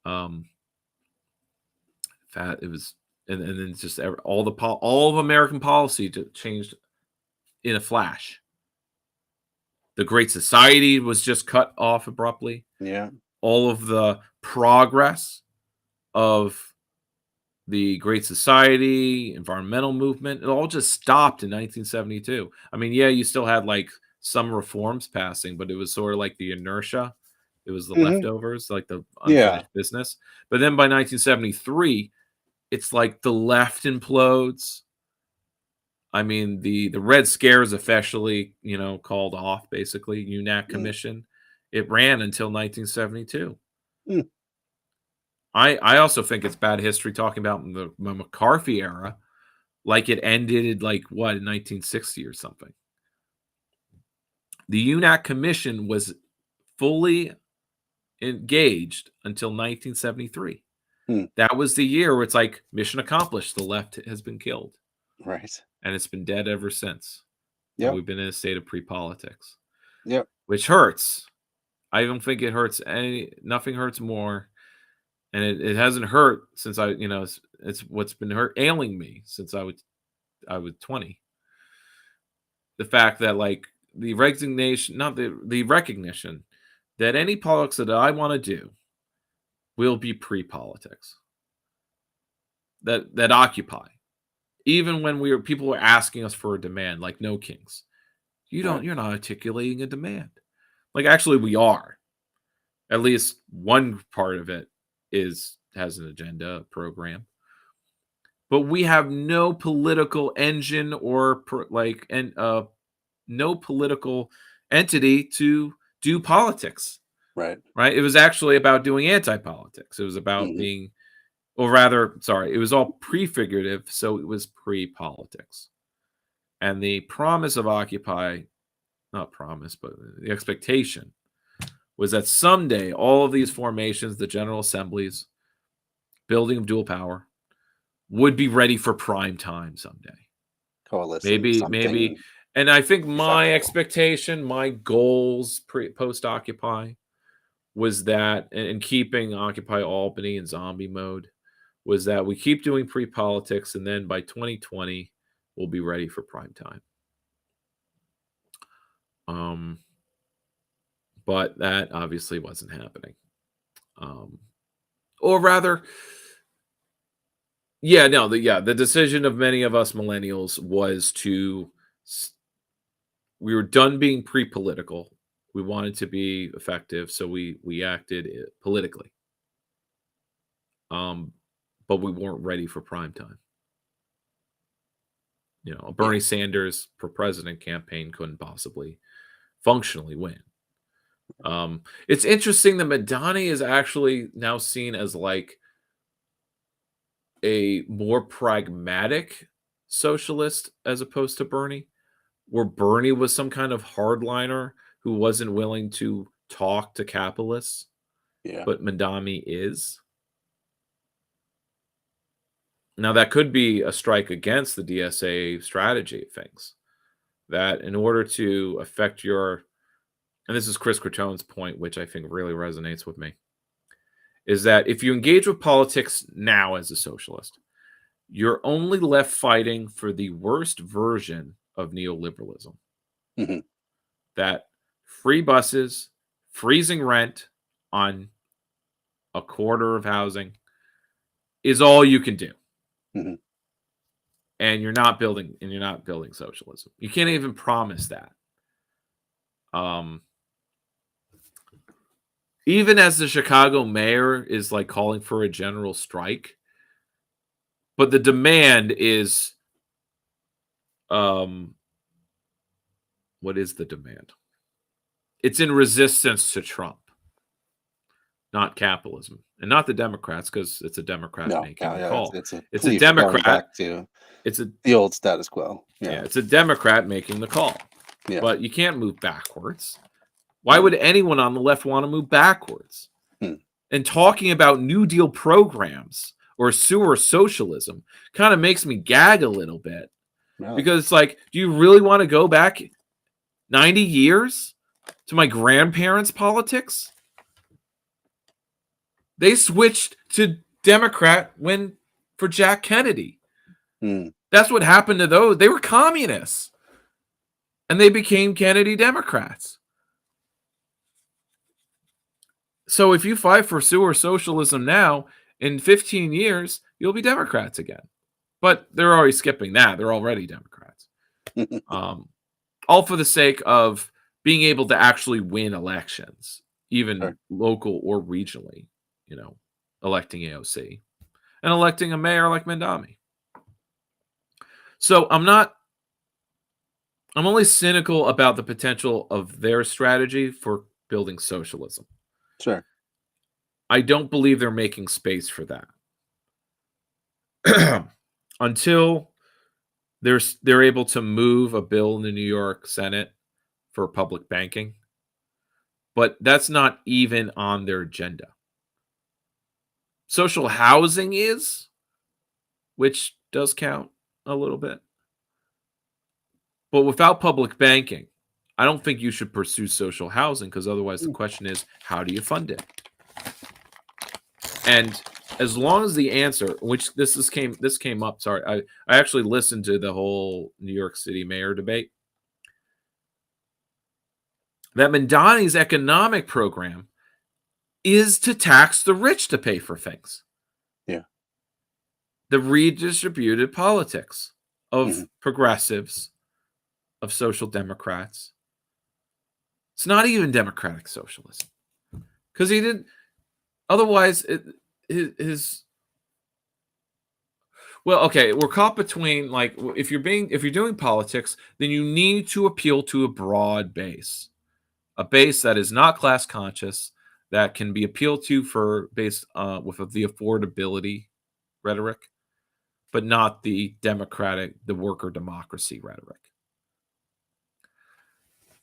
It was, and then just all of American policy changed in a flash. The Great Society was just cut off abruptly. Yeah. All of the progress of the Great Society, environmental movement, it all just stopped in 1972. I mean, yeah, you still had like some reforms passing, but it was sort of like the inertia. It was the leftovers, like the unfinished business. But then by 1973, it's like the left implodes. I mean, the Red Scare is officially, called off, basically, UNAC Commission. It ran until 1972. I also think it's bad history talking about the McCarthy era, like it ended like what, in 1960 or something. The UNAC Commission was fully engaged until 1973. That was the year where it's like mission accomplished. The left has been killed. Right. And it's been dead ever since. Yeah. We've been in a state of pre-politics. Yep. Which hurts. I don't think it hurts nothing hurts more. And it hasn't hurt since it's what's been ailing me since I was 20. The fact that like the resignation, not the recognition that any politics that I want to do will be pre-politics. That Occupy. Even when people were asking us for a demand, like no kings. You're not articulating a demand. Like actually we are. At least one part of it has an agenda, program. But we have no political engine or no political entity to do politics. Right. It was actually about doing anti-politics. It was about being, or rather, sorry, it was all prefigurative, so it was pre-politics. And the promise of Occupy, not promise, but the expectation was that someday all of these formations, the General Assemblies, building of dual power, would be ready for prime time someday. Coalition. Maybe. And I think my expectation, my goals post-Occupy was that, and keeping Occupy Albany in zombie mode, was that we keep doing pre-politics, and then by 2020, we'll be ready for prime time. But that obviously wasn't happening. Or rather, the decision of many of us millennials was we were done being pre-political. We wanted to be effective, so we acted politically. But we weren't ready for prime time. A Bernie Sanders for president campaign couldn't possibly functionally win. It's interesting that Madani is actually now seen as like a more pragmatic socialist as opposed to Bernie, where Bernie was some kind of hardliner who wasn't willing to talk to capitalists. Yeah. But Madani is. Now, that could be a strike against the DSA strategy of things. That in order to affect and this is Chris Cratone's point, which I think really resonates with me, is that if you engage with politics now as a socialist, you're only left fighting for the worst version of neoliberalism. That free buses, freezing rent on a quarter of housing is all you can do. And you're not building socialism. You can't even promise that. Even as the Chicago mayor is like calling for a general strike, but the demand is, what is the demand? It's in resistance to Trump, not capitalism, and not the Democrats, because it's a Democrat making the call. It's a Democrat. It's the old status quo. Yeah, it's a Democrat making the call. Yeah. But you can't move backwards. Why would anyone on the left want to move backwards? And talking about New Deal programs or sewer socialism kind of makes me gag a little bit. Because it's like, do you really want to go back 90 years to my grandparents' politics? They switched to Democrat for Jack Kennedy. Hmm. That's what happened to those. They were communists. And they became Kennedy Democrats. So if you fight for sewer socialism now, in 15 years, you'll be Democrats again. But they're already skipping that. They're already Democrats. All for the sake of being able to actually win elections, even Sure. local or regionally, electing AOC and electing a mayor like Mandami. So I'm only cynical about the potential of their strategy for building socialism. Sure. I don't believe they're making space for that. Until they're able to move a bill in the New York Senate for public banking. But that's not even on their agenda. Social housing is, which does count a little bit. But without public banking, I don't think you should pursue social housing, because otherwise the question is, how do you fund it? And as long as the answer, which this came up, sorry, I actually listened to the whole New York City mayor debate, that Mandani's economic program is to tax the rich to pay for things. Yeah. The redistributed politics of progressives, of social democrats. It's not even democratic socialism, because he didn't. Otherwise, well, okay, we're caught between, like, if you're doing politics, then you need to appeal to a broad base, a base that is not class conscious, that can be appealed to based with the affordability rhetoric, but not the worker democracy rhetoric.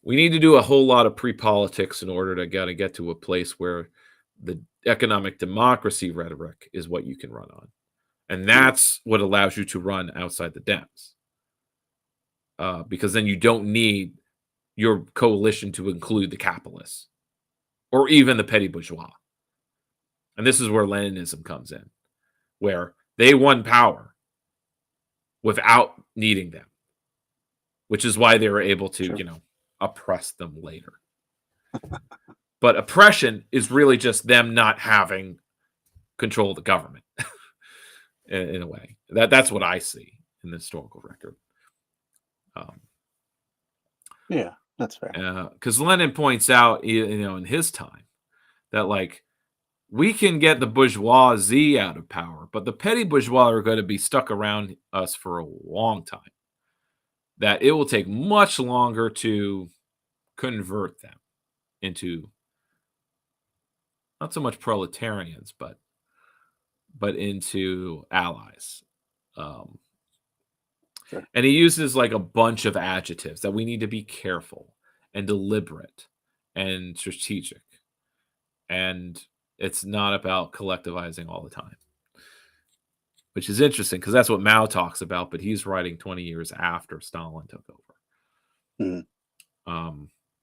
We need to do a whole lot of pre-politics in order to get to a place where the economic democracy rhetoric is what you can run on. And that's what allows you to run outside the Dems. Because then you don't need your coalition to include the capitalists or even the petty bourgeois. And this is where Leninism comes in, where they won power without needing them, which is why they were able to, oppress them later. But oppression is really just them not having control of the government in a way. That's what I see in the historical record. Yeah, that's fair. Because Lenin points out, in his time, that, like, we can get the bourgeoisie out of power, but the petty bourgeois are going to be stuck around us for a long time. That it will take much longer to convert them into not so much proletarians, but into allies. Sure. And he uses, like, a bunch of adjectives that we need to be careful and deliberate and strategic. And it's not about collectivizing all the time, which is interesting because that's what Mao talks about, but he's writing 20 years after Stalin took over,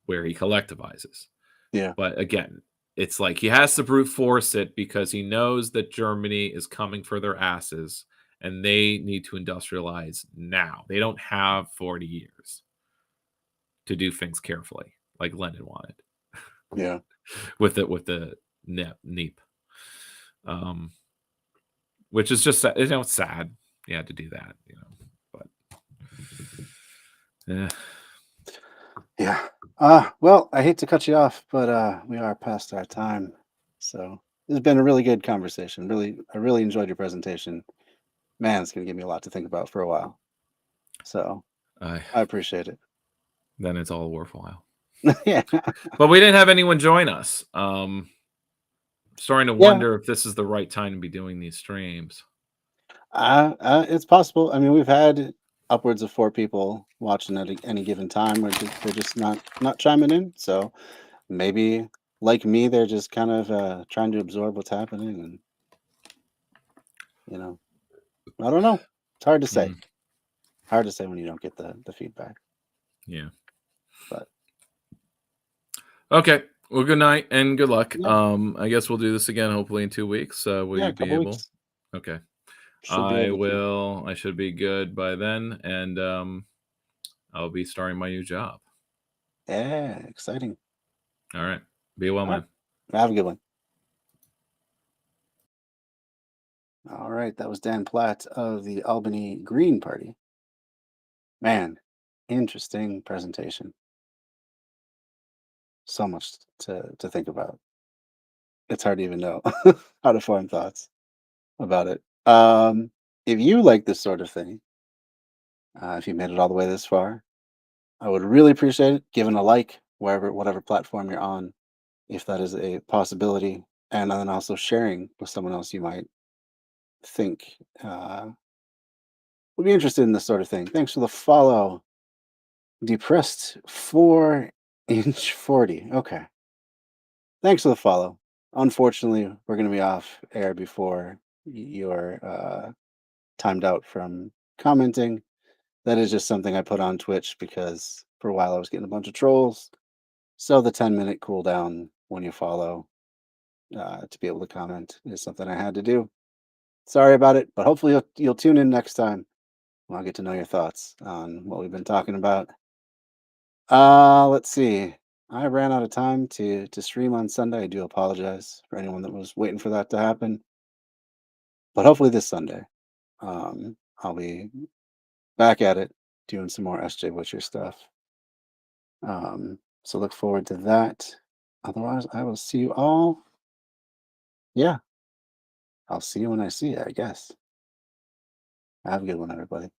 where he collectivizes. Yeah. But again, it's like he has to brute force it because he knows that Germany is coming for their asses and they need to industrialize now. They don't have 40 years to do things carefully, like Lenin wanted. Yeah. with the NEEP. Which is just, it's sad you had to do that, but yeah. Well, I hate to cut you off, but we are past our time. So this has been a really good conversation. I really enjoyed your presentation. Man, it's gonna give me a lot to think about for a while. So I appreciate it. Then it's all worthwhile. Yeah. But we didn't have anyone join us. Starting to wonder if this is the right time to be doing these streams. It's possible. I mean, we've had upwards of 4 people watching at any given time where they're just not chiming in. So maybe, like me, they're just kind of trying to absorb what's happening, and I don't know. It's hard to say. Hard to say when you don't get the feedback. Yeah. But okay. Well, good night and good luck. Yeah. I guess we'll do this again hopefully in 2 weeks. Will Yeah, a you be couple able? weeks. Okay. Should be I able to. will. I should be good by then, and I'll be starting my new job. Yeah, exciting. All right. Be well, All right. man. Have a good one. All right, that was Dan Platt of the Albany Green Party. Man, interesting presentation. So much to think about. It's hard to even know how to form thoughts about it. If you like this sort of thing, if you made it all the way this far, I would really appreciate it giving a like whatever platform you're on, if that is a possibility, and then also sharing with someone else you might think would be interested in this sort of thing. Thanks for the follow. Depressed 4-inch 40. Okay. Thanks for the follow. Unfortunately, we're going to be off air before you're timed out from commenting. That is just something I put on Twitch because for a while I was getting a bunch of trolls. So the 10-minute cooldown when you follow to be able to comment is something I had to do. Sorry about it, but hopefully you'll tune in next time. I'll get to know your thoughts on what we've been talking about. Let's see. I ran out of time to stream on Sunday. I do apologize for anyone that was waiting for that to happen. But hopefully this Sunday, I'll be back at it doing some more SJ Witcher stuff. So look forward to that. Otherwise, I will see you all. Yeah, I'll see you when I see you, I guess. Have a good one, everybody.